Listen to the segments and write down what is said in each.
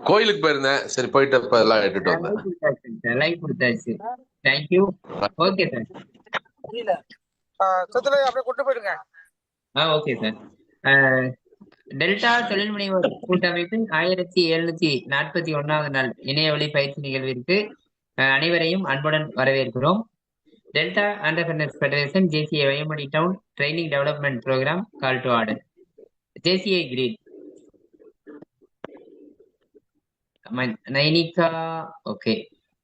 கோயிலுக்கு போயிருந்தேன். சரி போயிட்டு இப்ப எல்லாம் எடுத்துட்டு வந்தேன். லைவ் கொடுத்தாச்சு சார், லைவ் கொடுத்தாச்சு. தேங்க்யூ. Okay sir. புரியல. சொத்துல அப்படியே கொண்டு போயிடுங்க. Okay sir. டெல்டா தொழில் முனைவோர் கூட்டமைப்பின் 1741வது நாள் இணையவழி பயிற்சி நிகழ்விற்கு அனைவரையும் அன்புடன் வரவேற்கிறோம். டெல்டா ஆண்டர்பிரினர்ஸ் ஃபெடரேஷன் ஜேசிஏ வயமடி town training development programme call to order. JCA creed Nainika. Okay.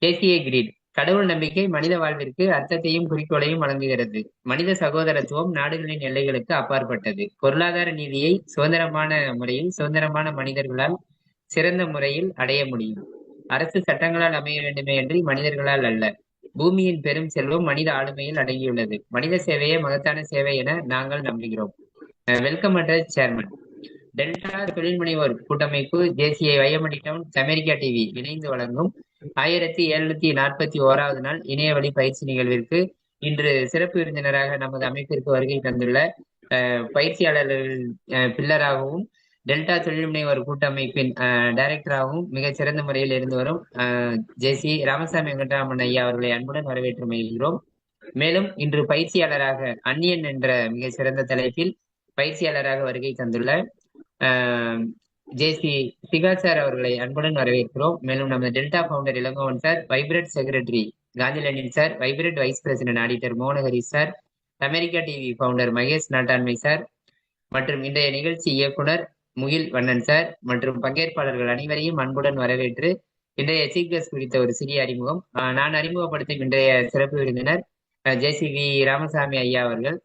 JCA creed கடவுள் நம்பிக்கை மனித வாழ்விற்கு அர்த்தத்தையும் குறிக்கோளையும் வழங்குகிறது. மனித சகோதரத்துவம் நாடுகளின் எல்லைகளுக்கு அப்பாற்பட்டது. பொருளாதார நீதியை சுதந்திரமான மனிதர்களால் சிறந்த முறையில் அடைய முடியும். அரசு சட்டங்களால் அமைய வேண்டுமே அன்றி மனிதர்களால் அல்ல. பூமியின் பெரும் செல்வம் மனித ஆளுமையில் அடங்கியுள்ளது. மனித சேவையே மகத்தான சேவை என நாங்கள் நம்புகிறோம். Welcome address chairman. டெல்டா தொழில் முனைவோர் கூட்டமைப்பு ஜேசிஐ வயமடி டவுன் அமெரிக்கா டிவி இணைந்து வழங்கும் 1741வது நாள் இணையவழி பயிற்சி நிகழ்விற்கு இன்று சிறப்பு விருந்தினராக நமது அமைப்பிற்கு வருகை தந்துள்ள பயிற்சியாளர்கள் பில்லராகவும் டெல்டா தொழில் முனைவோர் கூட்டமைப்பின் டைரக்டராகவும் மிகச் சிறந்த முறையில் இருந்து வரும் ஜேசி ராமசாமி வெங்கட்ராமன் ஐயா அவர்களை அன்புடன் வரவேற்று மகிழ்கிறோம். மேலும் இன்று பயிற்சியாளராக அந்நியன் என்ற மிக சிறந்த தலைப்பில் பயிற்சியாளராக வருகை தந்துள்ள ஜேசி சிகா சார் அவர்களை அன்புடன் வரவேற்கிறோம். மேலும் நமது Delta founder Ilangovan sir, vibrant secretary காந்திலண்டன் sir, vibrant vice president auditor Mohanahari sir, America TV founder Mahesh நாட்டாண்மை சார் மற்றும் இன்றைய நிகழ்ச்சி இயக்குனர் முகில் வண்ணன் சார் மற்றும் பங்கேற்பாளர்கள் அனைவரையும் அன்புடன் வரவேற்று இன்றைய சீஃப் கெஸ்ட் குறித்த ஒரு சிறிய அறிமுகம். நான் அறிமுகப்படுத்தும் இன்றைய சிறப்பு விருந்தினர் ஜேசி வி ராமசாமி ஐயா அவர்கள்.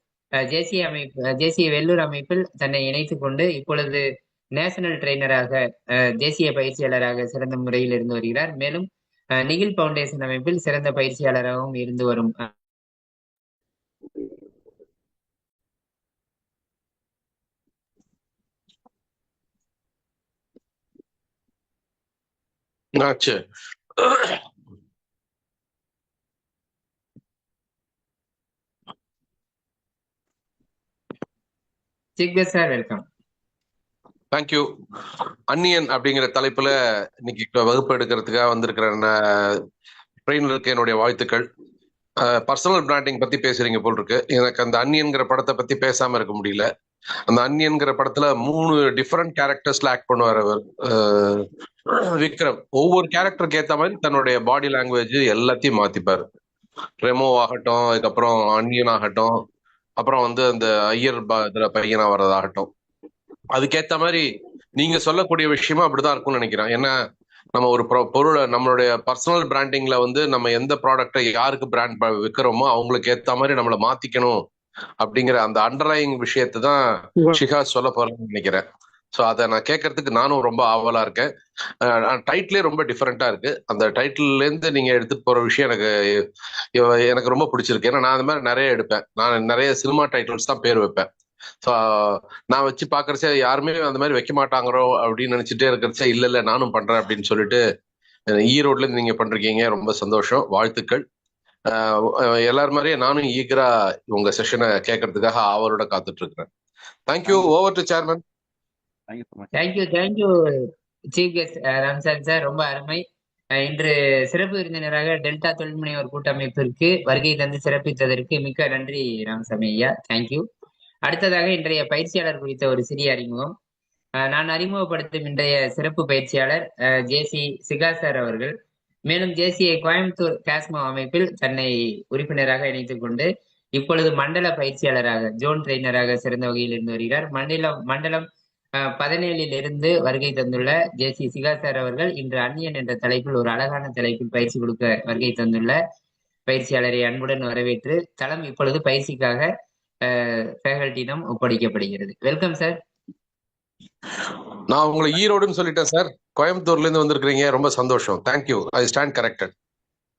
ஜேசிய வெள்ளூர் அமைப்பில் தன்னை இணைத்துக் கொண்டு இப்பொழுது நேஷனல் ட்ரெயினராக தேசிய பயிற்சியாளராக சிறந்த முறையில் இருந்து வருகிறார். மேலும் நிகில் பவுண்டேஷன் அமைப்பில் சிறந்த பயிற்சியாளராகவும் இருந்து வரும் chief guest sir, welcome. Thank you. Anniyan அப்படிங்கிற தலைப்புல இன்னைக்கு வகுப்பு எடுக்கிறதுக்காக வந்திருக்கிற ட்ரெயினருக்கு என்னுடைய வாழ்த்துக்கள். பர்சனல் பிராண்டிங் பத்தி பேசுறீங்க போல் இருக்கு. எனக்கு அந்த அந்நியன்கிற படத்தை பத்தி பேசாம இருக்க முடியல. அந்த அந்நியன்கிற படத்துல 3 டிஃப்ரெண்ட் கேரக்டர்ஸ்ல ஆக்ட் பண்ணுவார் அவர் விக்ரம். ஒவ்வொரு கேரக்டருக்கு ஏத்த மாதிரி தன்னுடைய பாடி லாங்குவேஜ் எல்லாத்தையும் மாத்திப்பாரு. ரெமோ ஆகட்டும், அதுக்கப்புறம் அந்நியன் ஆகட்டும், அப்புறம் அந்த ஐயர் இதுல பையனா வர்றதாகட்டும், அதுக்கேத்த மாதிரி நீங்க சொல்லக்கூடிய விஷயமா அப்படிதான் இருக்கும்னு நினைக்கிறேன். ஏன்னா நம்ம ஒரு பொருளை நம்மளுடைய பர்சனல் பிராண்டிங்ல நம்ம எந்த ப்ராடக்டை யாருக்கு பிராண்ட் விற்கிறோமோ அவங்களுக்கு ஏத்த மாதிரி நம்மளை மாத்திக்கணும் அப்படிங்கிற அந்த அண்டர்லைங் விஷயத்தை தான் ஷிகா சொல்ல போறேன்னு நினைக்கிறேன். ஸோ அதை நான் கேட்கறதுக்கு நானும் ரொம்ப ஆவலா இருக்கேன். டைட்டிலே ரொம்ப டிஃப்ரெண்டா இருக்கு. அந்த டைட்டில்ல இருந்து நீங்க எடுத்துட்டு போற விஷயம் எனக்கு ரொம்ப பிடிச்சிருக்கு. ஏன்னா நான் அந்த மாதிரி நிறைய எடுப்பேன். நான் நிறைய சினிமா டைட்டில்ஸ் தான் பேர் வைப்பேன். ஸோ நான் வச்சு பாக்குறச்சே யாருமே அந்த மாதிரி வைக்க மாட்டாங்களோ அப்படின்னு நினைச்சிட்டே இருக்கிறச்சே இல்ல நானும் பண்றேன் அப்படின்னு சொல்லிட்டு ஈரோட்ல இருந்து நீங்க பண்றீங்க. ரொம்ப சந்தோஷம், வாழ்த்துக்கள். எல்லாரும் மாதிரியே நானும் ஈகரா உங்க செஷனை கேட்கறதுக்காக அவரோட காத்துட்டு இருக்கிறேன். Thank you. Over to chairman. Thank you chief guest Ramasamy sir, ரொம்ப அருமை. இன்று சிறப்பு விருந்தினராக டெல்டா தொழில் முனைவோர் கூட்டமைப்பிற்கு வருகை தந்து சிறப்பித்ததற்கு மிக்க நன்றி ராமசாமி ஐயா. தேங்க்யூ. அடுத்ததாக இன்றைய பயிற்சியாளர் குறித்த ஒரு சிறிய அறிமுகம். நான் அறிமுகப்படுத்தும் இன்றைய சிறப்பு பயிற்சியாளர் ஜேசி சிகா சார் அவர்கள். மேலும் ஜேசிஐ கோயம்புத்தூர் காஸ்மோ அமைப்பில் தன்னை உறுப்பினராக இணைத்துக் கொண்டு இப்பொழுது மண்டல பயிற்சியாளராக ஜோன் ட்ரெயினராக சிறந்த வகையில் இருந்து வருகிறார். மண்டலம் 17 இருந்து வருகை தந்துள்ள ஜேசி சிகா சார் அவர்கள் இன்று அந்நியன் என்ற தலைப்பில் ஒரு அழகான தலைப்பில் பயிற்சி கொடுக்க வருகை தந்துள்ள பயிற்சியாளரை அன்புடன் வரவேற்று தளம் இப்பொழுது பயிற்சிக்காக ஃபேகல்டியிடம் ஒப்படைக்கப்படுகிறது. Welcome sir. நான் உங்களை ஈரோடுன்னு சொல்லிட்டேன் சார். கோயம்புத்தூர்ல இருந்து வந்திருக்கீங்க, ரொம்ப சந்தோஷம். Thank you. I stand corrected.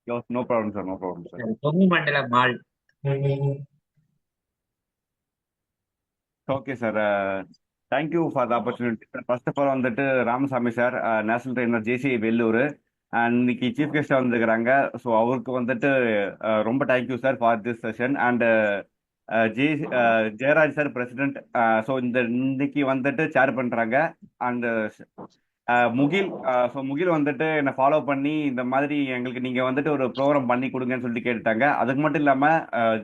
No problem sir, no problem sir. Kongu Mandalam mall. Okay sir, thank you for the opportunity. First of all வந்துட்டு Ramasamy sir, national trainer JCI Vellore, and இன்னைக்கு சீஃப் கெஸ்டாக வந்துருக்கிறாங்க. ஸோ அவருக்கு வந்துட்டு ரொம்ப thank you sir for this session. And Jayaraj sir president. So இன்னைக்கு வந்துட்டு சேர் பண்ணுறாங்க. And Mugil. ஸோ முகில் வந்துட்டு என்னை ஃபாலோ பண்ணி இந்த மாதிரி எங்களுக்கு நீங்க வந்துட்டு ஒரு ப்ரோக்ராம் பண்ணி கொடுங்கன்னு சொல்லிட்டு கேட்டுட்டாங்க. அதுக்கு மட்டும் இல்லாம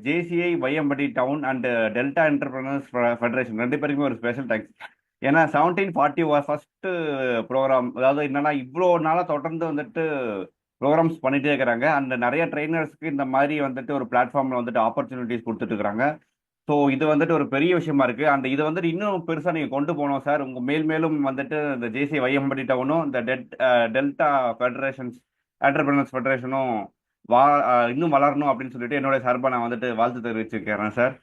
JCI Vaiyampatti town and delta entrepreneurs federation ரெண்டு பேருக்குமே ஒரு ஸ்பெஷல் தேங்க்ஸ். ஏன்னா 1740 ஃபர்ஸ்ட் ப்ரோக்ராம். அதாவது என்னன்னா இவ்வளோ நாளாக தொடர்ந்து வந்துட்டு ப்ரோக்ராம்ஸ் பண்ணிட்டே இருக்கிறாங்க. அந்த நிறைய ட்ரைனர்ஸ்க்கு இந்த மாதிரி வந்துட்டு ஒரு பிளாட்ஃபார்ம்ல வந்துட்டு ஆப்பர்ச்சுனிட்டிஸ் கொடுத்துட்டு இருக்காங்க. ஸோ இது வந்துட்டு ஒரு பெரிய விஷயமா இருக்கு. அந்த இது வந்துட்டு இன்னும் பெருசா நீங்க கொண்டு போகணும் சார். உங்க மேலும் வந்துட்டு இந்த ஜேசி வையம்பட்டி டவுனும் இந்த டெல்டா ஃபெடரேஷன்ஸ் என்டர்பிரினர்ஸ் ஃபெடரேஷனும் இன்னும் வளரணும் அப்படின்னு சொல்லிட்டு என்னோட சார்பா நான் வந்துட்டு வாழ்த்து தெரிவிச்சுக்கிறேன் சார்.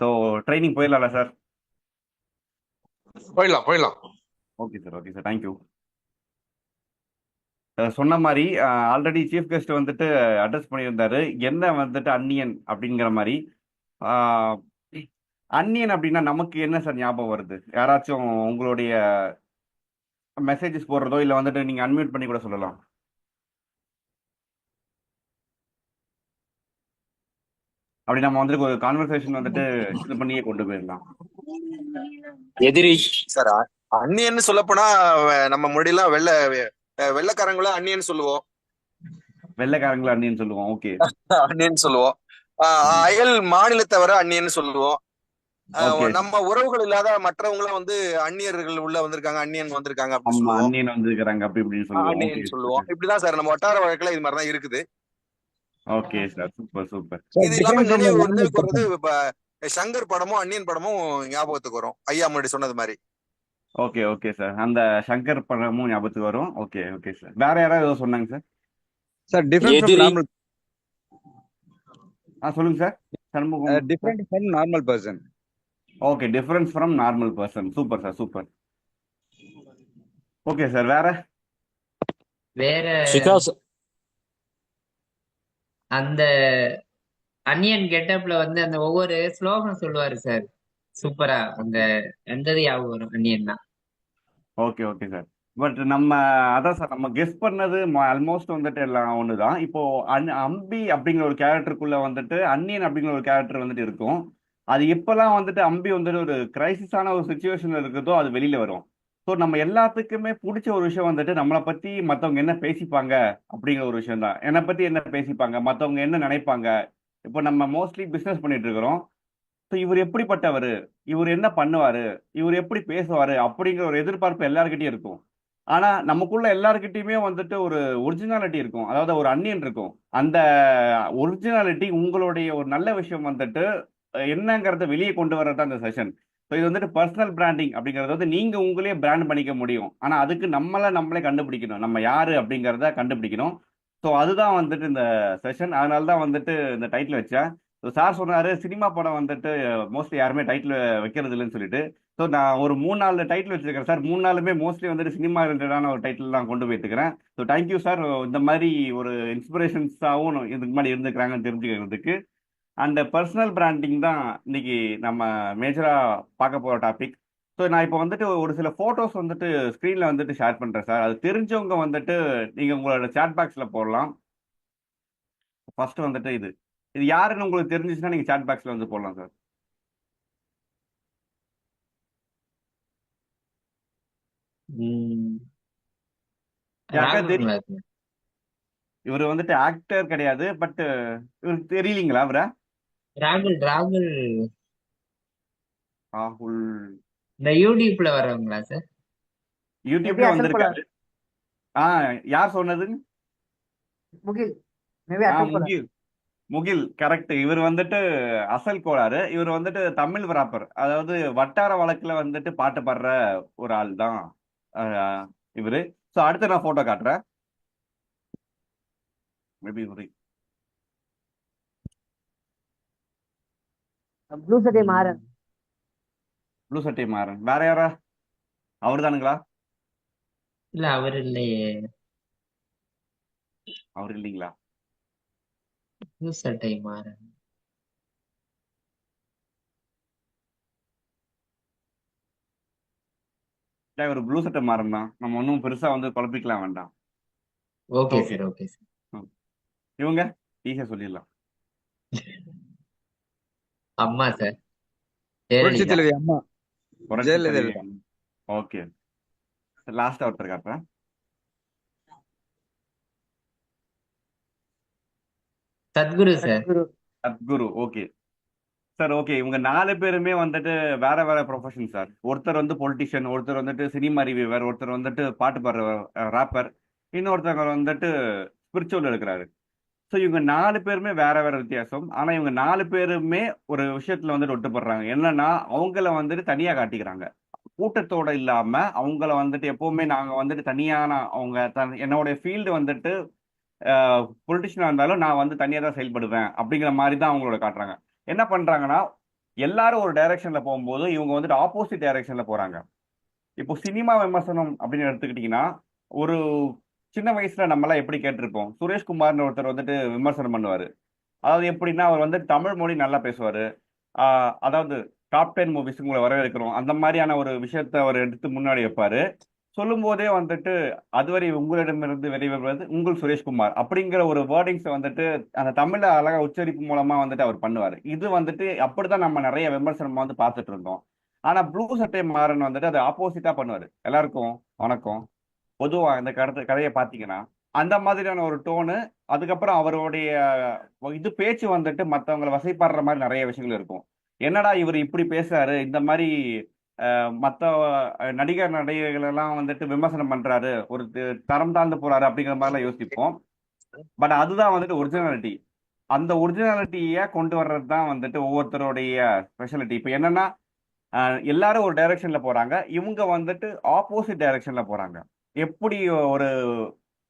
ஸோ ட்ரைனிங் போயிடலாம்ல சார்? போயிடலாம். Okay sir, okay sir, thank you. சொன்ன மாதிரி ஆல்ரெடி சீஃப் கெஸ்ட் வந்துட்டு அட்ரஸ் பண்ணியிருந்தாரு என்ன வந்துட்டு அன்னியன் அப்படிங்கிற மாதிரி. அன்னியன் அப்படின்னா நமக்கு என்ன சார் ஞாபகம் வருது? யாராச்சும் உங்களுடைய மெசேஜஸ் போடுறதோ இல்லை வந்துட்டு நீங்க அன்மியூட் பண்ணி கூட சொல்லலாம். அப்படி நம்ம வந்துட்டு ஒரு கான்வர்சேஷன் வந்துட்டு இது பண்ணியே கொண்டு போயிடலாம். எதிரி சார். அந்நியன்னு சொல்ல போனா நம்ம முன்னாடிலாம் வெள்ளைக்காரங்களும் அந்நியன்னு சொல்லுவோம். வெள்ளைக்காரங்களை அன்னியன் சொல்லுவோம். ஓகே, அந்நியன்னு சொல்லுவோம். அயல் மாநிலத்தவரை அந்நியன்னு சொல்லுவோம். ஓகே. நம்ம உறவுகள் இல்லாத மற்றவங்களும் அந்நியர்கள் உள்ள வந்திருக்காங்க, அந்நியன் வந்திருக்காங்க அப்படின்னு ஆமா, சொல்லுவோம். அன்னியன் வந்திருக்கிறாங்க அப்படி இப்படின்னு சொல்லுவோம். அந்நியன் சொல்லுவோம். இப்படிதான் சார் நம்ம வட்டார வழக்குல இது மாதிரிதான் இருக்குது. Okay sir, super super. இது இல்லாம நினைவுக்கு வர்றது இப்ப சங்கர் படமும் அந்நியன் படமும் ஞாபகத்துக்கு வரும், ஐயா முன்னாடி சொன்னது மாதிரி. ஓகே ஓகே சார், அந்த சங்கர் படமும் ஞாபகத்துக்கு வரும். Okay okay sir. வேற யாராவது ஏதோ சொன்னாங்க sir? Sir different from normal. சொல்லுங்க sir. Shanmugam. Different from normal person. Okay, difference from normal person. Super sir, super. Okay sir, வேற அந்த அன்னியன் கெட்டப்ல அந்த ஒவ்வொரு ஸ்லோகம் சொல்லுவாரு சார், சூப்பரா. அந்த எந்தது ஞாபகம் வரும் அன்னியன் தான். Okay okay sir. பட் நம்ம அதான் சார் நம்ம கெஸ் பண்ணது ஆல்மோஸ்ட் வந்துட்டு எல்லாம் ஒண்ணுதான். இப்போ அம்பி அப்படிங்கிற ஒரு கேரக்டருக்குள்ள வந்துட்டு அன்னியன் அப்படிங்கிற ஒரு கேரக்டர் வந்துட்டு இருக்கும். அது எப்பெல்லாம் வந்துட்டு அம்பி வந்துட்டு ஒரு கிரைசிஸான ஒரு சுச்சுவேஷன்ல இருக்குதோ அது வெளியில வரும். ஸோ நம்ம எல்லாத்துக்குமே பிடிச்ச ஒரு விஷயம் வந்துட்டு நம்மளை பத்தி மற்றவங்க என்ன பேசிப்பாங்க அப்படிங்கிற ஒரு விஷயம் தான். என்னை பத்தி என்ன பேசிப்பாங்க, மற்றவங்க என்ன நினைப்பாங்க. இப்போ நம்ம மோஸ்ட்லி பிஸ்னஸ் பண்ணிட்டு இருக்கிறோம். ஸோ இவர் எப்படிப்பட்டவர், இவர் என்ன பண்ணுவாரு, இவர் எப்படி பேசுவாரு அப்படிங்கிற ஒரு எதிர்பார்ப்பு எல்லாருக்கிட்டையும் இருக்கும். ஆனா நமக்குள்ள எல்லாருக்கிட்டையுமே வந்துட்டு ஒரு ஒரிஜினாலிட்டி இருக்கும். அதாவது ஒரு அன்னியன் இருக்கும். அந்த ஒரிஜினாலிட்டி உங்களுடைய ஒரு நல்ல விஷயம் வந்துட்டு என்னங்கிறத வெளியே கொண்டு வர்றது அந்த செஷன். ஸோ இது வந்துட்டு பர்சனல் பிராண்டிங் அப்படிங்கிறது நீங்க உங்களே பிராண்ட் பண்ணிக்க முடியும். ஆனா அதுக்கு நம்மளே கண்டுபிடிக்கணும், நம்ம யாரு அப்படிங்கிறத கண்டுபிடிக்கணும். ஸோ அதுதான் வந்துட்டு இந்த செஷன். அதனால தான் வந்துட்டு இந்த டைட்டில் வச்சேன். சார் சொன்னாரு சினிமா படம் வந்துட்டு மோஸ்ட்லி யாருமே டைட்டில் வைக்கிறது இல்லைன்னு சொல்லிட்டு. ஸோ நான் ஒரு 3-4 டைட்டில் வச்சிருக்கேன் சார். 3-4மே மோஸ்ட்லி வந்துட்டு சினிமா ரிலேட்டடான ஒரு டைட்டில் தான் கொண்டு போயிட்டு இருக்கிறேன். ஸோ தேங்க்யூ சார், இந்த மாதிரி ஒரு இன்ஸ்பிரேஷன்ஸாகவும் இதுக்கு முன்னாடி இருந்துக்கிறாங்கன்னு தெரிஞ்சுக்கிறதுக்கு. அண்ட் பர்சனல் பிராண்டிங் தான் இன்னைக்கு நம்ம மேஜரா பார்க்க போற டாபிக். ஸோ நான் இப்போ வந்துட்டு ஒரு சில போட்டோஸ் வந்துட்டு ஸ்க்ரீன்ல வந்துட்டு ஷேர் பண்றேன் சார். அது தெரிஞ்சவங்க வந்துட்டு நீங்க உங்களோட சாட் பாக்ஸ்ல போடலாம். ஃபர்ஸ்ட் வந்துட்டு இது யாருன்னு உங்களுக்கு தெரிஞ்சிச்சுன்னா நீங்க சாட் பாக்ஸ்ல வந்து போடலாம் சார். யாருக்கா தெரியும்? இவர் வந்துட்டு ஆக்டர் கிடையாது, பட் இவருக்கு தெரியலீங்களா அவரை? ராகுல் ராகுல் இந்த யூடியூப்ல வர்றவங்களா சார்? யூடியூப்ல வந்திருக்காரு. யார் சொன்னது? முகில். முகில் கரெக்ட். இவர் வந்துட்டு அசல் கோளாறு. இவர் வந்துட்டு தமிழ் ராப்பர், அதாவது வட்டார வழக்குல வந்துட்டு பாட்டு பாடுற ஒரு ஆள் தான் இவரு. ஸோ அடுத்து நான் போட்டோ காட்டுறேன். மேபி ப்ளூ சட்டை மாறன். ப்ளூ சட்டை மாறன் வேற யாரா? அவரு தானுங்களா? இல்ல அவர் இல்லையே. அவர் இல்லைங்களா? ப்ளூ சட்டை மாறன். ஒரு ப்ளூ சட்டை மாறன் தான். நம்ம ஒன்றும் பெருசா வந்து குழப்பிக்கலாம் வேண்டாம். Okay sir, okay sir. இவங்க ஈஸியா சொல்லிடலாம். அம்மா சார், புரட்சி தலைவி அம்மா ஜெயலலிதா. ஓகே. லாஸ்டா ஒருத்தர் காட்டுறேன். Sadhguru sir. Sadhguru. Okay sir. Okay, இவங்க 4 பேருமே வந்துட்டு வேற வேற ப்ரொஃபஷன் சார். ஒருத்தர் வந்து பொலிட்டிஷியன், ஒருத்தர் வந்துட்டு சினிமா ரிவ்யூவர், ஒருத்தர் வந்துட்டு பாட்டு பாடுற ராப்பர், இன்னொருத்தவர் வந்துட்டு ஸ்பிரிச்சுவல் இருக்கிறாரு. ஸோ இவங்க 4 பேருமே வேற வேற வித்தியாசம். ஆனா இவங்க 4 பேருமே ஒரு விஷயத்துல வந்துட்டு ஒட்டுப்படுறாங்க. என்னன்னா அவங்கள வந்துட்டு தனியா காட்டிக்கிறாங்க. கூட்டத்தோட இல்லாம அவங்கள வந்துட்டு எப்பவுமே நாங்க வந்துட்டு தனியான அவங்க என்னோட ஃபீல்டு வந்துட்டு பொலிட்டிஷியனா இருந்தாலும் நான் வந்து தனியா தான் செயல்படுவேன் அப்படிங்கிற மாதிரி தான் அவங்களோட காட்டுறாங்க. என்ன பண்றாங்கன்னா எல்லாரும் ஒரு டைரக்ஷன்ல போகும்போது இவங்க வந்துட்டு ஆப்போசிட் டைரக்ஷன்ல போறாங்க. இப்போ சினிமா விமர்சனம் அப்படின்னு எடுத்துக்கிட்டீங்கன்னா, ஒரு சின்ன வயசுல நம்மளாம் எப்படி கேட்டிருப்போம், சுரேஷ்குமார்னு ஒருத்தர் வந்துட்டு விமர்சனம் பண்ணுவாரு. அதாவது எப்படின்னா அவர் வந்து தமிழ் மொழி நல்லா பேசுவாரு. அதாவது டாப் 10 மூவிஸ் உங்களை வரவேற்கிறோம் அந்த மாதிரியான ஒரு விஷயத்த அவர் எடுத்து முன்னாடி வைப்பாரு. சொல்லும் போதே வந்துட்டு அதுவரை உங்களிடமிருந்து வெளிவருவது உங்கள் சுரேஷ்குமார் அப்படிங்கிற ஒரு வேர்டிங்ஸ் வந்துட்டு அந்த தமிழ்ல அழகா உச்சரிப்பு மூலமா வந்துட்டு அவர் பண்ணுவாரு. இது வந்துட்டு அப்படிதான் நம்ம நிறைய விமர்சனம் வந்து பார்த்துட்டு இருந்தோம். ஆனா ப்ளூ சட்டை மாறன் வந்துட்டு அது ஆப்போசிட்டா பண்ணுவாரு. எல்லாருக்கும் வணக்கம், பொதுவா இந்த கதையை பார்த்தீங்கன்னா அந்த மாதிரியான ஒரு டோனு. அதுக்கப்புறம் அவருடைய இது பேச்சு வந்துட்டு மற்றவங்களை வசைப்பாடுற மாதிரி நிறைய விஷயங்கள் இருக்கும். என்னடா இவர் இப்படி பேசுறாரு, இந்த மாதிரி மற்ற நடிகர் நடிகைகள் எல்லாம் வந்துட்டு விமர்சனம் பண்றாரு, ஒரு தரம் தாழ்ந்து போறாரு அப்படிங்கிற மாதிரிலாம் யோசிப்போம். பட் அதுதான் வந்துட்டு ஒரிஜினாலிட்டி. அந்த ஒரிஜினாலிட்டியை கொண்டு வர்றது தான் வந்துட்டு ஒவ்வொருத்தருடைய ஸ்பெஷாலிட்டி. இப்போ என்னன்னா எல்லாரும் ஒரு டைரக்ஷன்ல போறாங்க, இவங்க வந்துட்டு ஆப்போசிட் டைரக்ஷன்ல போறாங்க. எப்படி ஒரு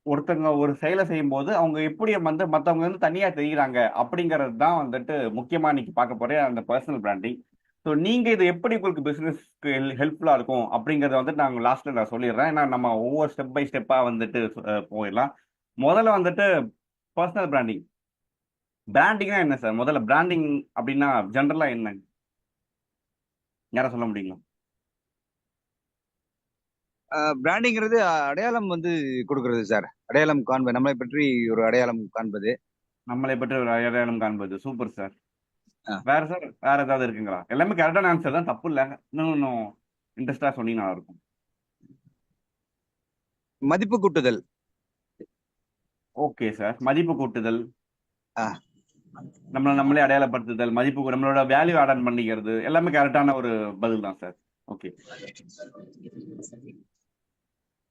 ஒருத்தவங்க ஒரு செயலை செய்யும் போது அவங்க எப்படி வந்து மற்றவங்க வந்து தனியா தெரியுறாங்க அப்படிங்கிறது தான் வந்துட்டு முக்கியமா இன்னைக்கு பார்க்க போற அந்த பர்சனல் பிராண்டிங். ஸோ நீங்க இது எப்படி உங்களுக்கு பிசினஸ்க்கு ஹெல்ப்ஃபுல்லா இருக்கும் அப்படிங்கறத வந்துட்டு நாங்கள் லாஸ்ட்ல நான் சொல்லிடுறேன். ஏன்னா நம்ம ஒவ்வொரு ஸ்டெப் பை ஸ்டெப்பா வந்துட்டு போயிடலாம். முதல்ல வந்துட்டு பர்சனல் பிராண்டிங். பிராண்டிங்னா என்ன சார்? முதல்ல பிராண்டிங் அப்படின்னா ஜென்ரலா என்ன, யாரை சொல்ல முடியுங்களா? பிராண்டிங்கிறது அடையாளம் வந்து கொடுக்கறது சார். அடையாளம் காண்பது, நம்மளை பற்றி ஒரு அடையாளம் காண்பது. நம்மளை பற்றி ஒரு அடையாளம் காண்பது. Super sir. ஆ. வேற சார், வேற ஏதாவது இருக்குங்களா? எல்லாமே கரெக்டான ஆன்சர் தான், தப்பு இல்லை. இன்னும் இன்ட்ரெஸ்டா சொன்னீங்கன்னா நல்லா இருக்கும். மதிப்பு கூட்டுதல். ஓகே சார், மதிப்பு கூட்டுதல். ஆ. நம்மளே அடையாளப்படுத்துதல், மதிப்பு, நம்மளோட வேல்யூ ஆட் பண்ணிக்கிறது, எல்லாமே கரெக்டான ஒரு பதில் தான் சார். ஓகே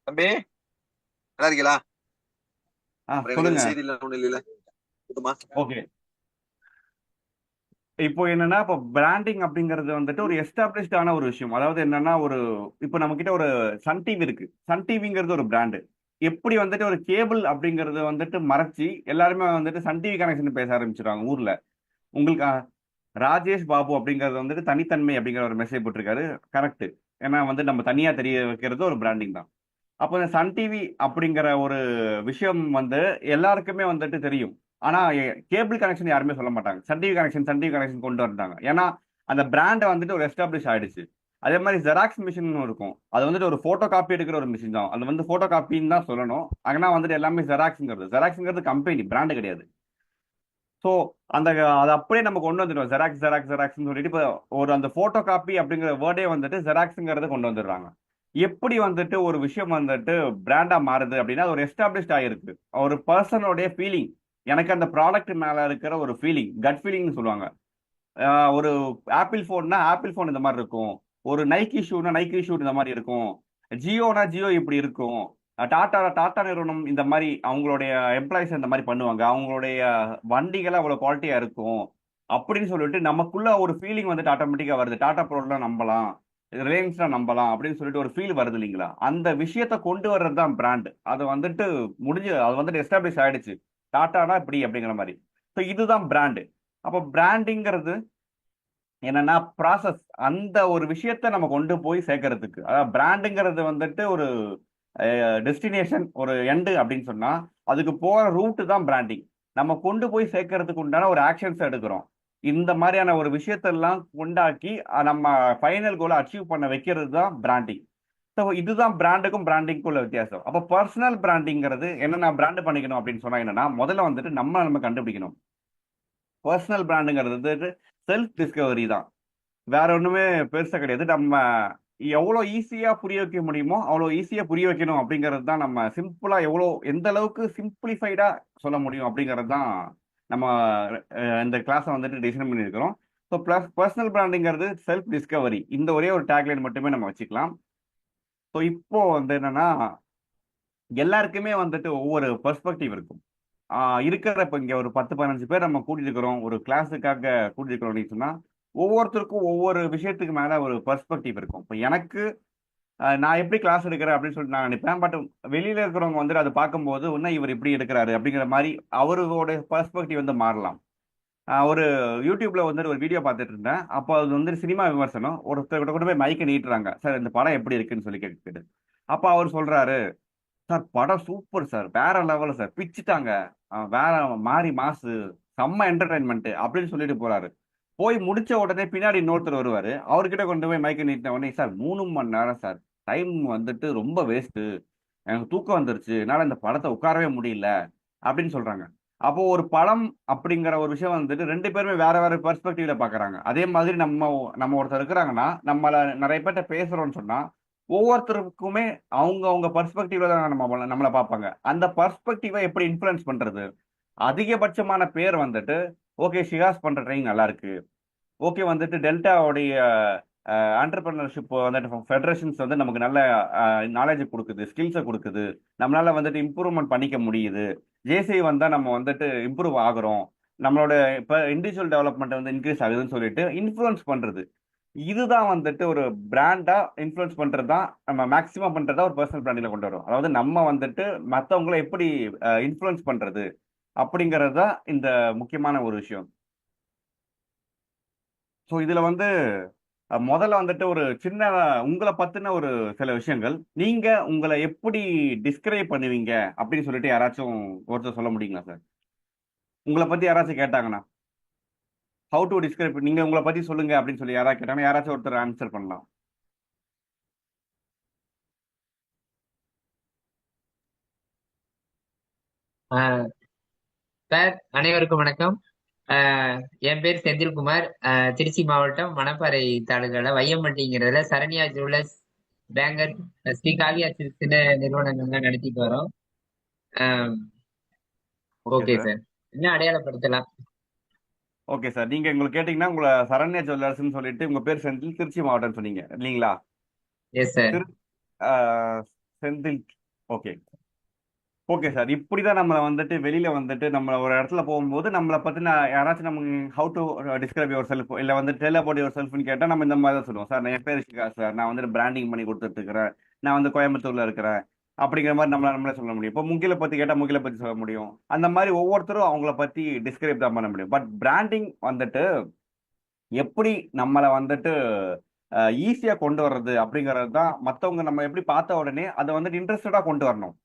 தம்பி நல்லா இருக்கீங்களா? சொல்லுங்க. செய்தியில ஒண்ணு இல்ல. ஓகே, இப்போ என்னன்னா இப்போ பிராண்டிங் அப்படிங்கிறது வந்துட்டு ஒரு எஸ்டாப்ளிஷ்டான ஒரு விஷயம். அதாவது என்னன்னா இப்போ நம்ம கிட்ட ஒரு சன் டிவி இருக்கு. சன் டிவிங்கிறது ஒரு பிராண்டு. எப்படி வந்துட்டு ஒரு கேபிள் அப்படிங்கறது வந்துட்டு மறைச்சி எல்லாருமே வந்துட்டு சன் டிவி கனெக்ஷன் பேச ஆரம்பிச்சிருக்காங்க ஊர்ல. உங்களுக்கு ராஜேஷ் பாபு அப்படிங்கறது வந்துட்டு தனித்தன்மை அப்படிங்கிற ஒரு மெசேஜ் போட்டிருக்காரு. கரெக்ட். ஏன்னா வந்து நம்ம தனியா தெரிய வைக்கிறது ஒரு பிராண்டிங் தான். அப்போ இந்த சன் டிவி அப்படிங்கிற ஒரு விஷயம் வந்து எல்லாருக்குமே வந்துட்டு தெரியும். ஆனா கேபிள் கனெக்ஷன் யாருமே சொல்ல மாட்டாங்க. சன் டிவி கனெக்ஷன் கொண்டு வந்துட்டாங்க. ஏன்னா அந்த பிராண்டை வந்துட்டு ஒரு எஸ்டாப்ளிஷ் ஆயிடுச்சு. அதே மாதிரி ஜெராக்ஸ் மிஷின் இருக்கும். அது வந்துட்டு ஒரு போட்டோ காப்பி எடுக்கிற ஒரு மிஷின் தான். அது வந்து போட்டோ காப்பின்னு தான் சொல்லணும். ஆனா வந்துட்டு எல்லாமே ஜெராக்ஸ்ங்கிறது கம்பெனி, பிராண்டு கிடையாது. ஸோ அது அப்படியே நம்ம கொண்டு வந்துடுவோம். ஜெராக்ஸ்னு சொல்லிட்டு இப்போ அந்த போட்டோ காப்பி அப்படிங்கிற வேர்டே வந்துட்டு ஜெராக்ஸ்ங்கிறத கொண்டு வந்துடுறாங்க. எப்படி வந்துட்டு ஒரு விஷயம் வந்துட்டு பிராண்டா மாறுது அப்படின்னா அது ஒரு எஸ்டாப்ளிஷ்ட் ஆகிருக்கு. ஒரு பர்சனோடைய ஃபீலிங், எனக்கு அந்த ப்ராடக்ட் மேல இருக்கிற ஒரு ஃபீலிங், கட் ஃபீலிங்னு சொல்லுவாங்க. ஒரு ஆப்பிள் ஃபோன்னா ஆப்பிள் ஃபோன் இந்த மாதிரி இருக்கும், ஒரு நைக்கி ஷூனா நைக்கி ஷூ இந்த மாதிரி இருக்கும், ஜியோனா ஜியோ இப்படி இருக்கும், டாடா நிறுவனம் இந்த மாதிரி அவங்களுடைய எம்ப்ளாயிஸ் இந்த மாதிரி பண்ணுவாங்க, அவங்களுடைய வண்டிகள் அவ்வளவு குவாலிட்டியா இருக்கும் அப்படின்னு சொல்லிட்டு நமக்குள்ள ஒரு ஃபீலிங் வந்துட்டு ஆட்டோமேட்டிக்கா வருது. டாடா ப்ரோலாம் நம்பலாம், ரிலையன்ஸ்ல நம்பலாம் அப்படின்னு சொல்லிட்டு ஒரு ஃபீல் வருது இல்லைங்களா? அந்த விஷயத்த கொண்டு வர்றது தான் பிராண்ட். அது வந்துட்டு அது வந்துட்டு எஸ்டாப்ளிஷ் ஆயிடுச்சு. டாட்டானா இப்படி அப்படிங்கிற மாதிரி. ஸோ இதுதான் பிராண்டு. அப்போ பிராண்டிங்கிறது என்னன்னா ப்ராசஸ். அந்த ஒரு விஷயத்த நம்ம கொண்டு போய் சேர்க்கறதுக்கு, அதாவது பிராண்டுங்கிறது வந்துட்டு ஒரு டெஸ்டினேஷன், ஒரு எண்டு அப்படின்னு சொன்னா அதுக்கு போற ரூட் தான் பிராண்டிங். நம்ம கொண்டு போய் சேர்க்கறதுக்கு உண்டான ஒரு ஆக்ஷன்ஸ் எடுக்கிறோம். இந்த மாதிரியான ஒரு விஷயத்தெல்லாம் கொண்டாக்கி நம்ம ஃபைனல் கோலை அச்சீவ் பண்ண வைக்கிறது தான் பிராண்டிங். ஸோ இதுதான் பிராண்டுக்கும் பிராண்டிங்க்கும் உள்ள வித்தியாசம். அப்போ பர்சனல் பிராண்டிங்கிறது என்ன, நான் பிராண்ட் பண்ணிக்கணும் அப்படின்னு சொன்னா என்னன்னா முதல்ல வந்துட்டு நம்ம கண்டுபிடிக்கணும். பர்சனல் பிராண்டுங்கிறது வந்துட்டு செல்ஃப் டிஸ்கவரி தான், வேற ஒண்ணுமே பெருசா கிடையாது. நம்ம எவ்வளோ ஈஸியா புரிய வைக்க முடியுமோ அவ்வளோ ஈஸியா புரிய வைக்கணும் அப்படிங்கிறது தான். நம்ம சிம்பிளா எந்த அளவுக்கு சிம்பிளிஃபைடா சொல்ல முடியும் அப்படிங்கிறது தான் நம்ம இந்த கிளாஸை வந்துட்டு டிசைன் பண்ணியிருக்கிறோம். ஸோ ப்ளஸ் பர்சனல் பிராண்டிங்கிறது செல்ஃப் டிஸ்கவரி, இந்த ஒரே ஒரு டேக்லைன் மட்டுமே நம்ம வச்சுக்கலாம். ஸோ இப்போ வந்து என்னன்னா, எல்லாருக்குமே வந்துட்டு ஒவ்வொரு பெர்ஸ்பெக்டிவ் இருக்கும். இருக்கிற இப்போ இங்கே ஒரு 10-15 பேர் நம்ம கூட்டிட்டு இருக்கிறோம், ஒரு கிளாஸுக்காக கூட்டிட்டு இருக்கிறோம் அப்படின்னு சொன்னா, ஒவ்வொருத்தருக்கும் ஒவ்வொரு விஷயத்துக்கு மேல ஒரு பெர்ஸ்பெக்டிவ் இருக்கும். இப்போ எனக்கு நான் எப்படி கிளாஸ் எடுக்கிறேன் அப்படின்னு சொல்லிட்டு நான் நினைப்பேன். பட் வெளியில இருக்கிறவங்க வந்துட்டு அதை பார்க்கும்போது இன்னும் இவர் இப்படி எடுக்கிறாரு அப்படிங்கிற மாதிரி அவரோட பெர்ஸ்பெக்டிவ் வந்து மாறலாம். ஒரு யூடியூப்ல வந்துட்டு ஒரு வீடியோ பார்த்துட்டு இருந்தேன். அப்போ அது வந்துட்டு சினிமா விமர்சனம். ஒருத்தர் கூட போய் மைக்கை நீட்டுறாங்க, சார் இந்த படம் எப்படி இருக்குன்னு சொல்லி கேட்டுக்கிட்டு. அப்போ அவர் சொல்றாரு, சார் படம் சூப்பர் சார், வேற லெவல் சார், பிச்சுட்டாங்க, வேற மாறி மாசு, செம்ம என்டர்டைன்மெண்ட் அப்படின்னு சொல்லிட்டு போறாரு. போய் முடிச்ச உடனே பின்னாடி இன்னொருத்தர் வருவாரு, அவர்கிட்ட கொண்டு போய் மைக்க நீட்டின உடனே, சார் 3 மணி நேரம் சார், டைம் வந்துட்டு ரொம்ப வேஸ்ட், எனக்கு தூக்கம் வந்துருச்சு, என்னால இந்த படத்தை உட்காரவே முடியல அப்படின்னு சொல்றாங்க. அப்போ ஒரு படம் அப்படிங்கிற ஒரு விஷயம் வந்துட்டு 2 பேருமே வேற வேற பெர்ஸ்பெக்டிவ்ல பாக்குறாங்க. அதே மாதிரி நம்ம ஒருத்தர் இருக்கிறாங்கன்னா, நம்மள நிறைய பேர்ட்ட பேசுறோம்னு சொன்னா ஒவ்வொருத்தருக்குமே அவங்க பெர்ஸ்பெக்டிவ்ல தான் நம்மளை பார்ப்பாங்க. அந்த பெர்ஸ்பெக்டிவை எப்படி இன்ஃப்ளூயன்ஸ் பண்றது? அதிகபட்சமான பேர் வந்துட்டு, ஓகே ஷிகாஸ் பண்ற ட்ரைனிங் நல்லா இருக்கு, ஓகே வந்துட்டு டெல்டாவுடைய ஆண்டர்பிரினர்ஷிப் வந்துட்டு ஃபெடரேஷன்ஸ் வந்து நமக்கு நல்ல நாலேஜ் கொடுக்குது, ஸ்கில்ஸை கொடுக்குது, நம்மளால வந்துட்டு இம்ப்ரூவ்மெண்ட் பண்ணிக்க முடியுது, ஜேசிஐ வந்தால் நம்ம வந்துட்டு இம்ப்ரூவ் ஆகுறோம், நம்மளோட இப்போ இண்டிவிஜுவல் டெவலப்மெண்ட் வந்து இன்க்ரீஸ் ஆகுதுன்னு சொல்லிட்டு இன்ஃப்ளூயன்ஸ் பண்றது. இதுதான் வந்துட்டு ஒரு பிராண்டா இன்ஃப்ளூயன்ஸ் பண்றது தான் நம்ம மேக்சிமம் பண்றதா ஒரு பர்சனல் பிராண்டிங்ல கொண்டு வரும். அதாவது நம்ம வந்துட்டு மற்றவங்களை எப்படி இன்ஃப்ளூயன்ஸ் பண்றது அப்படிங்கிறது தான் இந்த முக்கியமான ஒரு விஷயம். ஸோ இதுல வந்து முதல்ல வந்துட்டு ஒரு சின்ன உங்களை பத்தின ஒரு சில விஷயங்கள், நீங்க உங்களை எப்படி டிஸ்கிரைப் பண்ணுவீங்க அப்படின்னு சொல்லிட்டு யாராச்சும் ஒருத்தர் சொல்ல முடியுங்களா சார்? உங்களை பத்தி யாராச்சும் கேட்டாங்கன்னா ஹவு டு டிஸ்கிரைப், நீங்க உங்களை பத்தி சொல்லுங்க அப்படின்னு சொல்லி யாராவது கேட்டாங்கன்னா யாராச்சும் ஒருத்தர் ஆன்சர் பண்ணலாம். சார் அனைவருக்கும் வணக்கம். என் பேர் செந்தில்குமார். திருச்சி மாவட்டம் மணப்பாறை தாலுகால வையம்பட்டிங்கிறதுல சரண்யா ஜுவல்லர்ஸ், பேங்கர், ஸ்ரீ காவியா சில்க்ஸ்னு நிறுவனங்கள்லாம் நடத்திட்டு வரோம். ஓகே சார், இன்னும் அடையாளப்படுத்தலாம். ஓகே சார், நீங்க உங்களுக்கு கேட்டீங்கன்னா உங்களை சரண்யா ஜுவல்லர்ஸ்னு சொல்லிட்டு உங்க பேர் செந்தில், திருச்சி மாவட்டம் சொன்னீங்க இல்லைங்களா? Yes sir. Senthil. Okay okay sir, இப்படிதான் நம்மளை வந்துட்டு வெளியில வந்துட்டு நம்ம ஒரு இடத்துல போகும்போது நம்மளை பத்தின யாராச்சும் நமக்கு how to describe your self இல்லை வந்து டெல் அபவுட் யுவர் செல்ஃப்னு கேட்டால் நம்ம இந்த மாதிரி தான் சொல்லுவோம். சார் என் பேர் ஷிகா சார், நான் வந்துட்டு பிராண்டிங் பண்ணி கொடுத்துட்டு இருக்கிறேன், நான் வந்து கோயம்புத்தூர்ல இருக்கிறேன் அப்படிங்கிற மாதிரி நம்மளே சொல்ல முடியும். இப்போ முகிலை பத்தி கேட்டால் முகிலை பத்தி சொல்ல முடியும். அந்த மாதிரி ஒவ்வொருத்தரும் அவங்கள பத்தி டிஸ்கிரைப் தான் பண்ண முடியும். பட் பிராண்டிங் வந்துட்டு எப்படி நம்மளை வந்துட்டு ஈஸியா கொண்டு வர்றது அப்படிங்கிறது தான். மற்றவங்க நம்ம எப்படி பார்த்த உடனே அதை வந்துட்டு இன்ட்ரெஸ்டடா கொண்டு வரணும்.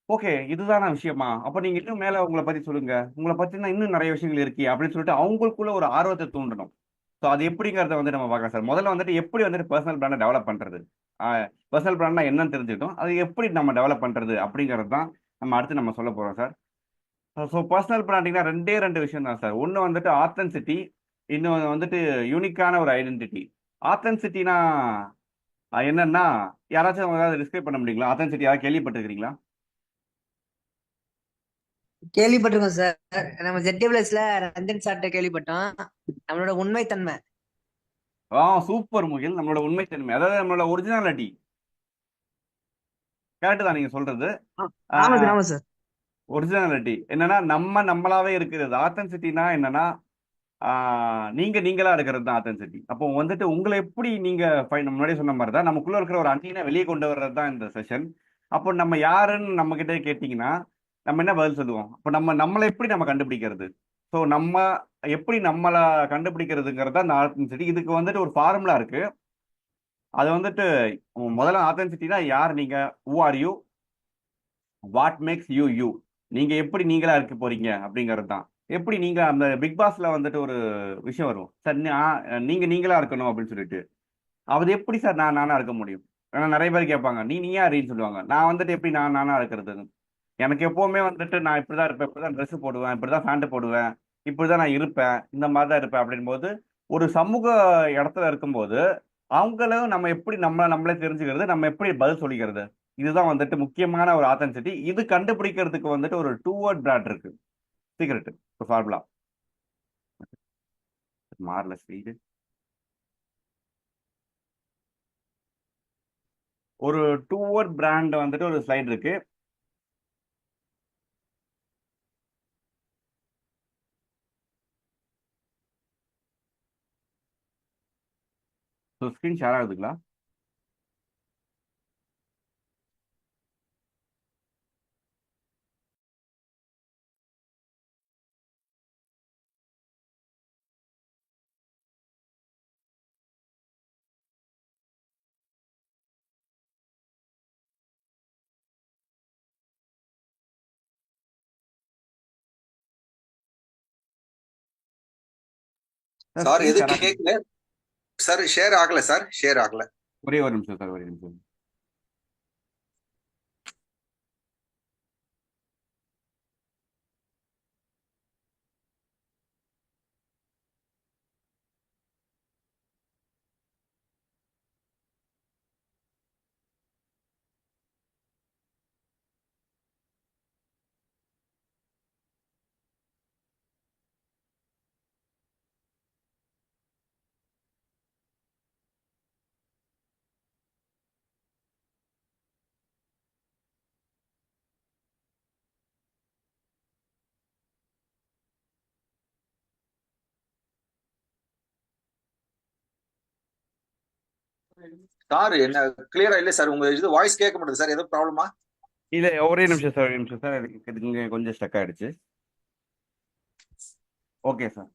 ஓகே இதுதானா விஷயமா, அப்ப நீங்க இன்னும் மேல உங்களை பத்தி சொல்லுங்க, உங்களை பத்தினா இன்னும் நிறைய விஷயங்கள் இருக்கு அப்படின்னு சொல்லிட்டு அவங்களுக்குள்ள ஒரு ஆர்வத்தை தூண்டணும். ஸோ அது எப்படிங்கிறத வந்து நம்ம பார்க்கலாம் சார். முதல்ல வந்துட்டு எப்படி வந்துட்டு பர்சனல் பிராண்டை டெவலப் பண்றது, பர்சனல் பிராண்ட்னா என்னன்னு தெரிஞ்சுக்கிட்டோம், அது எப்படி நம்ம டெவலப் பண்றது அப்படிங்கிறது தான் நம்ம அடுத்து நம்ம சொல்ல போறோம் சார். ஸோ பர்சனல் பிராண்டிங்னா 2 விஷயம் தான் சார். ஒன்று வந்துட்டு ஆத்தென்சிட்டி, இன்னொன்று வந்துட்டு யூனிக்கான ஒரு ஐடென்டிட்டி. ஆத்தென்சிட்டினா என்னன்னா, யாராச்சும் ஏதாவது டிஸ்கிரைப் பண்ண முடியுங்களா? ஆத்தென்சிட்டி யாராவது கேள்விப்பட்டிருக்கிறீங்களா? கேள்விப்பட்டிருக்கோம் சார். நம்ம ஜெட்டிபிளஸ்ல ரஞ்சன் சார்ட்ட கேள்விப்பட்டோம். நம்மளோட உண்மைத்தன்மை. சூப்பர் முகில், நம்மளோட உண்மைத்தன்மை, அதாவது நம்மளோட ஒரிஜினாலிட்டி. கரெக்ட் தான் நீங்க சொல்றது. ஆமா சார். ஒரிஜினாலிட்டி என்னன்னா நம்மளாவே இருக்கிறது. ஆத்தென்சிட்டினா என்னன்னா நீங்களா இருக்கிறது தான் ஆத்தென்சிட்டி. அப்போ வந்துட்டு உங்களை எப்படி நீங்க முன்னாடியே சொன்ன மாதிரி தான் நமக்குள்ள இருக்கிற ஒரு அன்னியனை வெளியே கொண்டு வர்றது தான் இந்த செஷன். அப்போ நம்ம யாருன்னு நம்ம கிட்ட கேட்டீங்கன்னா நம்ம என்ன பதில் சொல்லுவோம்? அப்போ நம்மளை எப்படி நம்ம கண்டுபிடிக்கிறது? ஸோ நம்ம எப்படி நம்மளை கண்டுபிடிக்கிறதுங்கிறது தான் அந்த ஆத்தென்சிட்டி. இதுக்கு வந்துட்டு ஒரு ஃபார்முலா இருக்கு. அது வந்துட்டு முதல்ல ஆத்தென்சிட்டினா யார் நீங்க, who are you, what makes you you, நீங்க எப்படி நீங்களா இருக்க போறீங்க அப்படிங்கிறது தான். எப்படி நீங்க அந்த பிக் பாஸ்ல வந்துட்டு ஒரு விஷயம் வரும் சார், நீங்க நீங்களா இருக்கணும் அப்படின்னு சொல்லிட்டு. அது எப்படி சார் நானா இருக்க முடியும்? ஏன்னா நிறைய பேர் கேட்பாங்க, நீயா அப்படின்னு சொல்லுவாங்க. நான் வந்துட்டு எப்படி நானா இருக்கிறது? எனக்கு எப்பவுமே வந்துட்டு நான் இப்படிதான் இருப்பேன், இப்படிதான் ட்ரெஸ் போடுவேன், இப்படிதான் பேண்ட் போடுவேன், இப்படிதான் நான் இருப்பேன், இந்த மாதிரி தான் இருப்பேன் அப்படின் போது ஒரு சமூக இடத்துல இருக்கும்போது அவங்களும் நம்ம எப்படி நம்மளே தெரிஞ்சுக்கிறது, நம்ம எப்படி பதில் சொல்லிக்கிறது, இதுதான் வந்துட்டு முக்கியமான ஒரு ஆத்தென்டிசிட்டி. இது கண்டுபிடிக்கிறதுக்கு வந்துட்டு ஒரு 2 வேர்ட் பிராண்ட் இருக்கு, சீக்ரெட் ஃபார்முலா. மாறல ஸ்பீடு. ஒரு 2 வேர்ட் பிராண்ட் வந்துட்டு ஒரு ஸ்லைட் இருக்கு. ஸ்கிரீன் ஷேர் ஆகுதுங்களா? சார் ஸ்கிரீன் எது ஷேர் ஆகுது. கேட்கல சார், ஷேர் ஆகல சார், ஷேர் ஆகல. ஒரே ஒரு நிமிஷம் சார், ஒரே நிமிஷம். சார் என்ன கிளியரா இல்ல சார், உங்க இது வாய்ஸ் கேட்க மாட்டேங்குது சார், ஏதோ ப்ராப்ளமா? இல்ல ஒரே நிமிஷம் சார், ஒரே நிமிஷம் சார், எனக்கு இங்க கொஞ்சம் ஸ்டக் ஆயிடுச்சு. Okay sir.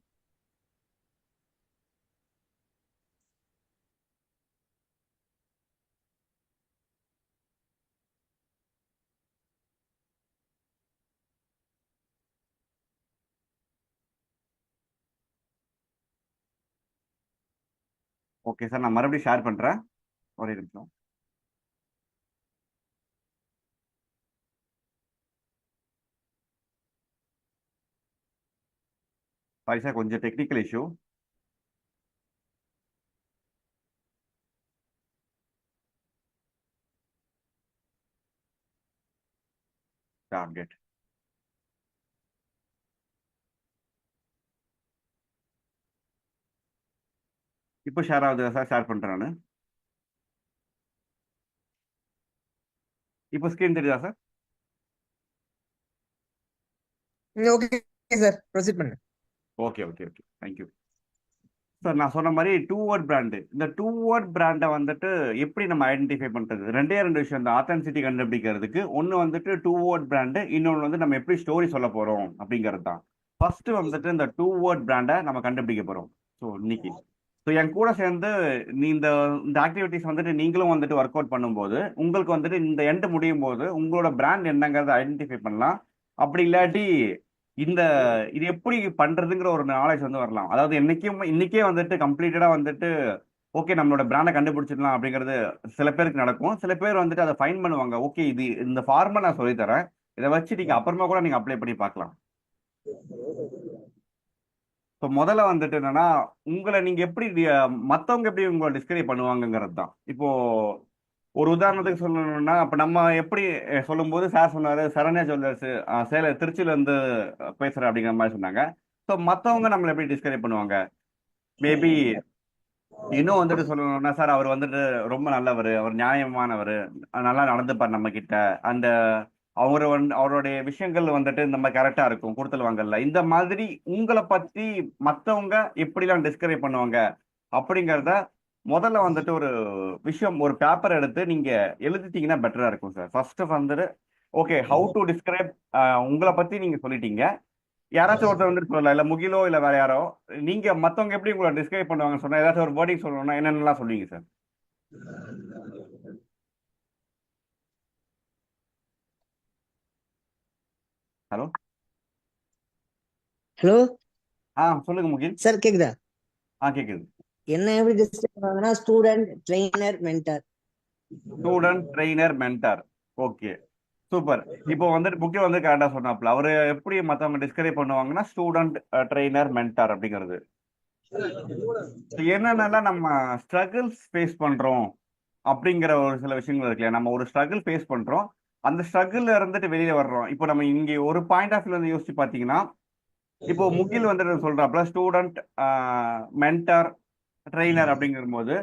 ஓகே சார், நான் மறுபடியும் ஷேர் பண்றேன், ஒரே நிமிஷம். சாரி சார், கொஞ்சம் டெக்னிக்கல் இஷ்யூ. டார்கெட் இப்போ ஷேர் ஆகுது சார், ஷேர் பண்றேன் நான். இப்போ ஸ்கிரீன் தெரியுதா சார்? ஓகே சார், ப்ரொசீட் பண்ணுங்க. Okay okay okay, thank you sir. நான் சொன்ன மாதிரி 2 வேர்ட் பிராண்டு, இந்த 2 வேர்ட் பிராண்டை வந்துட்டு எப்படி நம்ம ஐடென்டிஃபை பண்றது? ரெண்டே ரெண்டு விஷயம், இந்த ஆத்தென்டிசிட்டி கண்டுபிடிக்கிறதுக்கு. ஒன்று வந்துட்டு 2 வேர்ட் பிராண்டு, இன்னொன்று வந்து நம்ம எப்படி ஸ்டோரி சொல்ல போறோம் அப்படிங்கிறது தான். ஃபர்ஸ்ட் வந்துட்டு இந்த 2 வேர்ட் பிராண்டை நம்ம கண்டுபிடிக்க போறோம். ஸோ இன்னைக்கு என் கூட சேர்ந்து நீ இந்த இந்த ஆக்டிவிட்டிஸ் வந்துட்டு நீங்களும் வந்துட்டு ஒர்க் அவுட் பண்ணும்போது உங்களுக்கு வந்துட்டு இந்த எண்ட் முடியும் போது உங்களோட பிராண்ட் என்னங்கிறத ஐடென்டிஃபை பண்ணலாம். அப்படி இல்லாட்டி இந்த இது எப்படி பண்றதுங்கிற ஒரு நாலேஜ் வந்து வரலாம். அதாவது இன்னைக்கே வந்துட்டு கம்ப்ளீட்டடா வந்துட்டு ஓகே நம்மளோட பிராண்டை கண்டுபிடிச்சிடலாம் அப்படிங்கிறது சில பேருக்கு நடக்கும். சில பேர் வந்துட்டு அதை ஃபைன் பண்ணுவாங்க. ஓகே இது இந்த ஃபார்மை நான் சொல்லி தரேன், இதை வச்சு நீங்க அப்புறமா கூட நீங்க அப்ளை பண்ணி பார்க்கலாம். இப்போ முதல்ல வந்துட்டு என்னன்னா, உங்களை நீங்க எப்படி மத்தவங்க எப்படி உங்களை டிஸ்கிரைப் பண்ணுவாங்கங்கிறது தான். இப்போ ஒரு உதாரணத்துக்கு சொல்லணும்னா, அப்ப நம்ம எப்படி சொல்லும்போது சார் சொன்னாரு சரண்யா ஜுவல்லர்ஸ் திருச்சியில இருந்து பேசுறேன் அப்படிங்கிற மாதிரி சொன்னாங்க. ஸோ மத்தவங்க நம்மளை எப்படி டிஸ்கிரைப் பண்ணுவாங்க? மேபி இன்னும் வந்துட்டு சொல்லணும்னா, சார் அவர் வந்துட்டு ரொம்ப நல்லவர், அவர் நியாயமானவர், நல்லா நடந்துப்பார் நம்ம கிட்ட, அந்த அவருடைய விஷயங்கள் வந்துட்டு நம்ம கரெக்டா இருக்கும், கொடுத்தல் வாங்கல, இந்த மாதிரி உங்களை பத்தி மத்தவங்க எப்படிலாம் டிஸ்கிரைப் பண்ணுவாங்க அப்படிங்கிறத முதல்ல வந்துட்டு ஒரு விஷயம், ஒரு பேப்பர் எடுத்து நீங்க எழுதிட்டீங்கன்னா பெட்டரா இருக்கும் சார். ஃபர்ஸ்ட் வந்துட்டு ஓகே ஹவு டு டிஸ்கிரைப், உங்களை பத்தி நீங்க சொல்லிட்டீங்க. யாராச்சும் ஒருத்தர் வந்துட்டு சொல்லலாம், இல்ல முகிலோ இல்ல வேற யாரோ, நீங்க மத்தவங்க எப்படி உங்களை டிஸ்கிரைப் பண்ணுவாங்கன்னு சொன்னா ஏதாச்சும் ஒரு வேர்டிங் சொல்லணும்னா என்னென்னலாம் சொல்லுவீங்க சார்? ஹலோ ஹலோ சொல்லுங்க முகில். சார், கேக்குதா? கேக்குது. என்ன எப்படி டிஸ்கிரைப் பண்ணுவாங்கன்னா, student, trainer, mentor. Student, trainer, mentor. Okay super. இப்போ வந்துட்டு முக்கியம் வந்து கரெக்டா சொன்னாப்ல, அவரு எப்படி மத்தவங்க டிஸ்கிரைப் பண்ணுவாங்கன்னா ஸ்டூடெண்ட், ட்ரெயினர், மென்டார் அப்படிங்கிறது. என்னென்னலாம் நம்ம ஸ்ட்ரகிள்ஸ் ஃபேஸ் பண்றோம் அப்படிங்கிற ஒரு சில விஷயங்கள் இருக்கு இல்லையா? நம்ம ஒரு ஸ்ட்ரகிள் ஃபேஸ் பண்றோம், அந்த ஸ்ட்ரகிள்ல இருந்துட்டு வெளியில வர்றோம். இப்போ நம்ம இங்க ஒரு பாயிண்ட் ஆஃப் வியூல வந்து யோசிச்சு பாத்தீங்கன்னா, இப்போ முகில் வந்துட்டு சொல்றாப்புல ஸ்டூடெண்ட், மென்டர், ட்ரெய்னர் அப்படிங்கும்போது,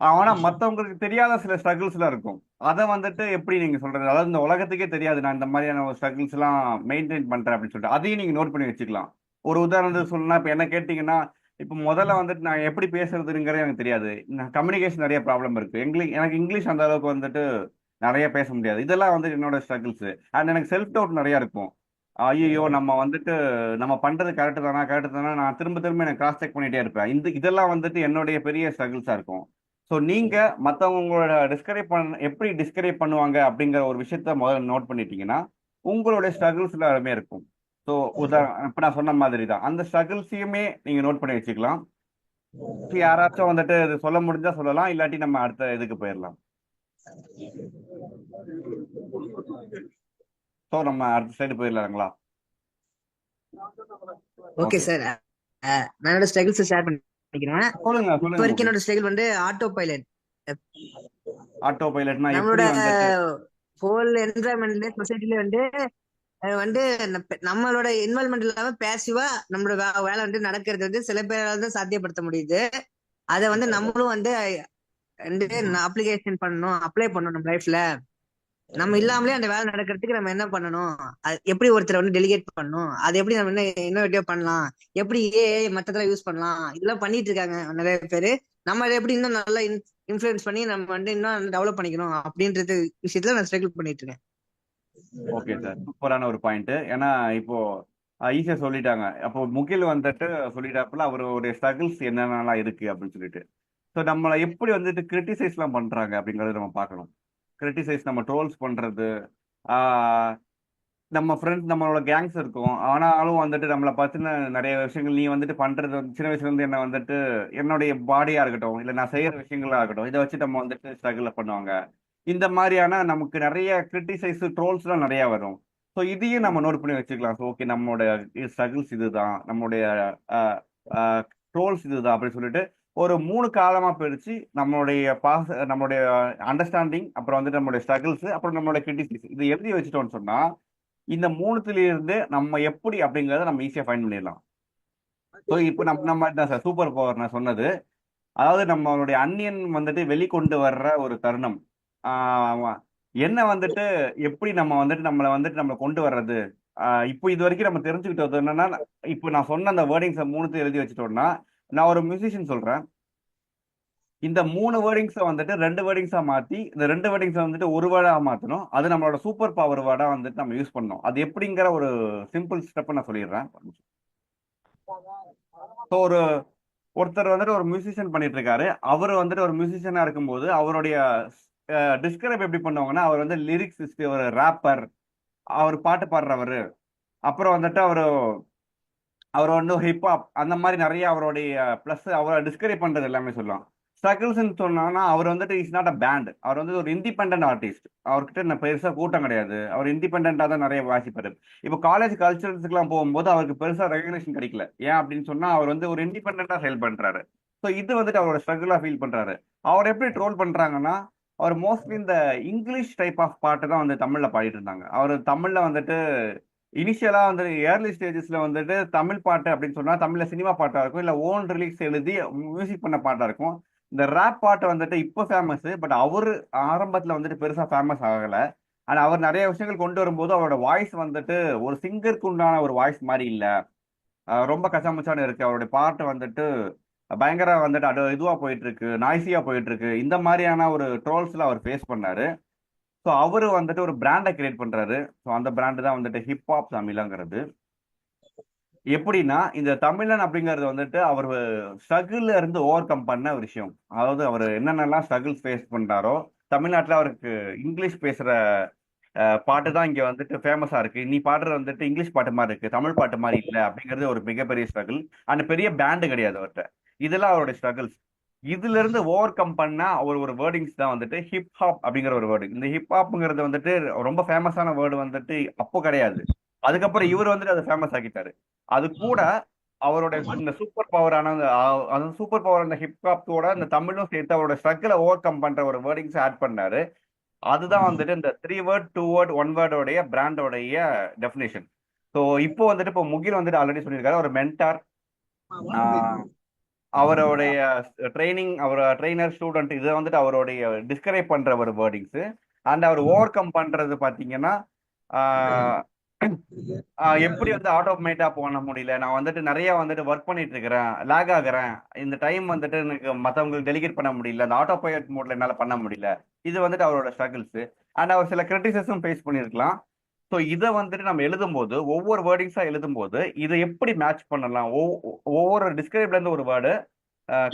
ஆனா மத்தவங்களுக்கு தெரியாத சில ஸ்ட்ரகிள்ஸ்லாம் இருக்கும். அதை வந்துட்டு எப்படி நீங்க சொல்றது? அதாவது இந்த உலகத்துக்கே தெரியாது நான் இந்த மாதிரியான ஒரு ஸ்ட்ரகிள்ஸ் எல்லாம் மெயின்டைன் பண்றேன் அப்படின்னு சொல்லிட்டு அதையும் நீங்க நோட் பண்ணி வச்சுக்கலாம். ஒரு உதாரணத்துக்கு சொல்லணும்னா, இப்ப என்ன கேட்டீங்கன்னா, இப்ப முதல்ல வந்துட்டு நான் எப்படி பேசுறதுங்கிறது எனக்கு தெரியாது. கம்யூனிகேஷன் நிறைய ப்ராப்ளம் இருக்கு. எனக்கு இங்கிலீஷ் அந்த அளவுக்கு வந்துட்டு நிறைய பேச முடியாது. இதெல்லாம் வந்து என்னோட ஸ்ட்ரகிள்ஸ். அண்ட் எனக்கு செல்ஃப் டவுட் நிறைய இருக்கும். ஐயோ நம்ம வந்துட்டு நம்ம பண்றது கரெக்ட் தானா நான் திரும்ப திரும்ப எனக்கு கிராஸ் செக் பண்ணிட்டே இருப்பேன். இதெல்லாம் வந்துட்டு என்னுடைய பெரிய ஸ்ட்ரகிள்ஸா இருக்கும். ஸோ நீங்க மற்றவங்களோட எப்படி டிஸ்கரைப் பண்ணுவாங்க அப்படிங்கிற ஒரு விஷயத்த முதல்ல நோட் பண்ணிட்டீங்கன்னா உங்களுடைய ஸ்ட்ரகிள்ஸ் எல்லாமே இருக்கும். ஸோ இப்ப நான் சொன்ன மாதிரி தான் அந்த ஸ்ட்ரகிள்ஸையுமே நீங்க நோட் பண்ணி வச்சுக்கலாம். யாராச்சும் வந்துட்டு இது சொல்ல முடிஞ்சா சொல்லலாம், இல்லாட்டி நம்ம அடுத்த இதுக்கு போயிடலாம். ஸோ நம்ம அடுத்த சைடு போயிடலாங்களா? Okay okay, sir. நான் என்னோட ஸ்ட்ரகிள்ஸ் ஷேர் பண்ணிக்கிறேன். சொல்லுங்க இப்போ சொல்லுங்க வரைக்கும் முகில். என்னோட ஸ்ட்ரகிள் வந்து ஆட்டோ பைலட். ஆட்டோ பைலட்னா நம்மளோட எப்படி வந்துட்டு? ஹோல் என்வரான்மெண்ட்ல சொசைட்டில வந்து வந்து நம்மளோட இன்வால்மெண்ட் இல்லாம பேசிவா நம்மளோட வேலை வந்து நடக்கிறது வந்து சில பேரால தான் சாத்தியப்படுத்த முடியுது. அதை வந்து நம்மளும் வந்து அப்ளிகேஷன் பண்ணணும், அப்ளை பண்ணணும் நம்ம லைஃப்ல. நம்ம இல்லாமலே அந்த வேலை நடக்கிறதுக்கு நம்ம என்ன பண்ணணும், அது எப்படி ஒருத்தரை வந்து டெலிகேட் பண்ணணும், அது எப்படி நம்ம இன்னோவேட்டிவா பண்ணலாம், எப்படி ஏஐ மத்ததெல்லாம் யூஸ் பண்ணலாம், இதெல்லாம் பண்ணிட்டு இருக்காங்க நிறைய பேரு. நம்ம அதை எப்படி இன்னும் நல்லா இன்ஃபுளுன்ஸ் பண்ணி நம்ம வந்து இன்னும் டெவலப் பண்ணிக்கணும் அப்படின்றது விஷயத்துல நான் ஸ்ட்ரகிள் பண்ணிட்டு இருக்கேன். ஓகே சார், சூப்பரான ஒரு பாயிண்ட். ஏன்னா இப்போ ஈஸியா சொல்லிட்டாங்க. அப்போ முகில் வந்துட்டு சொல்லிட்டாப்புல அவருடைய ஸ்ட்ரகிள்ஸ் என்னென்னலாம் இருக்கு அப்படின்னு சொல்லிட்டு. ஸோ நம்மளை எப்படி வந்துட்டு கிரிட்டிசைஸ்லாம் பண்றாங்க அப்படிங்கறத நம்ம பார்க்கணும். கிரிட்டிசைஸ், நம்ம ட்ரோல்ஸ் பண்றது, ஆஹ் நம்ம ஃப்ரெண்ட்ஸ் நம்மளோட கேங்ஸ் இருக்கும், ஆனாலும் வந்துட்டு நம்மளை பத்தின நிறைய விஷயங்கள் நீ வந்துட்டு பண்றது வந்து சின்ன வயசுல இருந்து என்ன வந்துட்டு என்னுடைய பாடியா இருக்கட்டும் இல்ல நான் செய்யற விஷயங்களா இருக்கட்டும் இதை வச்சு நம்ம வந்துட்டு ஸ்ட்ரகிள் பண்ணுவாங்க. இந்த மாதிரியான நமக்கு நிறைய கிரிட்டிசைஸ் ட்ரோல்ஸ்லாம் நிறைய வரும். ஸோ இதையும் நம்ம நோட் பண்ணி வச்சுக்கலாம். ஸோ ஓகே நம்மளோட ஸ்ட்ரகிள்ஸ் இதுதான், நம்மளுடைய ட்ரோல்ஸ் இதுதான் அப்படின்னு சொல்லிட்டு ஒரு 3 காலமா பிரிச்சு நம்மளுடைய அண்டர்ஸ்டாண்டிங், அப்புறம் வந்துட்டு நம்மளுடைய ஸ்ட்ரகிள்ஸ், அப்புறம் நம்மளுடைய கிரிட்டிசைஸ் இது எழுதி வச்சுட்டோம்னு சொன்னா இந்த மூணுத்துல இருந்து நம்ம எப்படி அப்படிங்கறத நம்ம ஈஸியா ஃபைண்ட் பண்ணிடலாம். ஸோ இப்போ நம்ம தான் சார் சூப்பர் பவர் நான் சொன்னது. அதாவது நம்மளுடைய அந்நியன் வந்துட்டு வெளிக்கொண்டு வர்ற ஒரு தருணம். ஆஹ் என்ன வந்துட்டு எப்படி நம்ம வந்துட்டு நம்மளை கொண்டு வர்றது. இப்போ இது வரைக்கும் நம்ம தெரிஞ்சுக்கிட்டது என்னன்னா, இப்போ நான் சொன்ன அந்த வேர்டிங்ஸை மூணுத்தையும் எழுதி வச்சுட்டோம்னா, நான் ஒரு மியூசிஷியன் சொல்றேன், இந்த 3 வேர்டிங்ஸை வந்துட்டு 2 வேர்டிங்ஸா மாத்தி இந்த 2 வேர்டிங்ஸை வந்துட்டு ஒரு வேர்டா மாத்தணும். அது நம்மளோட சூப்பர் பவர் வேர்டா வந்துட்டு நம்ம யூஸ் பண்ணணும். அது எப்படிங்கிற ஒரு சிம்பிள் ஸ்டெப் நான் சொல்லிடுறேன். ஸோ ஒருத்தர் வந்துட்டு ஒரு மியூசிஷியன் பண்ணிட்டு இருக்காரு. அவர் வந்துட்டு ஒரு மியூசிஷியனா இருக்கும்போது அவருடைய டிஸ்கிரைப் எப்படி பண்ணுவாங்கன்னா, அவர் வந்து லிரிக்ஸ், ஒரு ரேப்பர், அவர் பாட்டு பாடுறவர், அப்புறம் வந்துட்டு அவர் வந்து ஹிப்ஹாப், அந்த மாதிரி நிறைய அவருடைய பிளஸ் அவரை டிஸ்கரேஜ் பண்றது எல்லாமே சொல்லலாம். ஸ்ட்ரகிள்ஸ் சொன்னாங்கன்னா அவர் வந்துட்டு இஸ் நாட் அ பேண்ட், அவர் வந்து ஒரு இண்டிபெண்டன்ட் ஆர்டிஸ்ட். அவர்கிட்ட பெருசா கூட்டம் கிடையாது, அவர் இண்டிபெண்டா தான் நிறைய வாசிப்பாரு. இப்போ காலேஜ் கல்ச்சரல்ஸ்க்குலாம் போகும்போது அவருக்கு பெருசா ரெகக்னேஷன் கிடைக்கல. ஏன் அப்படின்னு சொன்னா அவர் வந்து ஒரு இண்டிபெண்டா செயல் பண்றாரு. ஸோ இது வந்துட்டு அவரோட ஸ்ட்ரகிளா ஃபீல் பண்றாரு. அவர் எப்படி ட்ரோல் பண்றாங்கன்னா, அவர் மோஸ்ட்லி இந்த இங்கிலீஷ் டைப் ஆஃப் பாட்டு தான் வந்து தமிழ்ல பாடிட்டு இருந்தாங்க. அவர் தமிழ்ல வந்துட்டு இனிஷியலா வந்து ஏர்லி ஸ்டேஜஸ்ல வந்துட்டு தமிழ் பாட்டு அப்படின்னு சொன்னா தமிழ்ல சினிமா பாட்டா இருக்கும், இல்ல ஓன் ரிலீக்ஸ் எழுதி மியூசிக் பண்ண பாட்டா இருக்கும். இந்த ரேப் பாட்டு வந்துட்டு இப்போ ஃபேமஸ், பட் அவரு ஆரம்பத்துல வந்துட்டு பெருசா ஃபேமஸ் ஆகல. ஆனா அவர் நிறைய விஷயங்கள் கொண்டு வரும்போது அவரோட வாய்ஸ் வந்துட்டு ஒரு சிங்கருக்கு உண்டான ஒரு வாய்ஸ் மாதிரி இல்ல, ரொம்ப கச்சாமுச்சான்னு இருக்கு. அவருடைய பாட்டு வந்துட்டு பயங்கர வந்துட்டு இதுவா போயிட்டு இருக்கு, நாய்ஸியா போயிட்டு இருக்கு. இந்த மாதிரியான ஒரு ட்ரோல்ஸ்ல அவர் ஃபேஸ் பண்ணாரு. ஸோ அவரு வந்துட்டு ஒரு பிராண்டை கிரியேட் பண்றாரு. ஸோ அந்த பிராண்டு தான் வந்துட்டு ஹிப்ஹாப் தமிழங்கிறது. எப்படின்னா இந்த தமிழன் அப்படிங்கிறது வந்துட்டு அவர் ஸ்ட்ரகிள்ல இருந்து ஓவர் கம் பண்ண ஒரு விஷயம். அதாவது அவர் என்னென்னலாம் ஸ்ட்ரகிள்ஸ் ஃபேஸ் பண்றாரோ, தமிழ்நாட்டில் அவருக்கு இங்கிலீஷ் பேசுற பாட்டு தான் இங்க வந்துட்டு ஃபேமஸா இருக்கு. நீ பாடுறது வந்துட்டு இங்கிலீஷ் பாட்டு மாதிரி இருக்கு, தமிழ் பாட்டு மாதிரி இல்லை அப்படிங்கிறது ஒரு மிகப்பெரிய ஸ்ட்ரகிள். அந்த பெரிய பேண்டு கிடையாது அவர்கிட்ட. இதெல்லாம் அவருடைய ஸ்ட்ரகிள்ஸ். இதுல இருந்து ஓவர் கம் பண்ண ஒரு வேர்டிங்ஸ் தான் வந்துட்டு ஹிப்ஹாப் அப்படிங்கிற ஒரு வேர்டு. இந்த ஹிப்ஹாப்ங்கிறது வந்துட்டு ரொம்ப ஃபேமஸான வேர்டு வந்துட்டு அப்போ கிடையாது. அதுக்கப்புறம் இவர் வந்துட்டு அதை ஃபேமஸ் ஆக்கிட்டாரு. அது கூட அவரோட இந்த சூப்பர் பவரான அந்த சூப்பர் பவர் அந்த ஹிப்ஹாப்போட இந்த தமிழும் சேர்த்து அவரோட ஸ்ட்ரகிளை ஓவர் கம் பண்ற ஒரு வேர்டிங்ஸ் ஆட் பண்ணாரு. அதுதான் வந்துட்டு இந்த 3 வேர்ட் 2 வேர்ட் 1 வேர்டோடைய பிராண்டோடைய டெஃபினேஷன். ஸோ இப்போ வந்துட்டு இப்போ முகில் வந்துட்டு ஆல்ரெடி சொல்லியிருக்காரு ஒரு மென்டார், அவருடைய ட்ரைனிங், அவர் ட்ரைனர் ஸ்டூடெண்ட், இதை வந்துட்டு அவருடைய டிஸ்கிரைப் பண்ற ஒரு வேர்டிங்ஸ். அண்ட் அவர் ஓவர் கம் பண்றது பாத்தீங்கன்னா எப்படி வந்து ஆட்டோமேட்டா பண்ண முடியல, நான் வந்துட்டு நிறைய வந்துட்டு ஒர்க் பண்ணிட்டு இருக்கிறேன், லேக் ஆகுறேன், இந்த டைம் வந்துட்டு எனக்கு மற்றவங்களுக்கு டெலிகேட் பண்ண முடியல, அந்த ஆட்டோ பைலட் மோட்ல என்னால பண்ண முடியல. இது வந்துட்டு அவரோட ஸ்ட்ரகிள்ஸ். அண்ட் அவர் சில கிரிட்டிசிசம் ஃபேஸ் பண்ணியிருக்கலாம். ஸோ இதை வந்துட்டு நம்ம எழுதும்போது ஒவ்வொரு வேர்டிங்ஸா எழுதும்போது இதை எப்படி மேட்ச் பண்ணலாம், ஒவ்வொரு டிஸ்கிரைப்ல இருந்து ஒரு வேர்டு,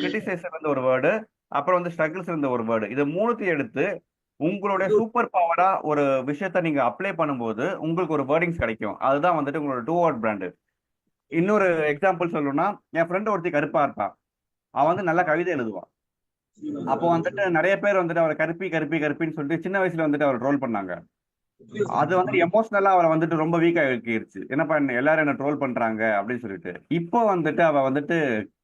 கிரிட்டிசைஸ்ல இருந்து ஒரு வேர்டு, அப்புறம் வந்து ஸ்ட்ரகிள்ஸ் இருந்த ஒரு வேர்டு, இதை மூணுத்தையும் எடுத்து உங்களுடைய சூப்பர் பவரா ஒரு விஷயத்த நீங்க அப்ளை பண்ணும்போது உங்களுக்கு ஒரு வேர்டிங்ஸ் கிடைக்கும். அதுதான் வந்துட்டு உங்களோட 2 வேர்ட் பிராண்டு. இன்னொரு எக்ஸாம்பிள் சொல்லணும்னா, என் ஃப்ரெண்ட் ஒருத்தி கருப்பா இருப்பான், அவன் வந்து நல்லா கவிதை எழுதுவான். அப்போ வந்துட்டு நிறைய பேர் வந்துட்டு அவரை கருப்பி கருப்பி கருப்பின்னு சொல்லிட்டு சின்ன வயசுல வந்துட்டு அவர் ட்ரோல் பண்ணாங்க. அது வந்துட்டு எமோஷனலா அவரை வந்துட்டு ரொம்ப வீக் ஆகிருச்சு. என்னப்பா எல்லாரும் என்ன ட்ரோல் பண்றாங்க அப்படின்னு சொல்லிட்டு. இப்போ வந்துட்டு அவ வந்துட்டு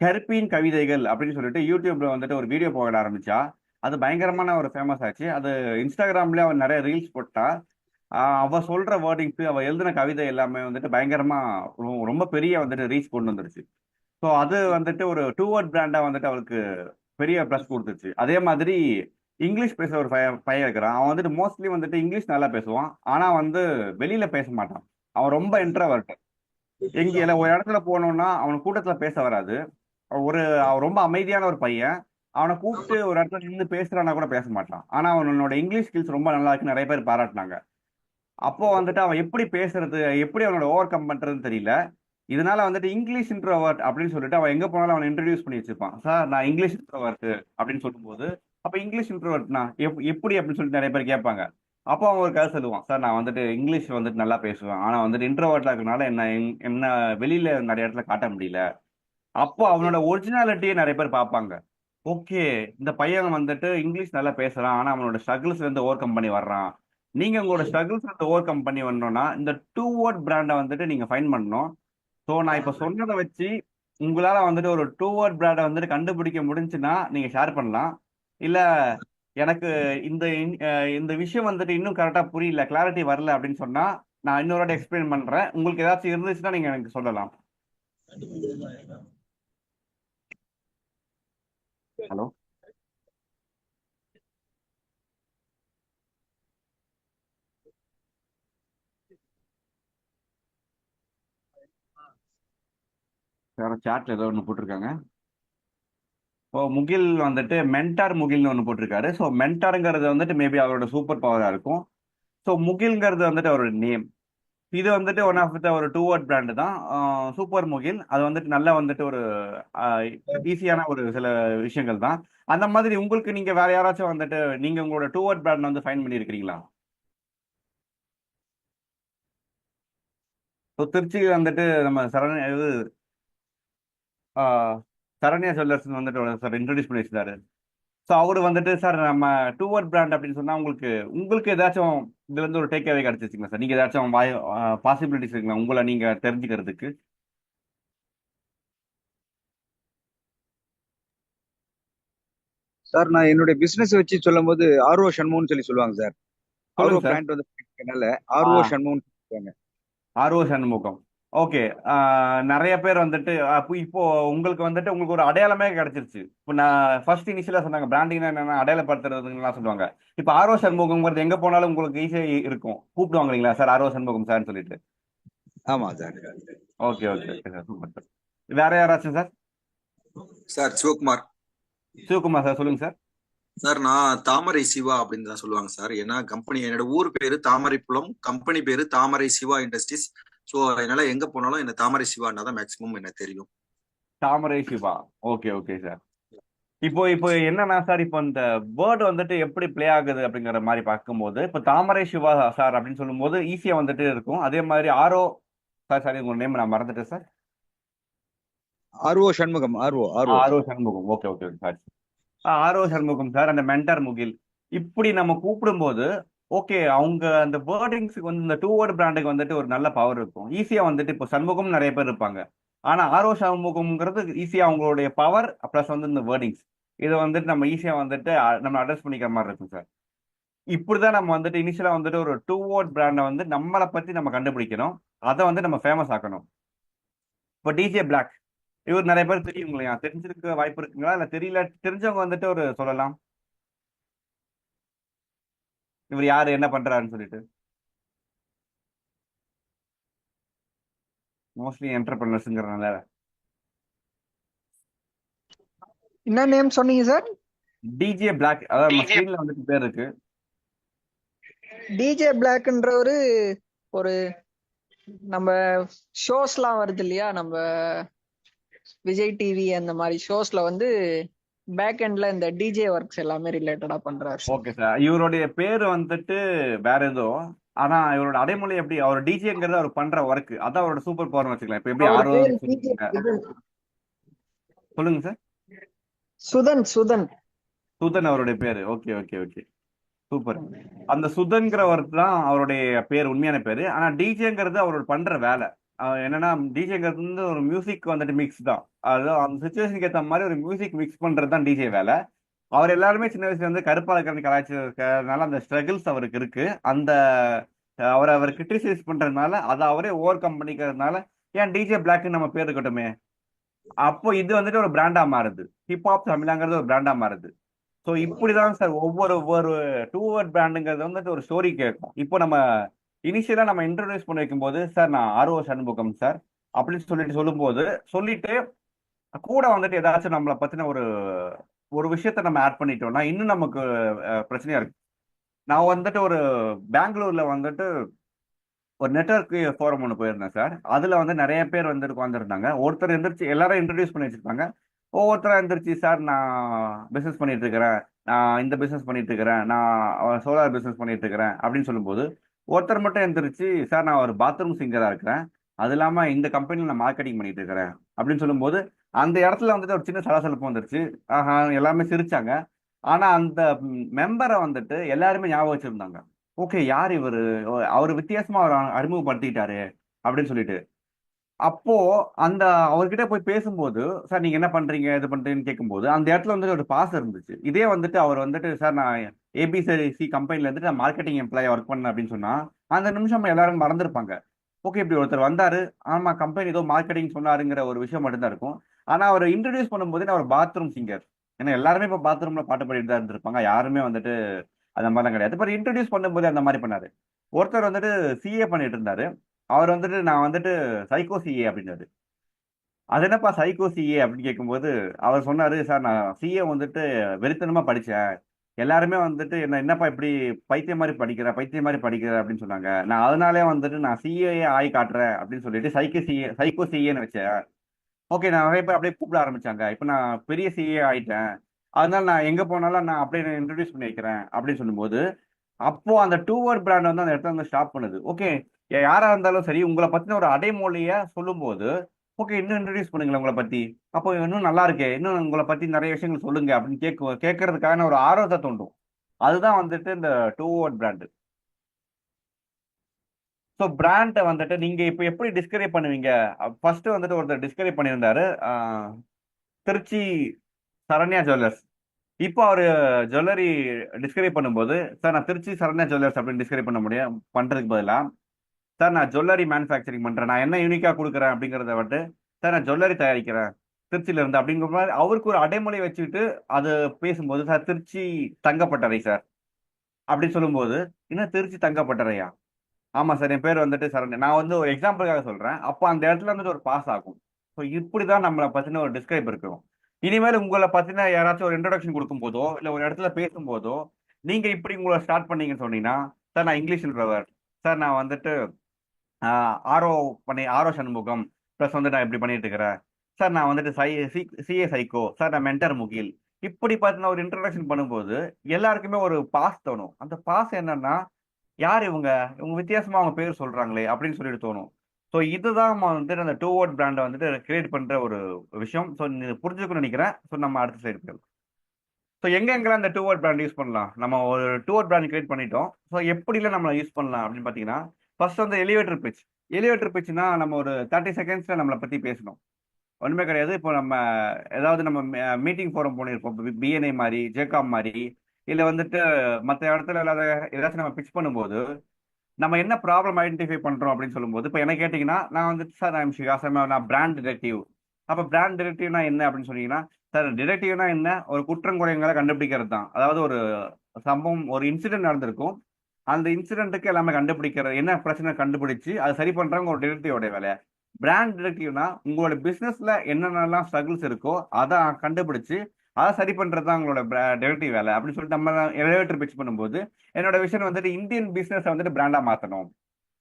கருப்பின் கவிதைகள் அப்படின்னு சொல்லிட்டு யூடியூப்ல வந்துட்டு ஒரு வீடியோ போட ஆரம்பிச்சா. அது பயங்கரமான ஒரு ஃபேமஸ் ஆச்சு. அது இன்ஸ்டாகிராம்லயே அவன் நிறைய ரீல்ஸ் போட்டா. அவ சொல்ற வேர்டிங்ஸ், அவ எழுதின கவிதை எல்லாமே வந்துட்டு பயங்கரமா ரொம்ப பெரிய வந்துட்டு ரீச் கொண்டு வந்துருச்சு. ஸோ அது வந்துட்டு ஒரு 2 வேர்ட் பிராண்டா வந்துட்டு அவளுக்கு பெரிய ப்ளஸ் கொடுத்துச்சு. அதே மாதிரி இங்கிலீஷ் பேசுற ஒரு பையன் இருக்கிறான். அவன் வந்துட்டு மோஸ்ட்லி வந்துட்டு இங்கிலீஷ் நல்லா பேசுவான், ஆனா வந்து வெளியில பேச மாட்டான். அவன் ரொம்ப இன்ட்ரோவர்ட். எங்க ஒரு இடத்துல போனோம்னா அவன் கூட்டத்துல பேச வராது. அவன் ரொம்ப அமைதியான ஒரு பையன். அவனை கூப்பிட்டு ஒரு இடத்துல நின்று பேசுறானா கூட பேச மாட்டான். ஆனா அவனோட இங்கிலீஷ் ஸ்கில்ஸ் ரொம்ப நல்லா இருக்கு, நிறைய பேர் பாராட்டினாங்க. அப்போ வந்துட்டு அவன் எப்படி பேசுறது, எப்படி அவனோட ஓவர் கம் பண்றதுன்னு தெரியல. இதனால வந்துட்டு இங்கிலீஷ் இன்ட்ரோவர்ட் அப்படின்னு சொல்லிட்டு அவன் எங்க போனாலும் அவனை இன்ட்ரடியூஸ் பண்ணி வச்சிருப்பான். சார் நான் இங்கிலீஷ் இன்ட்ரோவர்ட் அப்படின்னு சொல்லும்போது, அப்ப இங்கிலீஷ் இன்ட்ரோவர்ட்னா எப்படி அப்படின்னு சொல்லிட்டு நிறைய பேர் கேட்பாங்க. அப்போ அவன் ஒரு கதை சொல்லுவான், சார் நான் வந்துட்டு இங்கிலீஷ் வந்துட்டு நல்லா பேசுவேன், ஆனா வந்துட்டு இன்ட்ரோவர்ட்ல இருக்கனால என்ன வெளியில நிறைய இடத்துல காட்ட முடியல. அப்போ அவனோட ஒரிஜினாலிட்டியை நிறைய பேர் பார்ப்பாங்க. ஓகே, இந்த பையன் வந்துட்டு இங்கிலீஷ் நல்லா பேசுறான், ஆனா அவனோட ஸ்ட்ரகிள்ஸ் வந்து ஓவர் கம் பண்ணி வர்றான். நீங்க உங்களோட ஸ்ட்ரகிள்ஸ் வந்து ஓவர் கம் பண்ணி வரணும்னா இந்த 2 வேர்ட் பிராண்டை வந்துட்டு நீங்க ஃபைன் பண்ணணும். ஸோ நான் இப்ப சொன்னதை வச்சு உங்களால வந்துட்டு ஒரு 2 வேர்ட் பிராண்டை வந்துட்டு கண்டுபிடிக்க முடிஞ்சுன்னா நீங்க ஷேர் பண்ணலாம். இல்ல எனக்கு இந்த விஷயம் வந்துட்டு இன்னும் கரெக்டா புரியல, கிளாரிட்டி வரல அப்படின்னு சொன்னா நான் இன்னொரு வாட்டி எக்ஸ்பிளைன் பண்றேன். உங்களுக்கு ஏதாச்சும் இருந்துச்சுன்னா நீங்க எனக்கு சொல்லலாம். ஹலோ, சாட்ல ஏதோ ஒன்று போட்டிருக்காங்க. ஓ, முகில் வந்துட்டு மென்டார் முகில்னு ஒன்று போட்டிருக்காரு. ஸோ மென்டாருங்கிறது வந்துட்டு மேபி அவரோட சூப்பர் பவரா இருக்கும். ஸோ முகில்ங்கிறது வந்துட்டு அவரோட நேம். இது வந்துட்டு ஒன் ஆஃப் த ஒரு 2 வேர்ட் பிராண்டு தான் சூப்பர் முகில். அது வந்துட்டு நல்லா வந்துட்டு ஒரு ஈஸியான ஒரு சில விஷயங்கள் தான். அந்த மாதிரி உங்களுக்கு நீங்க வேற யாராச்சும் வந்துட்டு நீங்க உங்களோட 2 வேர்ட் பிராண்ட் வந்து ஃபைன் பண்ணி இருக்கிறீங்களா? ஸோ திருச்சி வந்துட்டு நம்ம சரண்யா ஜுவல்லர்ஸ் வந்துட்டு சார் இன்ட்ரடியூஸ் பண்ணி வச்சிருந்தாரு. ஸோ அவரு வந்துட்டு சார் நம்ம 2 வேர்ட் பிராண்ட் அப்படின்னு சொன்னா உங்களுக்கு ஏதாச்சும் இதுல இருந்து ஒரு டேக் அவே கிடைச்சிருச்சுங்களா சார்? நீங்க ஏதாச்சும் பாசிபிலிட்டிஸ் இருக்குங்களா உங்களை நீங்க தெரிஞ்சுக்கிறதுக்கு? சார் நான் என்னுடைய பிசினஸ் வச்சு சொல்லும் போது ஆர்ஓ சண்முகம்னு சொல்லி சொல்லுவாங்க சார். ஆர்ஓ சொல்லுங்க சார். பிளான்ட் வந்து ஆர்ஓ சண்முகம் சொல்லுவாங்க. ஆர்ஓ சண்முகம். ஓகே. நிறைய பேர் வந்துட்டு இப்போ உங்களுக்கு வந்துட்டு உங்களுக்கு ஒரு அடையாளமே கிடைச்சிருச்சு. இப்போ நான் ஃபர்ஸ்ட் இனிஷியலா சொன்னாங்க பிராண்டிங் என்னன்னா அடையாளப்படுத்துறதுலாம் சொல்லுவாங்க. இப்போ ஆர்ஓ சண்முகம்ங்கிறது எங்க போனாலும் உங்களுக்கு ஈஸியா இருக்கும், கூப்பிடுவாங்க இல்லைங்களா சார் ஆர்ஓ சண்முகம் சார்னு சொல்லிட்டு. ஆமா sir. Okay okay okay sir, super sir. வேற யாராச்சும் sir? Sir Sivakumar. Sivakumar sir சொல்லுங்க சார். சார் நான் தாமரை சிவா அப்படின்னு தான் சொல்லுவாங்க சார். ஏன்னா கம்பெனி என்னோட ஊர் பேரு தாமரைப்புலம், கம்பெனி பேரு தாமரை சிவா இண்டஸ்ட்ரீஸ். ஸோ அதனால எங்க போனாலும் என்ன தாமரை சிவான்னா தான் மேக்சிமம் என்ன தெரியும். Thamarai Siva. Okay okay sir. இப்போ என்னன்னா சார், இப்போ இந்த வேர்டு வந்துட்டு எப்படி பிளே ஆகுது அப்படிங்கிற மாதிரி பார்க்கும்போது இப்போ தாமரை சிவா சார் அப்படின்னு சொல்லும்போது ஈஸியா வந்துட்டு இருக்கும். அதே மாதிரி ஆர்ஓ சார், சாரி உங்க நேம் நான் மறந்துட்டேன் sir. RO Shanmugam. RO Shanmugam. Okay okay sir. RO Shanmugam sir, அந்த மென்டார் முகில் இப்படி நம்ம கூப்பிடும்போது ஓகே, அவங்க அந்த வேர்டிங்ஸுக்கு வந்து இந்த 2 வேர்ட் பிராண்டுக்கு வந்துட்டு ஒரு நல்ல பவர் இருக்கும். ஈஸியா வந்துட்டு இப்போ சண்முகம் நிறைய பேர் இருப்பாங்க. ஆனா ஆரோ சண்முகம்ங்கிறது ஈஸியா அவங்களுடைய பவர் ப்ளஸ் வந்து இந்த வேர்டிங்ஸ் இதை வந்துட்டு நம்ம ஈஸியா வந்துட்டு நம்ம அட்ரஸ் பண்ணிக்கிற மாதிரி இருக்கும் சார். இப்படிதான் நம்ம வந்துட்டு இனிஷியலா வந்துட்டு ஒரு டூ வேர்ட் பிராண்டை வந்து நம்மளை பத்தி நம்ம கண்டுபிடிக்கணும், அதை வந்து நம்ம ஃபேமஸ் ஆக்கணும். இப்போ டிஜே பிளாக் இவர் நிறைய பேர் தெரியுங்களா? தெரிஞ்சிருக்க வாய்ப்பு இருக்குங்களா? இல்ல தெரியல, தெரிஞ்சவங்க வந்துட்டு ஒரு சொல்லலாம் இவர் யாரு என்ன பண்றாருன்னு சொல்லிட்டு. மோஸ்ட்லி என்டர்பிரினர்ஸ்ங்கிறனால என்ன நேம் சொன்னீங்க சார்? டிஜே பிளாக், அதாவது நம்ம ஸ்கிரீன்ல வந்துட்டு பேர் இருக்கு. டிஜே பிளாக்ன்றவரு ஒரு நம்ம ஷோஸ்லாம் வருது இல்லையா, நம்ம விஜய் டிவி அந்த மாதிரி ஷோஸ்ல வந்து பேக் எண்ட்ல இந்த டிஜே ஒர்க்ஸ் எல்லாமே ரிலேட்டடா பண்றாரு. ஓகே சார், இவருடைய பேர் வந்துட்டு வேற ஏதோ, ஆனா இவரோட அடைமொழி எப்படி, அவர் டிஜேங்கிறது அவர் பண்ற ஒர்க், அதான் அவரோட சூப்பர் பவர்னு வச்சுக்கலாம். இப்ப எப்படி அவர் ஆர்வம் பேரு டிஜே சொல்லுங்க சார். சுதன். சுதன் சுதன் அவருடைய பேரு. Okay okay okay, super. அந்த சுதன்கிறவர் தான் அவருடைய பேர், உண்மையான பேரு. ஆனா டிஜேங்கிறது அவரோட பண்ற வேலை. என்னன்னா டிஜேங்கிறது வந்து ஒரு மியூசிக் வந்துட்டு மிக்ஸ் தான். அதாவது அந்த சுச்சுவேஷனுக்கு ஏற்ற மாதிரி ஒரு மியூசிக் மிக்ஸ் பண்றது தான் டிஜே வேலை. அவர் எல்லாருமே சின்ன வயசுல இருந்து கருப்பா இருக்கிற கலாச்சாரனால அந்த ஸ்ட்ரகிள்ஸ் அவருக்கு இருக்கு. அந்த அவர் கிரிட்டிசைஸ் பண்றதுனால அதை அவரே ஓவர் கம் பண்ணிக்கிறதுனால ஏன் டிஜே பிளாக்னு நம்ம பேர் இருக்கட்டுமே, அப்போ இது வந்துட்டு ஒரு பிராண்டா மாறுது. ஹிப்ஹாப் தமிழாங்கிறது ஒரு பிராண்டா மாறுது. ஸோ இப்படிதான் சார் ஒவ்வொரு டூ வேர்ட் பிராண்டுங்கிறது வந்துட்டு ஒரு ஸ்டோரி கேட்கும். இப்போ நம்ம இனிஷியலா நம்ம இன்ட்ரோடியூஸ் பண்ணி வைக்கும்போது, சார் நான் ஆர்வ சண்முகம் சார் அப்படின்னு சொல்லிட்டு சொல்லிட்டு கூட வந்துட்டு ஏதாச்சும் நம்மளை பத்தின ஒரு ஒரு விஷயத்த நம்ம ஆட் பண்ணிட்டோம்னா இன்னும் நமக்கு பிரச்சனையா இருக்கு. நான் வந்துட்டு ஒரு பெங்களூர்ல வந்துட்டு ஒரு நெட்வொர்க் ஃபோரம் ஒன்று போயிருந்தேன் சார். அதுல வந்து நிறைய பேர் வந்துட்டு உட்காந்துருந்தாங்க. ஒருத்தர் எந்திரிச்சு எல்லாரும் இன்ட்ரடியூஸ் பண்ணி வச்சிருப்பாங்க. ஒவ்வொருத்தரா எந்திரிச்சு, சார் நான் பிசினஸ் பண்ணிட்டு இருக்கிறேன், நான் இந்த பிசினஸ் பண்ணிட்டு இருக்கிறேன், நான் சோலார் பிசினஸ் பண்ணிட்டு இருக்கிறேன் அப்படின்னு சொல்லும்போது, ஒருத்தர் மட்டும் எந்திரிச்சு, சார் நான் ஒரு பாத்ரூம் சிங்கரா இருக்கிறேன், அது இல்லாம இந்த கம்பெனில நான் மார்க்கெட்டிங் பண்ணிட்டு இருக்கிறேன் அப்படின்னு சொல்லும்போது, அந்த இடத்துல வந்துட்டு ஒரு சின்ன சலசலப்பு வந்துருச்சு. ஆஹா, எல்லாமே சிரிச்சாங்க. ஆனா அந்த மெம்பரை வந்துட்டு எல்லாருமே ஞாபகம் வச்சிருந்தாங்க. ஓகே, யார் இவரு, அவர் வித்தியாசமா அவர் அறிமுகப்படுத்திட்டாரு அப்படின்னு சொல்லிட்டு. அப்போ அந்த அவர்கிட்ட போய் பேசும்போது, சார் நீங்க என்ன பண்றீங்க இது பண்றீங்கன்னு கேட்கும்போது, அந்த இடத்துல வந்துட்டு ஒரு பாஸ் இருந்துச்சு. இதே வந்துட்டு அவர் வந்துட்டு, சார் நான் ஏபிசி கம்பெனில இருந்துட்டு நான் மார்க்கெட்டிங் எம்ப்ளாய் ஒர்க் பண்ணேன் அப்படின்னு சொன்னா, அந்த நிமிஷம் எல்லாரும் மறந்துருப்பாங்க. ஓகே, இப்படி ஒருத்தர் வந்தாரு, ஆமா கம்பெனி ஏதோ மார்க்கெட்டிங் சொன்னாருங்கிற ஒரு விஷயம் மட்டும்தான் இருக்கும். ஆனா அவர் இன்ட்ரடியூஸ் பண்ணும்போது அவர் பாத்ரூம் சிங்கர், ஏன்னா எல்லாருமே இப்ப பாத்ரூம்ல பாட்டு பாடிட்டு தான் இருந்திருப்பாங்க, யாருமே வந்துட்டு அந்த மாதிரிலாம் கிடையாது. இப்போ இன்ட்ரடியூஸ் பண்ணும்போது அந்த மாதிரி பண்ணாரு. ஒருத்தர் வந்துட்டு சிஏ பண்ணிட்டு இருந்தாரு, அவர் வந்துட்டு நான் வந்துட்டு சைக்கோ சிஏ அப்படின்னாரு. அது என்னப்பா சைக்கோ சிஏ அப்படின்னு கேட்கும்போது அவர் சொன்னாரு, சார் நான் சிஏ வந்துட்டு வெறித்தனமா படிச்சேன், எல்லாருமே வந்துட்டு என்னப்பா இப்படி பைத்தியம் மாதிரி படிக்கிற அப்படின்னு சொன்னாங்க. நான் அதனாலே வந்துட்டு நான் சிஏ ஆகி காட்டுறேன் அப்படின்னு சொல்லிட்டு சைக்கோ சிஏன்னு வச்சேன். ஓகே, நான் நிறைய பேர் அப்படியே கூப்பிட ஆரம்பிச்சாங்க. இப்போ நான் பெரிய சிஏ ஆயிட்டேன், அதனால நான் எங்க போனாலும் நான் அப்படியே இன்ட்ரடியூஸ் பண்ணி வைக்கிறேன் அப்படின்னு சொல்லும்போது, அப்போ அந்த டூ வேர்ட் பிராண்ட் வந்து அந்த இடத்துல வந்து ஸ்டாப் பண்ணுது. ஓகே, யாரா இருந்தாலும் சரி, உங்களை பத்தின ஒரு அடைமொழிய சொல்லும்போது, ஓகே இன்னும் இன்ட்ரடியூஸ் பண்ணுங்களேன் உங்களை பத்தி, அப்போ இன்னும் நல்லா இருக்கே, இன்னும் உங்களை பத்தி நிறைய விஷயங்கள் சொல்லுங்க அப்படின்னு கேட்கறதுக்கான ஒரு ஆர்வத்தை தோண்டும். அதுதான் வந்துட்டு இந்த டூ வேர்ட் பிராண்ட். ஸோ பிராண்டை வந்துட்டு நீங்க இப்போ எப்படி டிஸ்கரைப் பண்ணுவீங்க? ஃபர்ஸ்ட் வந்துட்டு ஒருத்தர் டிஸ்கரைப் பண்ணியிருந்தாரு, திருச்சி சரண்யா ஜுவல்லர்ஸ். இப்போ அவர் ஜுவல்லரி டிஸ்கரைப் பண்ணும்போது, சார் நான் திருச்சி சரண்யா ஜுவல்லர்ஸ் அப்படின்னு டிஸ்கரைப் பண்றதுக்கு பதிலாக, சார் நான் ஜுவல்லரி மேனுஃபேக்சரிங் பண்றேன், நான் என்ன யூனிக்கா கொடுக்குறேன் அப்படிங்கிறத விட்டு, சார் நான் ஜுவல்லரி தயாரிக்கிறேன் திருச்சியில இருந்து அப்படிங்கிற மாதிரி அவருக்கு ஒரு அடைமொழி வச்சுக்கிட்டு அது பேசும்போது, சார் திருச்சி தங்கப்பட்டறை சார் அப்படின்னு சொல்லும்போது, இன்னும் திருச்சி தங்கப்பட்டறையா, ஆமா சார் என் பேர் வந்துட்டு சரண்யா, நான் வந்து ஒரு எக்ஸாம்பிளுக்காக சொல்றேன். அப்போ அந்த இடத்துல வந்துட்டு ஒரு பாஸ் ஆகும். ஸோ இப்படிதான் நம்மளை பத்தின ஒரு டிஸ்கிரைப் இருக்கும். இனிமேல் உங்களை பத்தின யாராச்சும் ஒரு இன்ட்ரோடக்ஷன் கொடுக்கும் போதோ இல்ல ஒரு இடத்துல பேசும்போதோ, நீங்க இப்படி உங்களை ஸ்டார்ட் பண்ணீங்கன்னு சொன்னீங்கன்னா, சார் நான் இங்கிலீஷில் பிரவர், சார் நான் வந்துட்டு ஆரோ சண்முகம் ப்ளஸ் வந்து நான் இப்படி பண்ணிட்டு இருக்கிறேன், சார் நான் வந்துட்டு சிஏ சைக்கோ, சார் நான் மென்டர் முகில், இப்படி பார்த்தினா ஒரு இன்ட்ரோடக்ஷன் பண்ணும்போது எல்லாருக்குமே ஒரு பாஸ் தோணும். அந்த பாஸ் என்னன்னா, யார் இவங்க வித்தியாசமா அவங்க பேர் சொல்றாங்களே அப்படின்னு சொல்லிட்டு தோணும். ஸோ இதுதான் வந்துட்டு அந்த டூ வேர்ட் பிராண்டை வந்துட்டு கிரியேட் பண்ற ஒரு விஷயம். ஸோ நீங்க புரிஞ்சுக்கணும்னு நினைக்கிறேன். ஸோ நம்ம அடுத்த சைடு போயிடலாம். ஸோ எங்கெங்கெல்லாம் இந்த டூ வேர்ட் பிராண்ட் யூஸ் பண்ணலாம்? நம்ம ஒரு டூ வேர்ட் பிராண்ட் கிரியேட் பண்ணிட்டோம். ஸோ எப்படிலாம் நம்ம யூஸ் பண்ணலாம் அப்படின்னு பார்த்தீங்கன்னா, ஃபர்ஸ்ட் வந்து எலிவேட்டர் பிச். எலிவேட்டர் பிச்சுனா நம்ம ஒரு 30 செகண்ட்ஸ்ல நம்மளை பத்தி பேசணும். ஒண்ணுமே கிடையாது. இப்போ நம்ம ஏதாவது நம்ம மீட்டிங் ஃபோரம் போனிருப்போம், பிஎன்ஐ மாதிரி, ஜேகாம் மாதிரி, இல்ல வந்துட்டு மற்ற இடத்துல இல்லாத ஏதாச்சும் நம்ம பிச் பண்ணும்போது நம்ம என்ன ப்ராப்ளம் ஐடென்டிஃபை பண்றோம் அப்படின்னு சொல்லும்போது, இப்போ என்ன கேட்டீங்கன்னா, நான் வந்துட்டு சார் ஐம் ஷிகாசம், நான் பிராண்ட் டிடெக்டிவ். அப்போ பிராண்ட் டிடெக்டிவ்னா என்ன அப்படின்னு சொன்னீங்கன்னா, சார் டிடெக்டிவ்னா என்ன, ஒரு குற்றங்குறைகளை கண்டுபிடிக்கிறது தான். அதாவது ஒரு சம்பவம், ஒரு இன்சிடென்ட் நடந்திருக்கும், அந்த இன்சிடென்ட்டுக்கு எல்லாமே கண்டுபிடிக்கிறது, என்ன பிரச்சனை கண்டுபிடிச்சு அதை சரி பண்றவங்க ஒரு டிடெக்டிவோட வேலை. பிராண்ட் டிடெக்டிவ்னா உங்களோட பிசினஸ்ல என்னென்னலாம் ஸ்ட்ரகிள்ஸ் இருக்கோ அதை கண்டுபிடிச்சு அதை சரி பண்றது தான் உங்களோட டிடெக்டிவ் வேலை அப்படின்னு சொல்லிட்டு நம்ம எலிவேட்டர் பிச் பண்ணும்போது, என்னோட விஷயம் வந்துட்டு இந்தியன் பிசினஸ் வந்துட்டு பிராண்டா மாத்தணும்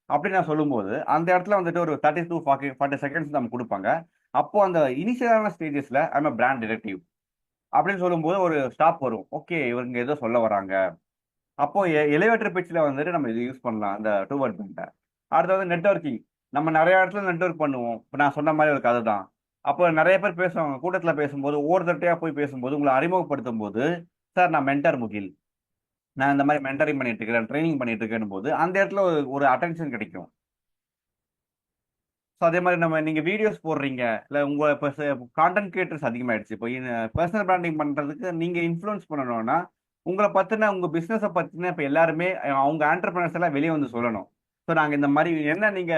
அப்படின்னு நான் சொல்லும்போது, அந்த இடத்துல வந்துட்டு ஒரு 30 to 40 செகண்ட்ஸ் நம்ம கொடுப்பாங்க. அப்போ அந்த இனிஷியலான ஸ்டேஜஸ்ல ஐம் பிராண்ட் டிடெக்டிவ் அப்படின்னு சொல்லும்போது ஒரு ஸ்டாப் வரும். ஓகே, இவங்க ஏதோ சொல்ல வராங்க. அப்போ எலிவேட்டர் பிச்சில் வந்துட்டு நம்ம இது யூஸ் பண்ணலாம் அந்த டூ வேர்ட் பிரிண்ட்டை. அடுத்தது நெட்வொர்க்கிங். நம்ம நிறைய இடத்துல நெட்வொர்க் பண்ணுவோம். இப்போ நான் சொன்ன மாதிரி ஒரு கதை தான். அப்போ நிறைய பேர் பேசுவாங்க, கூட்டத்தில் பேசும்போது ஒவ்வொருத்தட்டையா போய் பேசும்போது உங்களை அறிமுகப்படுத்தும் போது, சார் நான் மென்டர் முகில், நான் இந்த மாதிரி மென்டரிங் பண்ணிட்டு இருக்கிறேன், ட்ரைனிங் பண்ணிட்டு இருக்கேன் போது அந்த இடத்துல ஒரு அட்டென்ஷன் கிடைக்கும். ஸோ அதே மாதிரி நம்ம நீங்க வீடியோஸ் போடுறீங்க, இல்லை உங்க இப்போ கான்டென்ட் கிரியேட்டர்ஸ் அதிகமாயிடுச்சு. இப்போ பர்சனல் பிராண்டிங் பண்றதுக்கு நீங்க இன்ஃப்ளூயன்ஸ் பண்ணணும்னா உங்களை பத்தின உங்க பிசினஸை பத்தின இப்போ எல்லாருமே அவங்க ஆண்டர்பிரினர்ஸ் எல்லாம் வெளியே வந்து சொல்லணும். ஸோ நாங்கள் இந்த மாதிரி என்ன நீங்க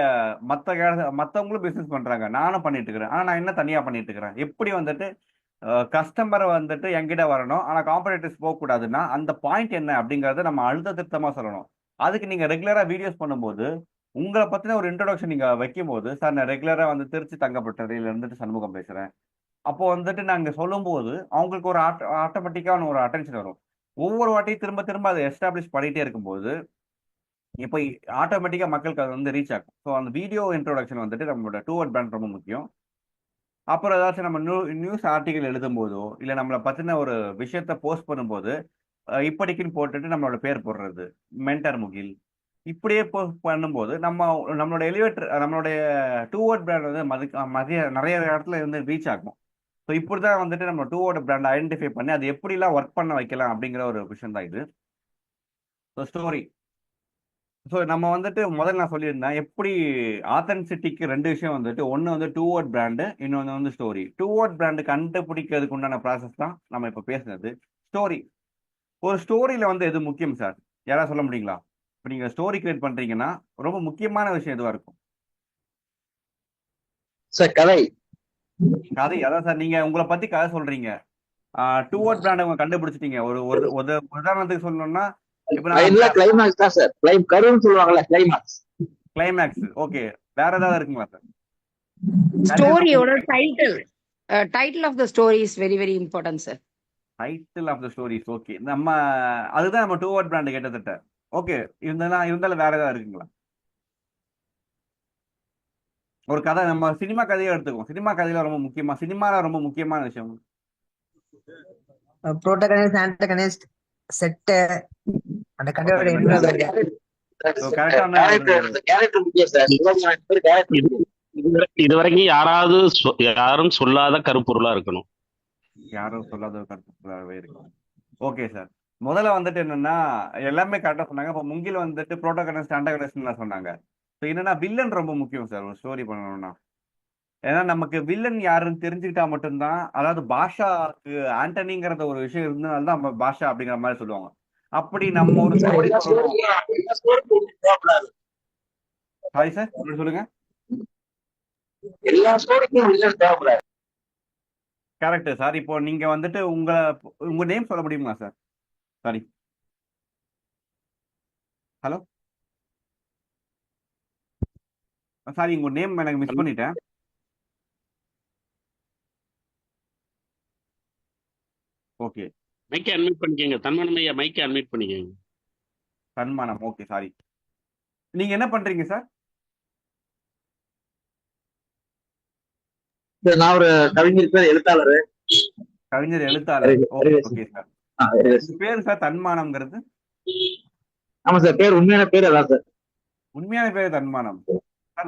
மற்றவங்களும் பிசினஸ் பண்றாங்க, நானும் பண்ணிட்டு இருக்கிறேன், ஆனால் நான் என்ன தனியா பண்ணிட்டு இருக்கிறேன், எப்படி வந்துட்டு கஸ்டமரை வந்துட்டு என்கிட்ட வரணும், ஆனால் காம்படிட்டர்ஸ் போகக்கூடாதுன்னா அந்த பாயிண்ட் என்ன அப்படிங்கறத நம்ம அழுத்த திருத்தமா சொல்லணும். அதுக்கு நீங்க ரெகுலரா வீடியோஸ் பண்ணும்போது உங்களை பத்தின ஒரு இன்ட்ரோடக்ஷன் நீங்க வைக்கும் போது, சார் நான் ரெகுலரா வந்து திருச்சி தங்கப்பட்டறையில இருந்துட்டு சண்முகம் பேசுறேன், அப்போ வந்துட்டு நாங்க சொல்லும்போது அவங்களுக்கு ஒரு ஆட்டோமேட்டிக்கான ஒரு அட்டென்ஷன் வரும். ஒவ்வொரு வாட்டியும் திரும்ப திரும்ப அதை எஸ்டாப்ளிஷ் பண்ணிட்டே இருக்கும்போது இப்போ ஆட்டோமேட்டிக்கா மக்களுக்கு அது வந்து ரீச் ஆகும். ஸோ அந்த வீடியோ இன்ட்ரோடக்ஷன் வந்துட்டு நம்மளோட டூ வேர்ட் பிராண்ட் ரொம்ப முக்கியம். அப்புறம் ஏதாச்சும் நம்ம நியூஸ் ஆர்டிகல் எழுதும் போதோ இல்லை நம்மளை பத்தின ஒரு விஷயத்த போஸ்ட் பண்ணும்போது இப்படிக்குன்னு போட்டுட்டு நம்மளோட பேர் போடுறது, மென்டர் முகில், இப்படியே பண்ணும்போது நம்மளோட எலிவேட்டர், நம்மளுடைய டூ வேர்ட் பிராண்ட் வந்து நிறைய இடத்துல வந்து ரீச் ஆகும். ஸோ இப்படிதான் வந்துட்டு நம்ம டூ வேர்ட் பிராண்ட் ஐடென்டிஃபை பண்ணி அது எப்படிலாம் ஒர்க் பண்ண வைக்கலாம் அப்படிங்கிற ஒரு விஷயம் தான் இது. So story. ஸோ நம்ம வந்துட்டு முதல்ல நான் சொல்லியிருந்தேன் எப்படி ஆத்தென்டிசிட்டிக்கு 2 விஷயம் வந்துட்டு, ஒன்று வந்து டூ வேர்ட் பிராண்டு, இன்னொன்று வந்து ஸ்டோரி. டூ வேர்ட் பிராண்டு கண்டுபிடிக்கிறதுக்கு உண்டான ப்ராசஸ் தான் நம்ம இப்போ பேசுனது. ஸ்டோரி. ஒரு ஸ்டோரியில வந்து எது முக்கியம் சார், யாராவது சொல்ல முடியுங்களா? இப்போ நீங்க ஸ்டோரி கிரியேட் பண்றீங்கன்னா ரொம்ப முக்கியமான விஷயம் எதுவா இருக்கும் சார்? கதை. கதை. அதான் சார், நீங்க உங்களை பத்தி கதை சொல்றீங்க, டூ வேர்ட் பிராண்ட் உங்க கண்டுபிடிச்சிட்டீங்க. ஒரு ஒரு ஒரு உதாரணத்துக்கு சொல்லணும்னா இப்போ கிளைமேக்ஸ் தான் சார், கருன்னு சொல்லுவாங்கல்ல, கிளைமேக்ஸ். கிளைமேக்ஸ். ஓகே, வேற ஏதாவது இருக்குங்களா சார்? ஸ்டோரியோட title of the story is very very important sir. Title of the stories. Okay, அதுதான் நம்ம டூ வேர்ட் பிராண்ட் கிட்டத்தட்ட. ஓகே, இருந்தாலும் வேற ஏதாவது இருக்குங்களா? ஒரு கதை, நம்ம சினிமா கதையை எடுத்துக்கோம். சினிமா கதையில ரொம்ப முக்கியமா, சினிமால ரொம்ப முக்கியமான விஷயம் புரோட்டகனிஸ்ட், ஆன்டகனிஸ்ட், செட், அந்த கதையோட இதுவரைக்கும் யாரும் சொல்லாத கருப்பொருளா இருக்கணும். யாரும் சொல்லாத கருப்பொருளாகவே இருக்கணும். ஓகே சார், முதல்ல வந்துட்டு என்னன்னா எல்லாமே கரெக்டா சொன்னாங்க. இப்போ முங்கில் வந்துட்டு புரோட்டகனிஸ்ட், ஆன்டகனிஸ்ட் சொன்னாங்க. ஸோ என்னன்னா வில்லன் ரொம்ப முக்கியம் சார் ஒரு ஸ்டோரி பண்ணணும்னா. ஏன்னா நமக்கு வில்லன் யாருன்னு தெரிஞ்சுக்கிட்டா மட்டும்தான், அதாவது பாஷாக்கு ஆண்டனிங்கிறத ஒரு விஷயம் இருந்ததுனால தான் பாஷா அப்படிங்கிற மாதிரி சொல்லுவாங்க. அப்படி நம்ம ஒரு ஸ்டோரி சாரி சார் சொல்லுங்க. Correct sir. இப்போ நீங்க வந்துட்டு உங்க நேம் சொல்ல முடியுமா சார்? சாரி, ஹலோ, சாரி, உங்க நேம் எனக்கு மிஸ் பண்ணிட்டேன். ஓகே, மைக்கை அன்மியூட் பண்ணிக்கங்க. தன்மானம் ஐயா, மைக்கை அன்மியூட் பண்ணிக்கங்க. தன்மானம். Okay, sorry. நீங்க என்ன பண்றீங்க சார்? நான் ஒரு கவிஞர், பேர் எழுத்தாளர். கவிஞர், எழுத்தாளர். Okay sir. பேரு சார் தன்மானம்ங்கிறது? ஆமா சார், பேர் உண்மையான பேர் அதான் சார். உண்மையான பேரு தன்மானம் சார்.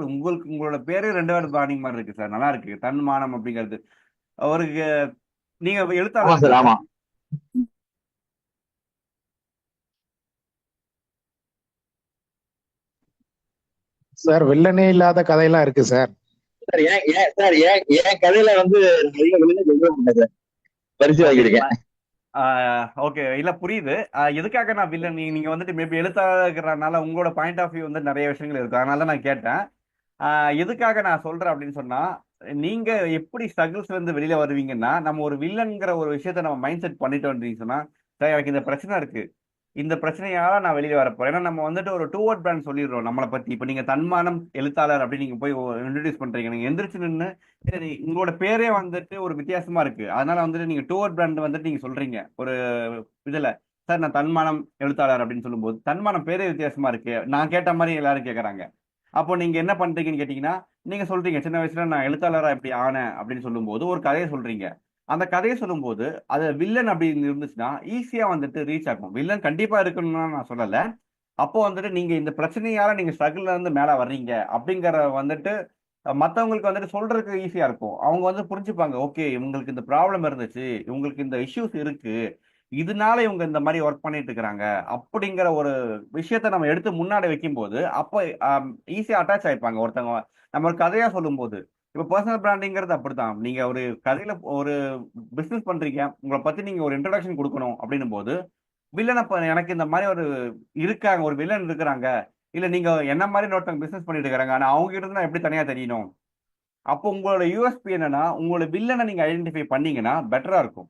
உங்களோட பேரு 2 வேர்டு பாண்டிங் மாதிரி இருக்கு சார், நல்லா இருக்கு. தன்மானம் அப்படிங்கிறது அவருக்கு. நீங்க எழுத்தாளர் சார்? ஆமா. சார் வில்லனே இல்லாத கதையெல்லாம் இருக்கு சார். சார் என் கதையில வந்து நிறைய வெளியில சொல்ல மாட்டேன் சார், பரிசு ஓகே வாங்கியிருக்கேன். ஓகே இல்ல புரியுது. எதுக்காக நான் வில்லன் நீங்க வந்துட்டு மேபி எழுத்தாளர்கிறனால உங்களோட பாயிண்ட் ஆஃப் வியூ வந்து நிறைய விஷயங்கள் இருக்கு, அதனால தான் நான் கேட்டேன். எதுக்காக நான் சொல்றேன் அப்படின்னு சொன்னா, நீங்க எப்படி ஸ்ட்ரகிள்ஸ்ல இருந்து வெளியில வருவீங்கன்னா, நம்ம ஒரு வில்லன்ங்கிற ஒரு விஷயத்த நம்ம மைண்ட் செட் பண்ணிட்டோம் சொன்னா, சார் எனக்கு இந்த பிரச்சனை இருக்கு, இந்த பிரச்சனையால நான் வெளியில வரப்போறேன். ஏன்னா நம்ம வந்துட்டு ஒரு டூ வேர்ட் பிராண்ட் சொல்லிடுறோம் நம்மளை பத்தி. இப்ப நீங்க தன்மானம் எழுத்தாளர் அப்படின்னு நீங்க போய் இன்ட்ரடியூஸ் பண்றீங்க, நீங்க எந்திரிச்சு நின்று சரி உங்களோட பேரே வந்துட்டு ஒரு வித்தியாசமா இருக்கு, அதனால வந்துட்டு நீங்க டூ வேர்ட் பிராண்ட் வந்துட்டு நீங்க சொல்றீங்க ஒரு இதுல, சார் நான் தன்மானம் எழுத்தாளர் அப்படின்னு சொல்லும்போது தன்மானம் பேரே வித்தியாசமா இருக்கு, நான் கேட்ட மாதிரி எல்லாரும் கேட்கறாங்க. அப்போ நீங்க என்ன பண்றீங்கன்னு கேட்டீங்கன்னா, நீங்க சொல்றீங்க சின்ன வயசுல நான் எழுத்தாளரா இப்படி ஆனேன் அப்படின்னு சொல்லும்போது ஒரு கதையை சொல்றீங்க. அந்த கதையை சொல்லும்போது அது வில்லன் அப்படின்னு இருந்துச்சுன்னா ஈஸியா வந்துட்டு ரீச் ஆகும். வில்லன் கண்டிப்பா இருக்கணும்னு நான் சொல்லல. அப்போ வந்துட்டு நீங்க இந்த பிரச்சனையால நீங்க ஸ்ட்ரகிள்ல இருந்து மேல வர்றீங்க அப்படிங்கிற வந்துட்டு மத்தவங்களுக்கு வந்துட்டு சொல்றதுக்கு ஈஸியா இருக்கும். அவங்க வந்து புரிஞ்சுப்பாங்க, ஓகே இவங்களுக்கு இந்த ப்ராப்ளம் இருந்துச்சு, இவங்களுக்கு இந்த இஷ்யூஸ் இருக்கு, இதனால இவங்க இந்த மாதிரி ஒர்க் பண்ணிட்டு இருக்கிறாங்க அப்படிங்கிற ஒரு விஷயத்த நம்ம எடுத்து முன்னாடி வைக்கும் போது அப்போ ஈஸியா அட்டாச் ஆயிப்பாங்க ஒருத்தவங்க. நம்ம ஒரு கதையா சொல்லும் போது இப்ப பர்சனல் பிராண்டிங்கிறது அப்படித்தான். நீங்க ஒரு கதையில ஒரு பிசினஸ் பண்றீங்க, உங்களை பத்தி நீங்க ஒரு இன்ட்ரடக்ஷன் கொடுக்கணும் அப்படின்னும் போது வில்லனை எனக்கு இந்த மாதிரி ஒரு இருக்காங்க, ஒரு வில்லன் இருக்கிறாங்க, இல்ல நீங்க என்ன மாதிரி ஒருத்தவங்க பிசினஸ் பண்ணிட்டு இருக்கிறாங்க, ஆனா அவங்க கிட்ட இருந்து எப்படி தனியா தெரியணும். அப்போ உங்களோட யூஎஸ்பி என்னன்னா, உங்களோட வில்லனை நீங்க ஐடென்டிஃபை பண்ணீங்கன்னா பெட்டரா இருக்கும்.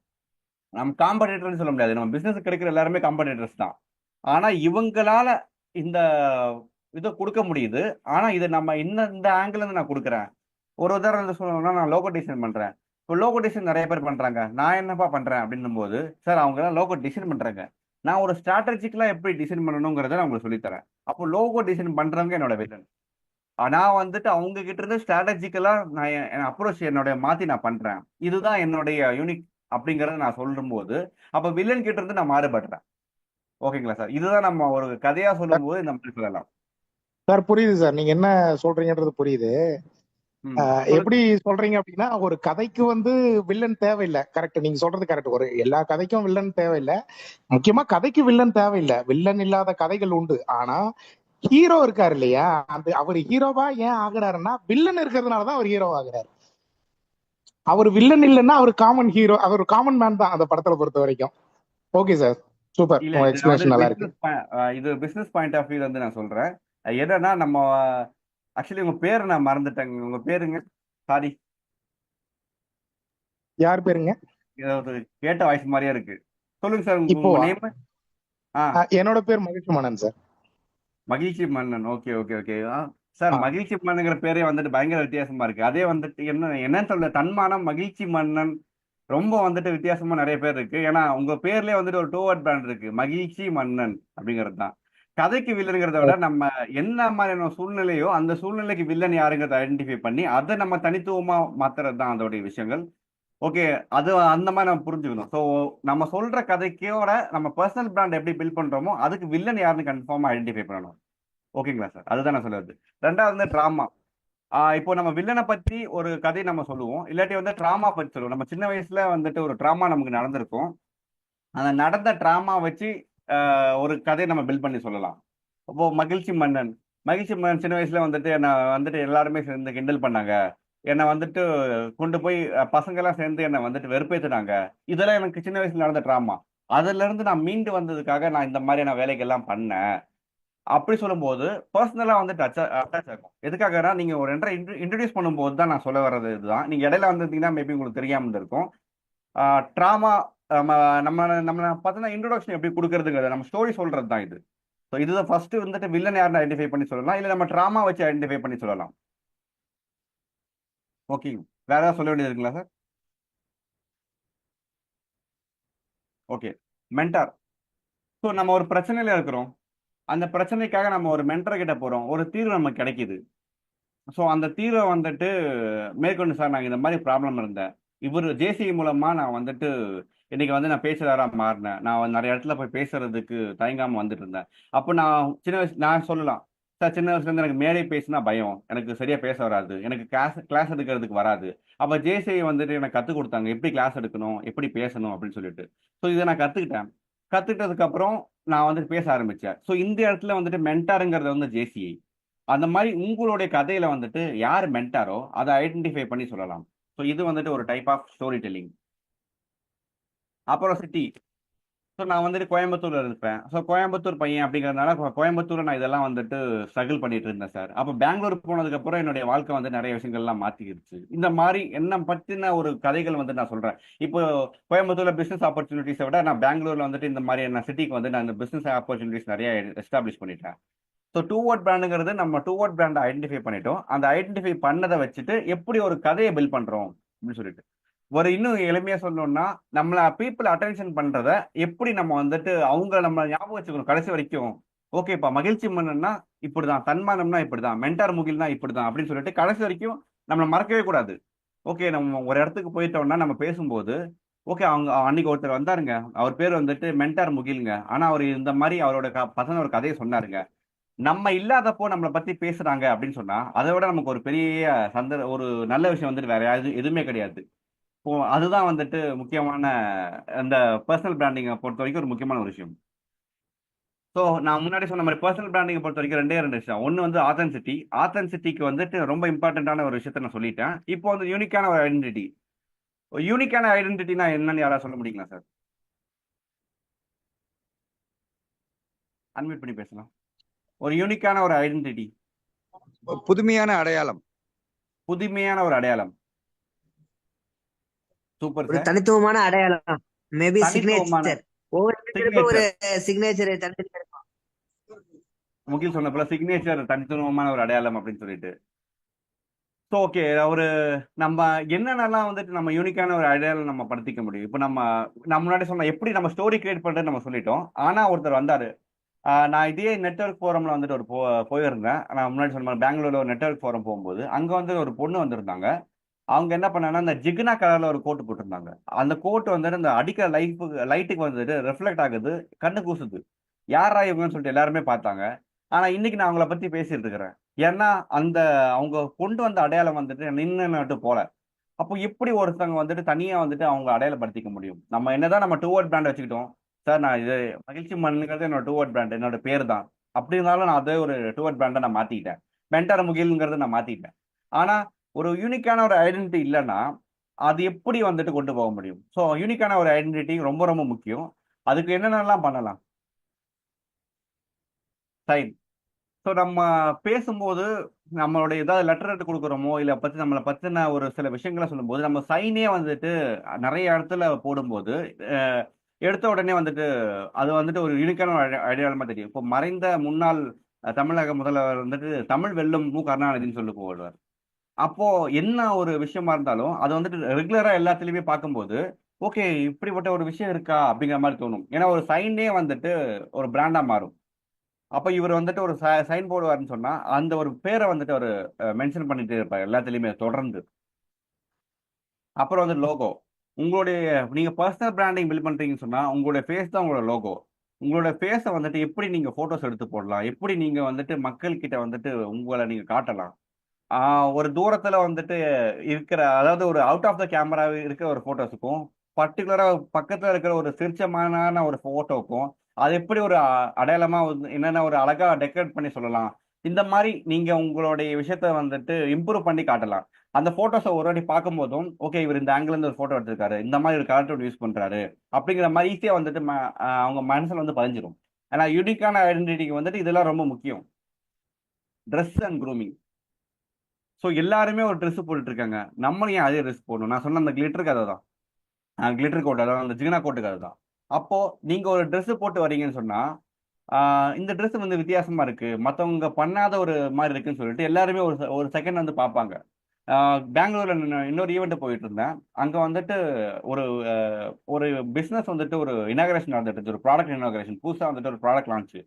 நம்ம காம்படிட்டர்னு சொல்ல முடியாது, நம்ம பிசினஸ் கிடைக்கிற எல்லாருமே காம்படிட்டர்ஸ் தான். ஆனா இவங்களால இந்த இதை கொடுக்க முடியுது, ஆனா இதை நம்ம இந்த ஆங்கிள் இருந்து நான் கொடுக்குறேன். ஒரு உதாரணத்தை சொல்லணும்னா, நான் லோகோ டிசைன் பண்றேன். இப்போ லோகோ டிசைன் நிறைய பேர் பண்றாங்க, நான் என்னப்பா பண்றேன் அப்படின்னும் போது, சார் அவங்க எல்லாம் லோகோ டிசைன் பண்றாங்க, நான் ஒரு ஸ்ட்ராட்டஜிக்கலா எப்படி டிசைன் பண்ணணுங்கிறத நான் உங்களுக்கு சொல்லித்தரேன். அப்போ லோகோ டிசைன் பண்றவங்க என்னோட வில்லன். நான் வந்துட்டு அவங்க கிட்ட இருந்து ஸ்ட்ராட்டஜிக்கலா நான் என் அப்ரோச் என்னோட மாத்தி நான் பண்றேன், இதுதான் என்னுடைய யூனிக் அப்படிங்கறத நான் சொல்லும் போது அப்ப வில்லன் கிட்ட இருந்து நான் மாறுபடுறேன். ஓகேங்களா சார்? இதுதான் நம்ம ஒரு கதையா சொல்லும் போது இந்த மாதிரி சொல்லலாம். சார் புரியுது சார், நீங்க என்ன சொல்றீங்கன்றது புரியுது. எப்படி சொல்லுங்க. சொல்றீங்க அப்படின்னா, ஒரு கதைக்கு வந்து வில்லன் தேவையில்லை. கரெக்ட், நீங்க சொல்றது கரெக்ட். ஒரு எல்லா கதைக்கும் வில்லன் தேவையில்லை. முக்கியமா கதைக்கு வில்லன் தேவையில்லை. வில்லன் இல்லாத கதைகள் உண்டு. ஆனா ஹீரோ இருக்காரு இல்லையா, அந்த அவர் ஹீரோவா ஏன் ஆகுறாருன்னா வில்லன் இருக்கிறதுனாலதான் அவர் ஹீரோ ஆகுறாரு. அவர் வில்லன் இல்லைன்னா அவர் காமன் ஹீரோ, அவர் காமன் மேன் தான் அந்த படத்துல பொறுத்த வரைக்கும். ஓகே சார், சூப்பர், இல்ல உங்க இது நான் வந்து எக்ஸ்பிளனேஷன் நல்லா இருக்கு. இது பிசினஸ் பாயிண்ட் ஆஃப் வியூல இருந்து நான் சொல்றேன். என்னன்னா நம்ம ஆக்சுவலி உங்க பேரை நான் மறந்துட்டேங்க, உங்க பேருங்க, சாரி. யார் பேருங்க? ஒரு கேட்ட வாய்ஸ் மாதிரியா இருக்கு, சொல்லுங்க சார் இப்போ உங்க நேம். என்னோட பேர் மகிழ்ச்சி மன்னன் சார். மகிழ்ச்சி மன்னன், ஓகே ஓகே ஓகே. சார் மகிழ்ச்சி மன்னங்கிற பேரே வந்துட்டு பயங்கர வித்தியாசமா இருக்கு. அதே வந்துட்டு என்னன்னு சொல்ல, தன்மானம், மகிழ்ச்சி மன்னன் ரொம்ப வந்துட்டு வித்தியாசமா நிறைய பேர் இருக்கு. ஏன்னா உங்க பேர்லயே வந்துட்டு ஒரு டூ வேர்ட் பிராண்ட் இருக்கு, மகிழ்ச்சி மன்னன் அப்படிங்கிறது தான். கதைக்கு வில்லனுங்கிறத விட நம்ம என்ன மாதிரியான சூழ்நிலையோ அந்த சூழ்நிலைக்கு வில்லன் யாருங்கிறத ஐடென்டிஃபை பண்ணி அதை நம்ம தனித்துவமா மாத்துறது தான் அதோடைய விஷயங்கள். ஓகே, அது அந்த மாதிரி நம்ம புரிஞ்சுக்கணும். ஸோ நம்ம சொல்ற கதைக்கோட நம்ம பர்சனல் பிராண்ட் எப்படி பில்ட் பண்றோமோ அதுக்கு வில்லன் யாருன்னு கன்ஃபார்மா ஐடென்டிஃபை பண்ணணும். ஓகேங்களா சார்? அதுதான் நான் சொல்றது. ரெண்டாவது வந்து ட்ராமா. இப்போ நம்ம வில்லனை பத்தி ஒரு கதை நம்ம சொல்லுவோம், இல்லாட்டி வந்து ட்ராமா பத்தி சொல்லுவோம். நம்ம சின்ன வயசுல வந்துட்டு ஒரு ட்ராமா நமக்கு நடந்திருக்கும், அந்த நடந்த ட்ராமா வச்சு ஒரு கதையை நம்ம பில்ட் பண்ணி சொல்லலாம். இப்போ மகிழ்ச்சி மன்னன் சின்ன வயசுல வந்துட்டு என்னை வந்துட்டு எல்லாருமே சேர்ந்து கிண்டல் பண்ணாங்க, என்னை வந்துட்டு கொண்டு போய் பசங்கெல்லாம் சேர்ந்து என்னை வந்துட்டு வெறுப்பேத்துனாங்க. இதெல்லாம் எனக்கு சின்ன வயசுல நடந்த ட்ராமா. அதுல இருந்து நான் மீண்டு வந்ததுக்காக நான் இந்த மாதிரியான வேலைகள்லாம் பண்ணேன் அப்படி சொல்லும்போது பர்சனலா வந்து அட்டாச் ஆகும். எதுக்காகனா நீங்க ஒரு இன்ட்ரடியூஸ் பண்ணும்போது தான் நான் சொல்ல வர்றது இதுதான். நீங்க இடையில வந்திருந்தீங்கன்னா மேபி உங்களுக்கு தெரியாம இருந்திருக்கும். ட்ராமா நம்ம பார்த்தோன்னா இன்ட்ரோடக்ஷன் எப்படி கொடுக்கறதுங்கிறது நம்ம ஸ்டோரி சொல்றது தான் இது. ஸோ இதுதான் ஃபர்ஸ்ட் வந்துட்டு வில்லன் யாருன்னு ஐடென்டிஃபை பண்ணி சொல்லலாம், இல்லை நம்ம ட்ராமா வச்சு ஐடென்டிஃபை பண்ணி சொல்லலாம். ஓகே, வேற ஏதாவது சொல்ல வேண்டியது இருக்குங்களா சார்? Okay, mentor. ஸோ நம்ம ஒரு பிரச்சனையில இருக்கிறோம், அந்த பிரச்சனைக்காக நம்ம ஒரு மென்டர் கிட்ட போறோம், ஒரு தீர்வு நமக்கு கிடைக்குது. ஸோ அந்த தீர்வை வந்துட்டு மேற்கொண்டு, சார் நாங்கள் இந்த மாதிரி ப்ராப்ளம் இருந்தேன், இவர் ஜேசி மூலமா நான் வந்துட்டு இன்னைக்கு வந்து நான் பேசுறாரா மாறினேன், நான் நிறைய இடத்துல போய் பேசுறதுக்கு தயங்காம வந்துட்டு இருந்தேன். அப்போ நான் சின்ன வயசு நான் சொல்லலாம், சார் சின்ன வயசுல இருந்து எனக்கு மேடை பேசினா பயம், எனக்கு சரியா பேச வராது, எனக்கு கிளாஸ் எடுக்கிறதுக்கு வராது. அப்போ ஜேசி வந்துட்டு எனக்கு கற்றுக் கொடுத்தாங்க எப்படி கிளாஸ் எடுக்கணும், எப்படி பேசணும் அப்படின்னு சொல்லிட்டு. ஸோ இதை நான் கற்றுக்கிட்டேன். கற்றுக்கிட்டதுக்கு அப்புறம் நான் வந்துட்டு பேச ஆரம்பிச்சேன். ஸோ இந்த இடத்துல வந்துட்டு மென்டாருங்கிறது வந்து ஜேசிஐ. அந்த மாதிரி உங்களுடைய கதையில வந்துட்டு யார் மென்டாரோ அதை ஐடென்டிஃபை பண்ணி சொல்லலாம். ஸோ இது வந்துட்டு ஒரு டைப் ஆஃப் ஸ்டோரி டெல்லிங். அப்புறம் சிட்டி. ஸோ நான் வந்துட்டு கோயம்புத்தூர்ல இருப்பேன். ஸோ கோயம்புத்தூர் பையன் அப்படிங்கிறதுனால கோயம்புத்தூர்ல நான் இதெல்லாம் வந்துட்டு ஸ்ட்ரகிள் பண்ணிட்டு இருந்தேன் சார். அப்போ பெங்களூர் போனதுக்கு அப்புறம் என்னுடைய வாழ்க்கை வந்து நிறைய விஷயங்கள்லாம் மாத்திக்கிடுச்சு. இந்த மாதிரி என்ன பத்தின ஒரு கதைகள் வந்து நான் சொல்றேன். இப்போ கோயம்புத்தூர்ல பிசினஸ் ஆப்பர்ச்சுனிட்டிஸை விட நான் பெங்களூர்ல வந்துட்டு இந்த மாதிரி என்ன சிட்டிக்கு வந்து நான் இந்த பிசினஸ் ஆப்பர்ச்சுனிட்டிஸ் நிறைய எஸ்டாப்ளிஷ் பண்ணிட்டேன். ஸோ டூ வேர்ட் பிராண்டுங்கிறது நம்ம டூ வேர்ட் பிராண்டை ஐடென்டிஃபை பண்ணிட்டோம். அந்த ஐடென்டிஃபை பண்ணதை வச்சுட்டு எப்படி ஒரு கதையை பில்ட் பண்றோம் அப்படின்னு சொல்லிட்டு ஒரு இன்னும் எளிமையா சொல்லணும்னா நம்மள பீப்புள் அட்டென்ஷன் பண்றத எப்படி நம்ம வந்துட்டு அவங்க நம்ம ஞாபகம் வச்சுக்கணும் கடைசி வரைக்கும். ஓகேப்பா, மகிழ்ச்சி மன்னன்னா இப்படிதான், தன்மானம்னா இப்படிதான், மென்டார் முகில்னா இப்படிதான் அப்படின்னு சொல்லிட்டு கடைசி வரைக்கும் நம்மளை மறக்கவே கூடாது. ஓகே, நம்ம ஒரு இடத்துக்கு போயிட்டோம்னா நம்ம பேசும்போது ஓகே அவங்க அன்னைக்கு ஒருத்தர் வந்தாருங்க, அவர் பேர் வந்துட்டு மென்டார் முகிலுங்க, ஆனா அவர் இந்த மாதிரி அவரோட பசங்க ஒரு கதையை சொன்னாருங்க, நம்ம இல்லாதப்போ நம்மளை பத்தி பேசுறாங்க அப்படின்னு சொன்னா அதை விட நமக்கு ஒரு பெரிய ஒரு நல்ல விஷயம் வந்துட்டு வேற எதுவுமே கிடையாது. இப்போ அதுதான் வந்துட்டு முக்கியமான அந்த பர்சனல் பிராண்டிங்கை பொறுத்த வரைக்கும் ஒரு முக்கியமான ஒரு விஷயம். ஸோ நான் முன்னாடி சொன்ன மாதிரி பர்சனல் பிராண்டிங்கை பொறுத்த வரைக்கும் ரெண்டு விஷயம். ஒன்று வந்து ஆத்தென்சிட்டி. ஆத்தென்சிட்டிக்கு வந்துட்டு ரொம்ப இம்பார்ட்டண்ட்டான ஒரு விஷயத்த நான் சொல்லிட்டேன். இப்போ வந்து யூனிக்கான ஒரு ஐடென்டிட்டி. யூனிக்கான ஐடென்டிட்டினா என்னன்னு யாராவது சொல்ல முடியுங்களா சார்? அன்மியூட் பண்ணி பேசலாம். ஒரு யூனிக்கான ஒரு ஐடென்டிட்டி, புதுமையான அடையாளம். புதுமையான ஒரு அடையாளம். சூப்பர் ஒரு சார். தனித்துவமான அடையாளம். மேபி தனித்துவமான சிக்னேச்சர். ஒவ்வொரு இடத்துக்கும் ஒரு சிக்னேச்சர் தனித்தனியா இருக்கும். முகில் சொன்ன போல சிக்னேச்சர் தனித்துவமான ஒரு அடையாளம் அப்படின்னு சொல்லிட்டு. ஸோ ஓகே, ஒரு நம்ம என்னென்னலாம் வந்துட்டு நம்ம யூனிக்கான ஒரு அடையாளம் நம்ம படுத்திக்க முடியும். இப்போ நம்ம முன்னாடி சொன்ன எப்படி நம்ம ஸ்டோரி கிரியேட் பண்றது நம்ம சொல்லிட்டோம். ஆனா ஒருத்தர் வந்தாரு. நான் இதே நெட்வொர்க் ஃபோரம்ல வந்துட்டு ஒரு போயிருந்தேன். நான் முன்னாடி சொன்ன மாதிரி பெங்களூர்ல ஒரு நெட்வொர்க் ஃபோரம் போகும்போது அங்க வந்து ஒரு பொண்ணு வந்திருந்தாங்க. அவங்க என்ன பண்ணாங்கன்னா இந்த ஜிக்னா கலர்ல ஒரு கோட்டு போட்டிருந்தாங்க. அந்த கோட்டு வந்துட்டு இந்த அடிக்கிற லைட்டுக்கு வந்துட்டு ரிஃப்ளெக்ட் ஆகுது, கண்ணு கூசுது. யாரா இவங்கன்னு சொல்லிட்டு எல்லாருமே பார்த்தாங்க. ஆனா இன்னைக்கு நான் அவங்கள பத்தி பேசிட்டு இருக்கிறேன். ஏன்னா அந்த அவங்க கொண்டு வந்த அடையாளம் வந்துட்டு நின்று போல. அப்போ எப்படி ஒருத்தவங்க வந்துட்டு தனியா வந்துட்டு அவங்க அடையாளப்படுத்திக்க முடியும்? நம்ம என்னதான் நம்ம டூ வேர்ட் பிராண்ட் வச்சுக்கிட்டோம் சார், நான் இது மகிழ்ச்சி மண்ணுங்கிறது என்னோட டூ வேர்ட் பிராண்ட், என்னோட பேர் தான். அப்படி இருந்தாலும் நான் அதே ஒரு டூ வேர்ட் பிராண்டை நான் மாத்திக்கிட்டேன். மென்டார் முகில்ங்கிறது நான் மாத்திக்கிட்டேன். ஆனா ஒரு யூனிக்கான ஒரு ஐடென்டிட்டி இல்லைன்னா அது எப்படி வந்துட்டு கொண்டு போக முடியும்? ஸோ யூனிக்கான ஒரு ஐடென்டிட்டி ரொம்ப ரொம்ப முக்கியம். அதுக்கு என்னென்னலாம் பண்ணலாம்? சைன். ஸோ நம்ம பேசும்போது நம்மளுடைய ஏதாவது லெட்டர் எடுத்து கொடுக்குறோமோ இல்லை நம்மளை பற்றின ஒரு சில விஷயங்களை சொல்லும்போது நம்ம சைனே வந்துட்டு நிறைய இடத்துல போடும்போது எடுத்த உடனே வந்துட்டு அது வந்துட்டு ஒரு யூனிக்கான அடையாளமா தெரியும். இப்போ மறைந்த முன்னாள் தமிழக முதல்வர் வந்துட்டு தமிழ் வெல்லும் மு கருணாநிதினு சொல்லி போடுவார். அப்போ என்ன ஒரு விஷயமா இருந்தாலும் அது வந்துட்டு ரெகுலரா எல்லாத்துலயுமே பார்க்கும்போது ஓகே இப்படிப்பட்ட ஒரு விஷயம் இருக்கா அப்படிங்கிற மாதிரி தோணும். ஏன்னா ஒரு சைனே வந்துட்டு ஒரு பிராண்டா மாறும். அப்ப இவர் வந்துட்டு ஒரு சைன் போடுவாருன்னு சொன்னா அந்த ஒரு பேரை வந்துட்டு அவர் மென்ஷன் பண்ணிட்டு இருப்பார் எல்லாத்துலயுமே தொடர்ந்து. அப்புறம் வந்து லோகோ. உங்களுடைய நீங்க பர்சனல் பிராண்டிங் பில்ட் பண்றீங்கன்னு சொன்னா உங்களுடைய ஃபேஸ் தான் உங்களோட லோகோ. உங்களோட ஃபேஸை வந்துட்டு எப்படி நீங்க போட்டோஸ் எடுத்து போடலாம், எப்படி நீங்க வந்துட்டு மக்கள் கிட்ட வந்துட்டு உங்களை நீங்க காட்டலாம். ஒரு தூரத்துல வந்துட்டு இருக்கிற அதாவது ஒரு அவுட் ஆஃப் த கேமரா இருக்கிற ஒரு போட்டோஸுக்கும் பர்டிகுலரா பக்கத்துல இருக்கிற ஒரு சிரிச்சமான ஒரு போட்டோக்கும் அது எப்படி ஒரு அடையாளமா என்னென்ன ஒரு அழகா டெக்கரேட் பண்ணி சொல்லலாம். இந்த மாதிரி நீங்க உங்களுடைய விஷயத்த வந்துட்டு இம்ப்ரூவ் பண்ணி காட்டலாம். அந்த போட்டோஸை ஒரு வாட்டி பார்க்கும்போதும் ஓகே இவர் இந்த ஆங்கிள் இருந்து ஒரு போட்டோ எடுத்திருக்காரு, இந்த மாதிரி ஒரு கலர் யூஸ் பண்றாரு அப்படிங்கிற மாதிரி ஈஸியா வந்துட்டு அவங்க மனசுல வந்து பதிஞ்சிரும். ஏன்னா யூனிக்கான ஐடென்டிட்டிக்கு வந்துட்டு இதெல்லாம் ரொம்ப முக்கியம். Dress and grooming. ஸோ எல்லாருமே ஒரு ட்ரெஸ் போட்டுட்டு இருக்காங்க, நம்மளும் ஏன் அதே ட்ரெஸ் போடணும்? நான் சொன்ன அந்த கிளிட்டருக்கு அதை தான், கிளிட்டர் கோட் அதாவது அந்த ஜிகனா கோட்டுக்கு அதை தான். அப்போ நீங்க ஒரு ட்ரெஸ் போட்டு வரீங்கன்னு சொன்னா இந்த ட்ரெஸ் வந்து வித்தியாசமா இருக்கு, மற்றவங்க பண்ணாத ஒரு மாதிரி இருக்குன்னு சொல்லிட்டு எல்லாருமே ஒரு செகண்ட் வந்து பார்ப்பாங்க. பெங்களூர்ல இன்னொரு ஈவெண்ட் போயிட்டு இருந்தேன். அங்க வந்துட்டு ஒரு ஒரு பிசினஸ் வந்துட்டு ஒரு இனாகரேஷன் நடந்துட்டு, ஒரு ப்ராடக்ட் இனாகரேஷன், புதுசா வந்துட்டு ஒரு ப்ராடக்ட் லான்ச்.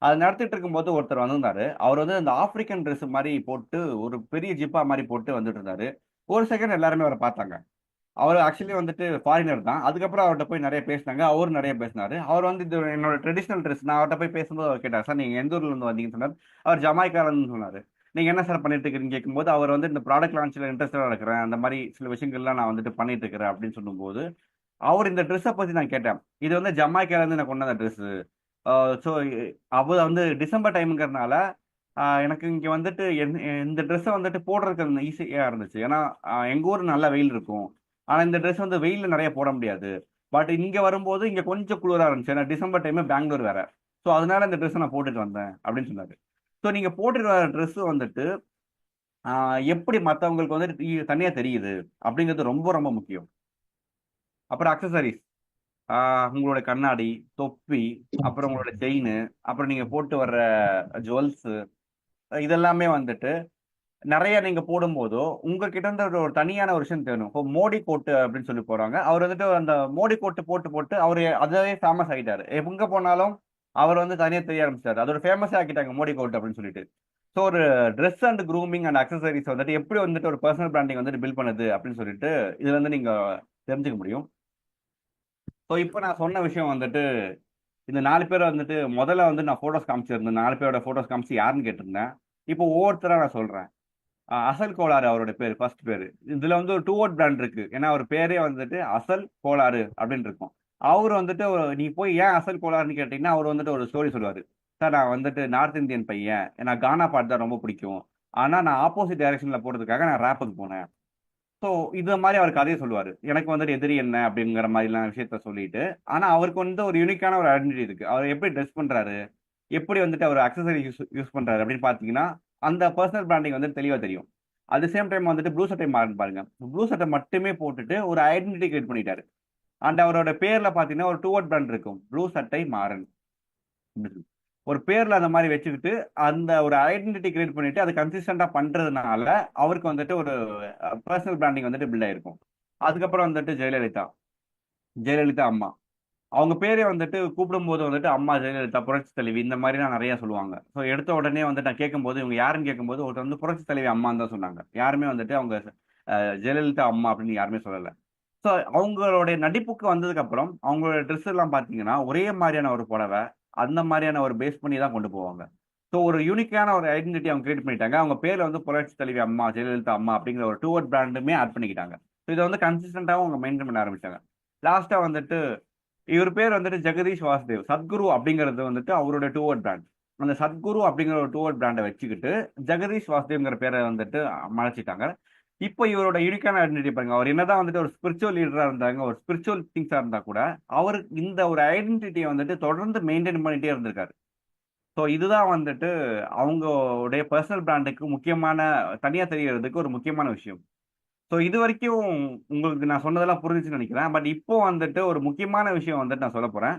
அது நடத்திட்டு இருக்கும்போது ஒருத்தர் வந்திருந்தாரு. அவர் வந்து அந்த ஆப்பிரிக்கன் ட்ரெஸ் மாதிரி போட்டு ஒரு பெரிய ஜிப்பா மாதிரி போட்டு வந்துட்டு இருந்தாரு. ஒரு செகண்ட் எல்லாருமே அவரை பார்த்தாங்க. அவர் ஆக்சுவலி வந்துட்டு ஃபாரினர் தான். அதுக்கப்புறம் அவர்கிட்ட போய் நிறைய பேசினாங்க, அவரும் நிறைய பேசினாரு. அவர் வந்து இது என்னோட ட்ரெடிஷனல் ட்ரெஸ். நான் அவர்கிட்ட போய் பேசும்போது அவர் கேட்டார், சார் நீங்க எந்த ஊர்ல இருந்து வந்தீங்கன்னு சொன்னார். அவர் ஜமாய்க்காலன்னு சொன்னாரு. நீங்க என்ன சார் பண்ணிட்டு இருக்கீங்கன்னு கேட்கும்போது அவர் வந்து இந்த ப்ராடக்ட் லான்ச்ல இன்ட்ரெஸ்டா இருக்கிறேன், அந்த மாதிரி சில விஷயங்கள்லாம் நான் வந்துட்டு பண்ணிட்டு இருக்கிறேன் அப்படின்னு சொல்லும்போது அவர் இந்த ட்ரெஸ்ஸை பத்தி நான் கேட்டேன். இது வந்து ஜமாய்க்கால இருந்து நான் கொண்டு வந்த ட்ரெஸ். ஸோ அவர் வந்து டிசம்பர் டைமுங்கிறதுனால எனக்கு இங்க வந்துட்டு இந்த ட்ரெஸ்ஸை வந்துட்டு போடுறதுக்கு ஈஸியா இருந்துச்சு. ஏன்னா எங்க ஊர் நல்ல வெயில் இருக்கும். ஆனா இந்த ட்ரெஸ் வந்து வெயில்ல நிறைய போட முடியாது. பட் இங்க வரும்போது இங்க கொஞ்சம் குளிரா இருந்துச்சு. ஏன்னா டிசம்பர் டைம் பெங்களூர் வேற. ஸோ அதனால இந்த ட்ரெஸ் நான் போட்டுட்டு வந்தேன் அப்படின்னு சொன்னாரு. ஸோ நீங்க போட்டுட்டு வர ட்ரெஸ் வந்துட்டு எப்படி மற்றவங்களுக்கு வந்துட்டு தனியா தெரியுது அப்படிங்கிறது ரொம்ப ரொம்ப முக்கியம். அப்புறம் அக்சசரிஸ், உங்களோட கண்ணாடி, தொப்பி, அப்புறம் உங்களோட செயின், அப்புறம் நீங்க போட்டு வர்ற ஜுவல்ஸ், இதெல்லாமே வந்துட்டு நிறைய நீங்க போடும்போதோ உங்ககிட்ட இருந்து ஒரு தனியான ஒரு விஷயம் தேணும். இப்போ மோடி கோட்டு அப்படின்னு சொல்லி போறாங்க. அவர் வந்துட்டு அந்த மோடி கோட்டு போட்டு போட்டு அவரு அதே ஃபேமஸ் ஆகிட்டாரு. எங்க போனாலும் அவர் வந்து தனியா தெரிய ஆரம்பிச்சாரு. அதோட ஃபேமஸே ஆக்கிட்டாங்க மோடி கோட் அப்படின்னு சொல்லிட்டு. ஸோ ஒரு dress and grooming and accessories வந்துட்டு எப்படி வந்துட்டு ஒரு பர்சனல் பிராண்டிங் வந்துட்டு பில்ட் பண்ணுது அப்படின்னு சொல்லிட்டு இதுல வந்து நீங்க தெரிஞ்சுக்க முடியும். ஸோ இப்போ நான் சொன்ன விஷயம் வந்துட்டு இந்த 4 பேரை வந்துட்டு முதல்ல வந்து நான் ஃபோட்டோஸ் காமிச்சிருந்தேன். 4 பேரோட ஃபோட்டோஸ் காமிச்சு யாருன்னு கேட்டிருந்தேன். இப்போ ஒவ்வொருத்தராக நான் சொல்றேன். அசல் கோளாறு அவரோட பேர், ஃபர்ஸ்ட் பேரு. இதுல வந்து ஒரு 2 word பிராண்ட் இருக்கு. ஏன்னா அவர் பேரே வந்துட்டு அசல் கோளாறு அப்படின்னு இருக்கும். அவர் வந்துட்டு நீ போய் ஏன் அசல் கோளாறுன்னு கேட்டீங்கன்னா அவர் வந்துட்டு ஒரு ஸ்டோரி சொல்லுவாரு. சார், நான் வந்துட்டு நார்த் இந்தியன் பையன், எனக்கு கானா பாட்டு தான் ரொம்ப பிடிக்கும். ஆனா நான் ஆப்போசிட் டைரக்ஷன்ல போறதுக்காக நான் ரேப்புக்கு போனேன். ஸோ இது மாதிரி அவர் கதையை சொல்லுவாரு. எனக்கு வந்துட்டு எதிரி என்ன அப்படிங்கிற மாதிரிலாம் விஷயத்த சொல்லிட்டு, ஆனா அவருக்கு வந்து ஒரு யூனிக்கான ஒரு ஐடென்டிட்டி இருக்கு. அவர் எப்படி ட்ரெஸ் பண்றாரு, எப்படி வந்துட்டு அவர் அக்சசரி யூஸ் பண்றாரு அப்படின்னு பாத்தீங்கன்னா அந்த பர்சனல் பிராண்டிங் வந்து தெளிவா தெரியும். அட் சேம் டைம் வந்துட்டு ப்ளூ சட்டை மாறன் பாருங்க. ப்ளூ சட்டை மட்டுமே போட்டுட்டு ஒரு ஐடென்டிட்டி கிரியேட் பண்ணிட்டாரு. அண்ட் அவரோட பேர்ல பாத்தீங்கன்னா ஒரு 2 word பிராண்ட் இருக்கும், ப்ளூ சட்டை மாறன். ஒரு பேர்ல அந்த மாதிரி வச்சுக்கிட்டு அந்த ஒரு ஐடென்டிட்டி கிரியேட் பண்ணிட்டு அது கன்சிஸ்டண்டா பண்றதுனால அவருக்கு வந்துட்டு ஒரு பர்சனல் பிராண்டிங் வந்துட்டு பில்ட் ஆயிருக்கும். அதுக்கப்புறம் வந்துட்டு ஜெயலலிதா அம்மா, அவங்க பேரே வந்துட்டு கூப்பிடும்போது வந்துட்டு அம்மா ஜெயலலிதா, புரட்சி தலைவி, இந்த மாதிரி தான் நிறைய சொல்லுவாங்க. ஸோ எடுத்த உடனே வந்துட்டு நான் கேட்கும்போது இவங்க யாருன்னு கேட்கும்போது ஒருத்தர் வந்து புரட்சி தலைவி அம்மான்னு தான் சொன்னாங்க. யாருமே வந்துட்டு அவங்க ஜெயலலிதா அம்மா அப்படின்னு யாருமே சொல்லலை. ஸோ அவங்களுடைய நடிப்புக்கு வந்ததுக்கு அப்புறம் அவங்களோட ட்ரெஸ் எல்லாம் பார்த்தீங்கன்னா ஒரே மாதிரியான ஒரு புடவை, அந்த மாதிரியான ஒரு பேஸ் பண்ணி தான் கொண்டு போவாங்க. ஸோ ஒரு யூனிக்கான ஒரு ஐடென்டிட்டி அவங்க கிரியேட் பண்ணிட்டாங்க. அவங்க பேர்ல வந்து புரட்சி தலைவி அம்மா, ஜெயலலிதா அம்மா அப்படிங்கிற ஒரு 2 word பிராண்டுமே ஆட் பண்ணிக்கிட்டாங்க. ஸோ இதை வந்து கன்சிஸ்டண்டாகவும் அவங்க மெயின்டைன் பண்ண ஆரம்பிச்சாங்க. லாஸ்டா வந்துட்டு இவர் பேர் வந்துட்டு ஜெகதீஷ் வாசுதேவ், சத்குரு அப்படிங்கிறது வந்துட்டு அவரோட 2 word பிராண்ட். அந்த சத்குரு அப்படிங்கிற ஒரு 2 word பிராண்டை வச்சுக்கிட்டு ஜெகதீஷ் வாசுதேவ்ங்கிற பேரை வந்துட்டு மறைச்சிட்டாங்க. இப்போ இவரோட யூனிக்கான ஐடென்டிட்டி பாருங்க. அவர் என்னதான் வந்துட்டு ஒரு ஸ்பிரிச்சுவல் லீடரா இருந்தாங்க, ஒரு ஸ்பிரிச்சுவல் திங்ஸா இருந்தா கூட அவர் இந்த ஒரு ஐடென்டிட்டியை வந்துட்டு தொடர்ந்து மெயின்டைன் பண்ணிட்டே இருந்திருக்காரு. ஸோ இதுதான் வந்துட்டு அவங்களுடைய பர்சனல் பிராண்டுக்கு முக்கியமான, தனியா தெரியறதுக்கு ஒரு முக்கியமான விஷயம். ஸோ இது வரைக்கும் உங்களுக்கு நான் சொன்னதெல்லாம் புரிஞ்சுச்சுன்னு நினைக்கிறேன். பட் இப்போ வந்துட்டு ஒரு முக்கியமான விஷயம் வந்துட்டு நான் சொல்ல போறேன்.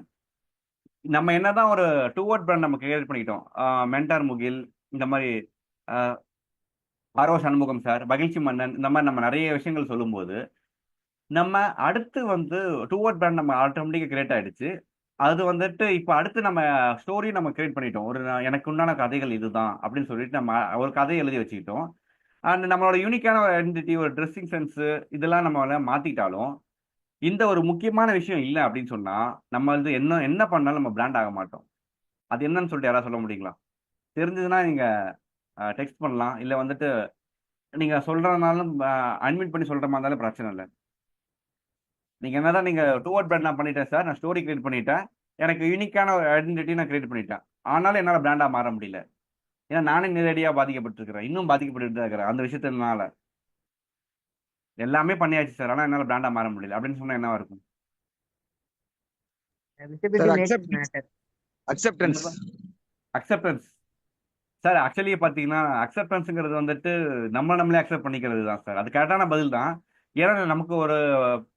நம்ம என்னதான் ஒரு 2 word பிராண்ட் நம்ம கிரியேட் பண்ணிக்கிட்டோம், மென்டார் முகில், இந்த மாதிரி ஆரோ சண்முகம் சார், மகிழ்ச்சி மன்னன், இந்த மாதிரி நம்ம நிறைய விஷயங்கள் சொல்லும்போது நம்ம அடுத்து வந்து 2 word பிராண்ட் நம்ம ஆட்டோமேட்டிக்காக கிரியேட் ஆயிடுச்சு. அது வந்துட்டு இப்போ அடுத்து நம்ம ஸ்டோரி நம்ம கிரியேட் பண்ணிட்டோம். எனக்கு உண்டான கதைகள் இதுதான் அப்படின்னு சொல்லிட்டு நம்ம ஒரு கதையை எழுதி வச்சுக்கிட்டோம். அண்ட் நம்மளோட யூனிக்கான ஒரு ஐடென்டிட்டி, ஒரு ட்ரெஸ்ஸிங் சென்ஸ், இதெல்லாம் நம்ம மாத்திட்டாலும் இந்த ஒரு முக்கியமான விஷயம் இல்லை அப்படின்னு சொன்னா நம்ம வந்து என்ன பண்ணாலும் நம்ம பிராண்ட் ஆக மாட்டோம். அது என்னன்னு சொல்லிட்டு யாராவது சொல்ல முடியுங்களா? தெரிஞ்சதுன்னா நீங்க டெக்ஸ்ட் பண்ணலாம், இல்லை வந்துட்டு நீங்க சொல்றதுனாலும் அன்மியூட் பண்ணி சொல்ற மாதிரி இருந்தாலும் பிரச்சனை இல்லை. நீங்க என்னதான் நீங்க 2 word பிராண்ட் நான் பண்ணிட்டேன் சார், நான் ஸ்டோரி கிரியேட் பண்ணிட்டேன், எனக்கு யூனிக்கான ஒரு ஐடென்டிட்டி நான் கிரியேட் பண்ணிட்டேன், ஆனாலும் என்னால் பிராண்டா மாற முடியல. ஏன்னா நானே நேரடியாக பாதிக்கப்பட்டிருக்கிறேன், இன்னும் பாதிக்கப்பட்டு தான் இருக்கிறேன் அந்த விஷயத்தினால. எல்லாமே பண்ணியாச்சு சார், ஆனால் என்னால் பிராண்டா மாற முடியல அப்படின்னு சொன்னா என்னவா இருக்கும்? Acceptance sir. ஆக்சுவலி பார்த்தீங்கன்னா அக்செப்டன்ஸுங்கிறது வந்துட்டு நம்மளே அக்செப்ட் பண்ணிக்கிறது தான் சார். அது கரெக்டான பதில் தான். ஏன்னா நமக்கு ஒரு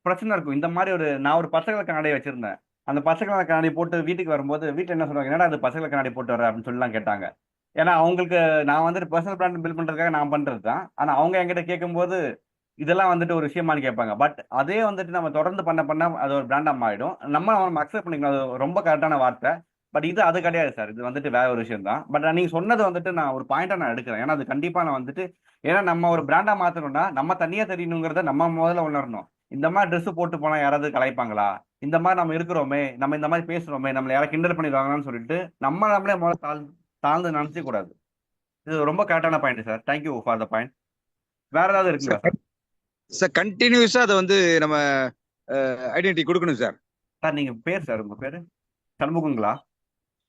பிரச்சனை இருக்கும். இந்த மாதிரி நான் ஒரு பச்சை கண்ணாடி வச்சிருந்தேன். அந்த பச்சை கண்ணாடி போட்டு வீட்டுக்கு வரும்போது வீட்டில் என்ன சொல்றாங்க, என்னடா அது பச்சை கண்ணாடி போட்டு வர அப்படின்னு சொல்லலாம் கேட்டாங்க. ஏன்னா அவங்களுக்கு நான் வந்துட்டு பர்சனல் பிராண்ட் பில்ட் பண்றதுக்காக நான் பண்றது தான். ஆனா அவங்க என்கிட்ட கேட்கும்போது இதெல்லாம் வந்துட்டு ஒரு விஷயமானு கேட்பாங்க. பட் அதே வந்துட்டு நம்ம தொடர்ந்து பண்ண அது ஒரு பிராண்டா மாறிடும். நம்ம அக்செப்ட் பண்ணிக்கணும், அது ரொம்ப கரெக்டான வார்த்தை. பட் இது அது கிடையாது சார், இது வந்துட்டு வேற ஒரு விஷயம் தான். பட் நீங்க சொன்னது வந்துட்டு நான் ஒரு பாயிண்டா நான் எடுக்கிறேன். ஏன்னா அது கண்டிப்பா நான் வந்துட்டு, ஏன்னா நம்ம ஒரு பிராண்டா மாத்தணும்னா நம்ம தனியா தெரியணுங்கிறத நம்ம முதல்ல உணரணும். இந்த மாதிரி ட்ரெஸ் போட்டு போனா யாராவது கலாய்ப்பாங்களா, இந்த மாதிரி நம்ம இருக்கிறோமே, நம்ம இந்த மாதிரி பேசுறோமே, நம்மள யாராவது கிண்டல் பண்ணிடுவாங்கன்னு சொல்லிட்டு நம்மளே முதல்ல தாழ்ந்து நினைச்ச கூடாது. இது ரொம்ப கரெக்டான point sir. Thank you for the point. வேற ஏதாவது இருக்குங்களா சார்? சார் கண்டினியூஸா அதை வந்து நம்ம ஐடென்டிட்டி கொடுக்கணும் சார். சார் நீங்க பேர் சார், உங்க பேரு சண்முகங்களா?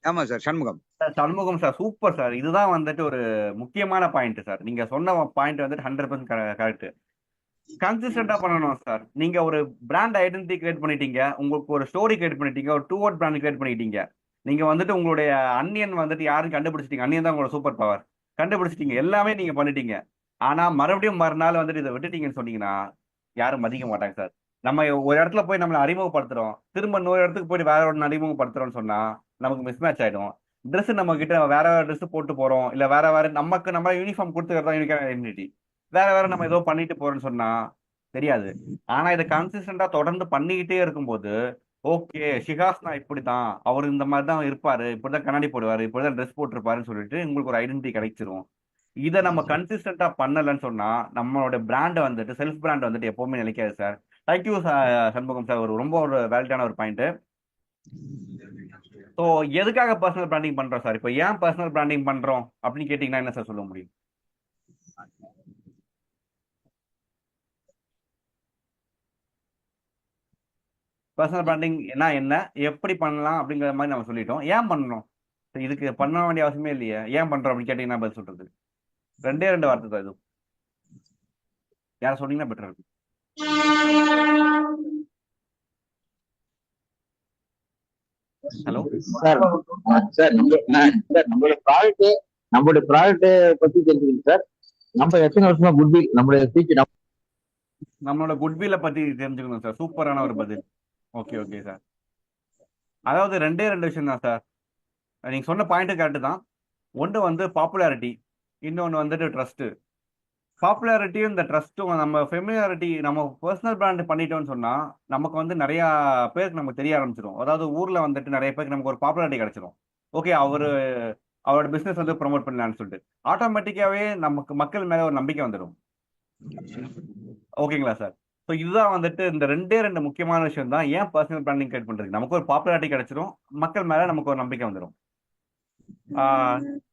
ஆமா sir, Shanmugam. Sir Shanmugam sir, super sir. இதுதான் வந்துட்டு ஒரு முக்கியமான பாயிண்ட் சார். நீங்க சொன்ன பாயிண்ட் வந்துட்டு 100% கரெக்ட். கன்சிஸ்டண்டா பண்ணணும் சார். நீங்க ஒரு பிராண்ட் ஐடென்டிட்டி கிரியேட் பண்ணிட்டீங்க, உங்களுக்கு ஒரு ஸ்டோரி கிரியேட் பண்ணிட்டீங்க, ஒரு 2 வேர்ட் பிராண்ட் கிரியேட் பண்ணிட்டீங்க. நீங்க வந்துட்டு உங்களுடைய அன்னியன் வந்துட்டு யாரும் கண்டுபிடிச்சிட்டீங்க. அன்னியன் தான் உங்களோட சூப்பர் பவர். கண்டுபிடிச்சிட்டீங்க, எல்லாமே நீங்க பண்ணிட்டீங்க. ஆனா மறுபடியும் மறுநாள் வந்துட்டு இதை விட்டுட்டீங்கன்னு சொன்னீங்கன்னா யாரும் மதிக்க மாட்டாங்க சார். நம்ம ஒரு இடத்துல போய் நம்மளை அறிமுகப்படுத்துறோம், திரும்ப இன்னொரு இடத்துக்கு போய் வேற ஒன்று அறிமுகப்படுத்துறோம்னு சொன்னா நமக்கு மிஸ்மேட்ச் ஆயிடும். ட்ரெஸ் நம்ம கிட்ட வேற ட்ரெஸ் போட்டு போறோம், இல்ல வேற வேற நமக்கு நம்ம யூனிஃபார்ம் கொடுத்துக்கிறதா யூனிக்கான ஐடென்டிட்டி. வேற வேற நம்ம ஏதோ பண்ணிட்டு போறோம்னு சொன்னா தெரியாது. ஆனா இதை கன்சிஸ்டண்டா தொடர்ந்து பண்ணிக்கிட்டே இருக்கும்போது, ஓகே ஷிகாஸ்னா இப்படிதான், அவர் இந்த மாதிரி தான் இருப்பாரு, இப்படிதான் கண்ணாடி போடுவாரு, இப்படிதான் ட்ரெஸ் போட்டிருப்பாருன்னு சொல்லிட்டு உங்களுக்கு ஒரு ஐடென்டிட்டி கிடைச்சிரும். இதை நம்ம கன்சிஸ்டண்டா பண்ணலன்னு சொன்னா நம்மளோட பிராண்ட் வந்துட்டு செல்ஃப் பிராண்ட் வந்துட்டு எப்பவுமே நிலைக்காது சார். தேங்க்யூ சண்முகம் சார், ரொம்ப ஒரு வேலிடான ஒரு பாயிண்ட். ஸோ எதுக்காக பர்சனல் பிராண்டிங் பண்றோம் சார்? இப்போ ஏன் பர்சனல் பிராண்டிங் பண்றோம் அப்படின்னு கேட்டீங்கன்னா என்ன சார் சொல்ல முடியும்? பர்சனல் பிராண்டிங் என்ன எப்படி பண்ணலாம் அப்படிங்கிற மாதிரி நம்ம சொல்லிட்டோம். ஏன் பண்ணணும்? இதுக்கு பண்ண வேண்டிய அவசியமே இல்லையே. ஏன் பண்றோம் அப்படின்னு கேட்டீங்கன்னா பதில் சொல்றது 2 வார்த்தை தான். இது யார சொன்னீங்கன்னா பெட்டர் இருக்கும். Hello sir. சார் நம்மளோட ப்ராடக்ட் பத்தி தெரிஞ்சுக்கணும் சார். நம்ம எத்தனை வருஷமா குட்வில் நம்மளுடைய ஸ்பீச் நம்மளோட குட்வில்ல பத்தி தெரிஞ்சுக்கணும் சார். சூப்பரான ஒரு பதில். Okay okay sir. அதாவது 2 விஷயம் தான் சார். நீங்க சொன்ன பாயிண்ட் கரெக்ட் தான். ஒன்று வந்து பாப்புலாரிட்டி, இன்னொன்று வந்துட்டு ட்ரஸ்ட். பாப்புலாரிட்டியும் இந்த ட்ரஸ்ட்டும் நம்ம ஃபெமிலியாரிட்டி நம்ம பர்சனல் பிராண்ட் பண்ணிட்டோம்னு சொன்னா நமக்கு வந்து நிறைய பேருக்கு நமக்கு தெரிய ஆரம்பிச்சிடும். அதாவது ஊர்ல வந்துட்டு நிறைய பேருக்கு நமக்கு ஒரு பாப்புலாரிட்டி கிடைச்சிடும். ஓகே அவரோட பிசினஸ் வந்து ப்ரொமோட் பண்ணலான்னு சொல்லிட்டு ஆட்டோமேட்டிக்காவே நமக்கு மக்கள் மேல ஒரு நம்பிக்கை வந்துடும். ஓகேங்களா சார்? ஸோ இதுதான் வந்துட்டு இந்த 2 முக்கியமான விஷயம் தான் ஏன் பர்சனல் பிராண்டிங் கிரியேட் பண்றது. நமக்கு ஒரு பாப்புலாரிட்டி கிடைச்சிடும், மக்கள் மேல நமக்கு ஒரு நம்பிக்கை வந்துடும்.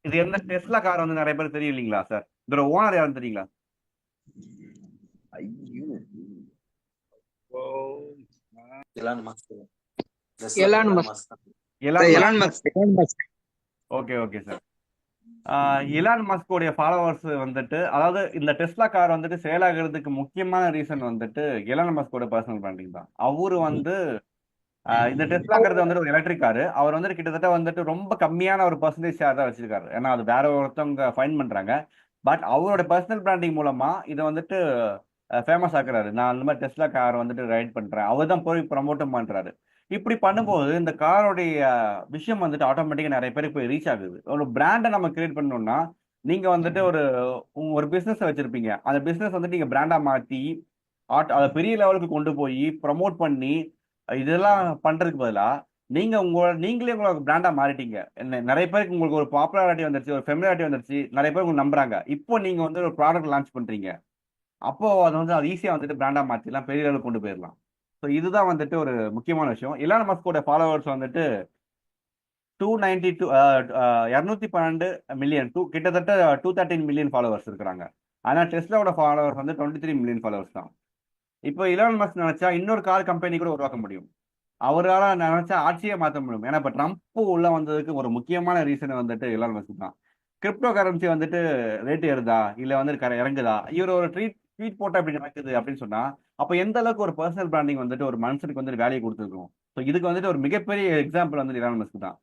இது எந்த டெஸ்லா கார் வந்து நிறைய பேர் தெரியும் இல்லைங்களா சார்? இதோட ஓனர் யாருன்னு தெரியுங்களா? Okay okay sir. எலான் மஸ்கோடைய ஃபாலோவர்ஸ் வந்துட்டு, அதாவது இந்த டெஸ்லா கார் வந்துட்டு சேல் ஆகிறதுக்கு முக்கியமான ரீசன் வந்துட்டு எலான் மஸ்கோட பர்சனல் பிராண்டிங் தான். அவரு வந்து இந்த டெஸ்லாங்கிறது வந்துட்டு ஒரு எலக்ட்ரிக் காரு. அவர் வந்துட்டு கிட்டத்தட்ட வந்துட்டு ரொம்ப கம்மியான ஒரு பர்சன்டேஜ் ஷேர் தான் வச்சிருக்காரு. ஏன்னா அது வேற ஒருத்தவங்க ஃபைன் பண்றாங்க. பட் அவரோட பர்சனல் பிராண்டிங் மூலமா இதை வந்துட்டு ஃபேமஸ் ஆக்குறாரு. நான் இந்த மாதிரி டெஸ்லா கார் வந்துட்டு ரைட் பண்றேன், அவர் தான் போய் ப்ரமோட்டும் பண்றாரு. இப்படி பண்ணும்போது இந்த காரோடைய விஷயம் வந்துட்டு ஆட்டோமேட்டிக்கா நிறைய பேருக்கு போய் ரீச் ஆகுது. ஒரு பிராண்டை நம்ம கிரியேட் பண்ணோம்னா, நீங்க வந்துட்டு ஒரு பிசினஸ் வச்சிருப்பீங்க, அந்த பிசினஸ் வந்துட்டு நீங்க பிராண்டா மாத்தி அதை பெரிய லெவலுக்கு கொண்டு போய் ப்ரமோட் பண்ணி இதெல்லாம் பண்றதுக்கு பதிலா நீங்களே உங்களுக்கு பிராண்டா மாறிட்டீங்க. நிறைய பேருக்கு உங்களுக்கு ஒரு பாப்புலாரிட்டி வந்துருச்சு, ஒரு ஃபெமிலியாரிட்டி வந்துருச்சு, நிறைய பேர் உங்களுக்கு நம்புறாங்க. இப்போ நீங்க வந்து ஒரு ப்ராடக்ட் லான்ச் பண்றீங்க, அப்போ அது ஈஸியா வந்துட்டு பிராண்டா மாத்திடலாம், பெரிய அளவுக்கு கொண்டு போயிடலாம். ஸோ இதுதான் வந்துட்டு ஒரு முக்கியமான விஷயம். எலான் மஸ்கோட ஃபாலோவர்ஸ் வந்துட்டு 212 மில்லியன், கிட்டத்தட்ட 213 மில்லியன் ஃபாலோவர்ஸ் இருக்கிறாங்க. ஆனா டெஸ்லாவோட ஃபாலோவர்ஸ் வந்து 23 மில்லியன் ஃபாலோவர்ஸ் தான். இப்போ எலான் மஸ்க் நினைச்சா இன்னொரு கார் கம்பெனி கூட உருவாக்க முடியும். அவரால் நினைச்சா ஆட்சியே மாற்ற முடியும். ஏன்னா இப்போ ட்ரம்ப் உள்ள வந்ததுக்கு ஒரு முக்கியமான ரீசன் வந்துட்டு எலான் மஸ்க் தான். கிரிப்டோ கரன்சி வந்துட்டு ரேட் ஏறுதா இல்ல வந்து இறங்குதா, இவர் ஒரு ட்வீட் போட்டா இப்படி நடக்குது அப்படின்னு சொன்னா அப்ப எந்த அளவுக்கு ஒரு பர்சனல் பிராண்டிங் வந்துட்டு ஒரு மனுஷனுக்கு வந்துட்டு வேலையை கொடுத்துருக்கோம். ஸோ இதுக்கு வந்துட்டு ஒரு மிகப்பெரிய எக்ஸாம்பிள் வந்துட்டு எலான் மஸ்க் தான்.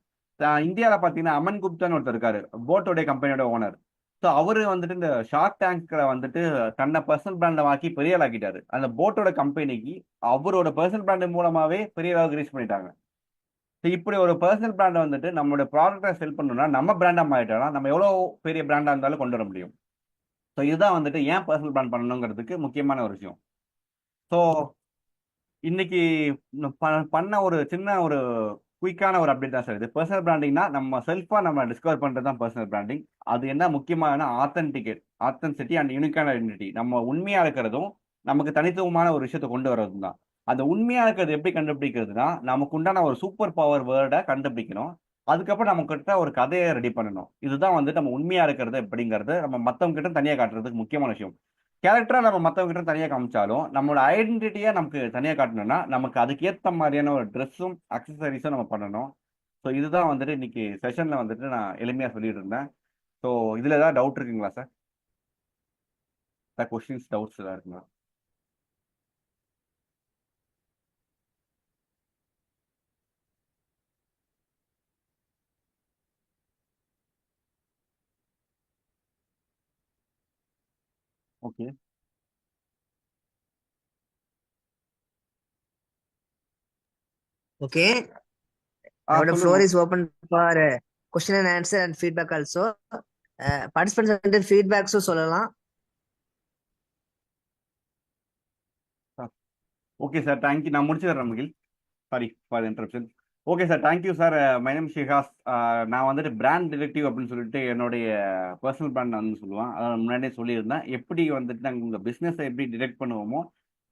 இந்தியாவில் பார்த்தீங்கன்னா அமன் குப்தான்னு ஒருத்தர் இருக்காரு, போட்டோடைய கம்பெனியோட ஓனர். ஸோ அவரு வந்துட்டு இந்த ஷார்க் டேங்க்ல வந்துட்டு தன்னை பர்சனல் பிராண்டை ஆக்கி பெரிய ஆக்கிட்டாரு. அந்த போட்டோட கம்பெனிக்கு அவரோட பர்சனல் பிராண்ட் மூலமாவே பெரிய அளவுக்கு ரீச் பண்ணிட்டாங்க. இப்படி ஒரு பர்சனல் பிராண்டை வந்துட்டு நம்மளோட ப்ராடக்டை செல் பண்ணணும்னா நம்ம பிராண்டா மாறிட்டோம்னா நம்ம எவ்வளோ பெரிய பிராண்டா இருந்தாலும் கொண்டு வர முடியும். ஸோ இதுதான் வந்துட்டு ஏன் பர்சனல் பிராண்ட் பண்ணணுங்கிறதுக்கு முக்கியமான ஒரு விஷயம். ஸோ இன்னைக்கு பண்ண ஒரு சின்ன ஒரு குயிக்கான ஒரு அப்டேட் தான் சார் இது. பர்சனல் பிராண்டிங்னா நம்ம செல்ஃபா நம்ம டிஸ்கவர் பண்றது தான் பர்சனல் பிராண்டிங். அது என்ன முக்கியமான ஆத்தென்டிசிட்டி அண்ட் யூனிக்கான ஐடென்டிட்டி. நம்ம உண்மையா இருக்கிறதும் நமக்கு தனித்துவமான ஒரு விஷயத்தை கொண்டு வர்றதும் தான். அந்த உண்மையா இருக்கிறது எப்படி கண்டுபிடிக்கிறதுனா நமக்கு உண்டான ஒரு சூப்பர் பவர் வேர்டை கண்டுபிடிக்கணும். அதுக்கப்புறம் நம்ம கிட்ட ஒரு கதையை ரெடி பண்ணணும். இதுதான் வந்துட்டு நம்ம உண்மையா இருக்கிறது எப்படிங்கிறது நம்ம மற்றவங்க கிட்ட தனியாக காட்டுறதுக்கு முக்கியமான விஷயம். கேரக்டரா நம்ம மற்றவங்க கிட்ட தனியாக காமிச்சாலும் நம்மளோட ஐடென்டிட்டியா நமக்கு தனியாக காட்டணும்னா நமக்கு அதுக்கு ஏற்ற மாதிரியான ஒரு ட்ரெஸ்ஸும் அக்சசரிஸும் நம்ம பண்ணணும். ஸோ இதுதான் வந்துட்டு இன்னைக்கு செஷன்ல வந்துட்டு நான் எளிமையா சொல்லிட்டு இருந்தேன். ஸோ இதுல ஏதாவது டவுட் இருக்குங்களா சார்? கொஸ்டின்ஸ் டவுட்ஸ் ஏதாவது இருக்குங்களா? Okay. Okay, ah now the floor சொல்லுங்க. is open for question and answer and feedback also. Participants வந்து feedbacks சொல்லலாம். Okay sir, thank you. நான் முடிச்சிடுறேன் மகிழ். Sorry for interruption. Okay sir, thank you sir. My name ஷிகாஸ். நான் வந்துட்டு பிராண்ட் டிடெக்டிவ் அப்படின்னு சொல்லிட்டு என்னுடைய பர்சனல் பிராண்ட் வந்து சொல்லுவேன். அதை முன்னாடியே சொல்லியிருந்தேன். எப்படி வந்துட்டு நாங்கள் உங்கள் பிஸ்னஸை எப்படி டிடெக்ட் பண்ணுவோமோ,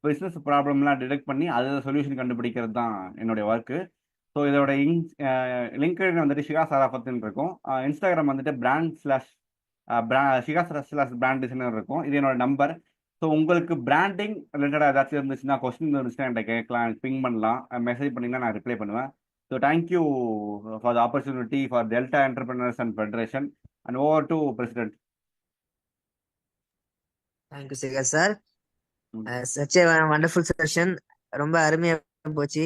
பிஸ்னஸ் ப்ராப்ளம்லாம் டிடெக்ட் பண்ணி அதில் சொல்யூஷன் கண்டுபிடிக்கிறது தான் என்னுடைய ஒர்க்கு. ஸோ இதோட லிங்க்டின் வந்துட்டு ஷிகாஸ் சராஃபத்துன்னு இருக்கும். இன்ஸ்டாகிராம் வந்துட்டு ஷிகாஸ் பிராண்ட் டிசைனர் இருக்கும். இது என்னோட நம்பர். ஸோ உங்களுக்கு பிராண்டிங் ரிலேட்டடாக ஏதாச்சும் இருந்துச்சுன்னா, கொஸ்டின் இருந்துச்சுன்னா என்கிட்ட கேட்கலாம், பிங் பண்ணலாம், மெசேஜ் பண்ணிங்கன்னா நான் ரிப்ளை பண்ணுவேன். So thank you for the opportunity for Delta entrepreneurs and federation and over to president. Thank you சிகா sir. Such a wonderful session. ரொம்ப அருமையா போச்சு.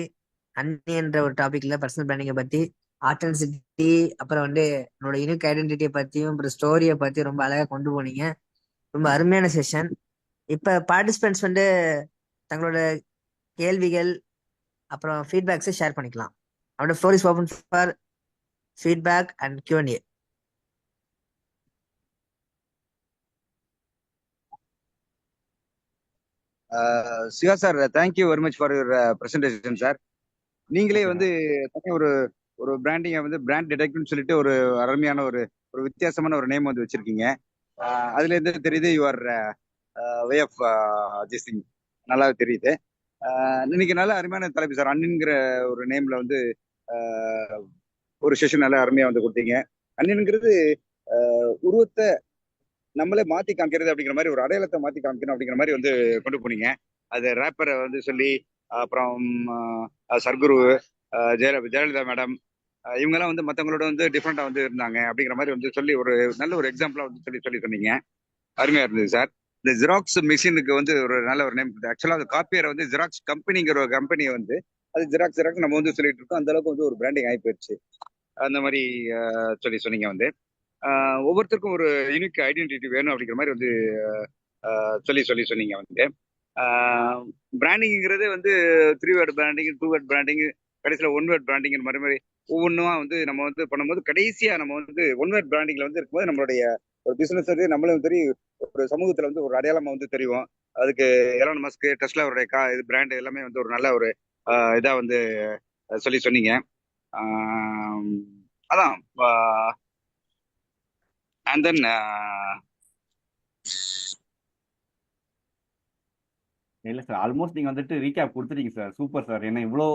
அன்னி என்ற ஒரு டாபிக்ல பர்சனல் பிராண்டிங்கை பத்தி, ஆத்தென்டிசிட்டி, அப்புறம் வந்து என்னோட யூனிக் ஐடென்டிட்டியை பத்தியும் அப்புறம் ஸ்டோரியை பத்தி ரொம்ப அழகா கொண்டு போனீங்க. ரொம்ப அருமையான செஷன். இப்ப பார்ட்டிசிபென்ட்ஸ் வந்து தங்களோட கேள்விகள் அப்புறம் ஃபீட்பேக்ஸை ஷேர் பண்ணிக்கலாம். அவரோட floor is open for feedback and Q&A. Siva sir, thank you very much for your presentation sir. நீங்களே ஓகே வந்து ஒரு ஒரு பிராண்டிங்கை வந்து பிராண்ட் டிடெக்டிவ்னு சொல்லிட்டு ஒரு அருமையான ஒரு வித்தியாசமான ஒரு நேம் வந்து வச்சிருக்கீங்க. அதுல இருந்து தெரியுது your way of this thing நல்லா தெரியுது. இன்னைக்கு நல்ல அருமையான தலைப்பு சார். அண்ணன்ங்கிற ஒரு நேம்ல வந்து ஒரு செஷன் நல்லா அருமையா வந்து கொடுத்தீங்க. அண்ணன்ங்கிறது உருவத்தை நம்மளே மாத்தி காமிக்கிறது அப்படிங்கிற மாதிரி, ஒரு அடையாளத்தை மாத்தி காமிக்கணும் அப்படிங்கிற மாதிரி வந்து கொண்டு போனீங்க. அது ரேப்பரை வந்து சொல்லி, அப்புறம் சர்க்குரு, ஜெயலலிதா மேடம், இவங்கெல்லாம் வந்து மற்றவங்களோட வந்து டிஃப்ரெண்டா வந்து இருந்தாங்க அப்படிங்கிற மாதிரி வந்து சொல்லி ஒரு நல்ல ஒரு எக்ஸாம்பிளா வந்து சொல்லி சொன்னீங்க. அருமையா இருந்தது சார். இந்த ஜெராக்ஸ் மிஷினுக்கு வந்து ஒரு நல்ல ஒரு நேம். ஆக்சுவலா அது காப்பியரை வந்து ஜெராக்ஸ் கம்பெனிங்கிற ஒரு கம்பெனியை வந்து அது ஜெராக்ஸ் நம்ம வந்து சொல்லிட்டு இருக்கோம். அந்த அளவுக்கு வந்து ஒரு பிராண்டிங் ஆகி போயிடுச்சு. அந்த மாதிரி சொன்னீங்க வந்து ஒவ்வொருத்தருக்கும் ஒரு யூனிக் ஐடென்டிட்டி வேணும் அப்படிங்கிற மாதிரி வந்து சொன்னீங்க வந்து. பிராண்டிங்கிறது வந்து 3 வேர்ட் பிராண்டிங், 2 வேர்ட் பிராண்டிங், கடைசியில் 1 வேர்ட் பிராண்டிங் மாதிரி ஒவ்வொன்றும் வந்து நம்ம வந்து பண்ணும்போது கடைசியா நம்ம வந்து 1 வேர்ட் பிராண்டிங்ல வந்து இருக்கும்போது நம்மளுடைய ஒரு பிசினஸ் வந்து நம்மளும் தெரியும், ஒரு சமூகத்துல வந்து ஒரு அடையாளமா வந்து தெரியும். அதுக்கு எலான் மஸ்க், டெஸ்லா அவருடைய இது பிராண்ட் எல்லாமே வந்து ஒரு நல்ல ஒரு இதா வந்து சொன்னீங்க. அதான் அண்ட் தென் இல்லை சார், ஆல்மோஸ்ட் நீங்கள் வந்துட்டு ரீகேப் கொடுத்துட்டீங்க சார். Super sir. என்ன இவ்வளோ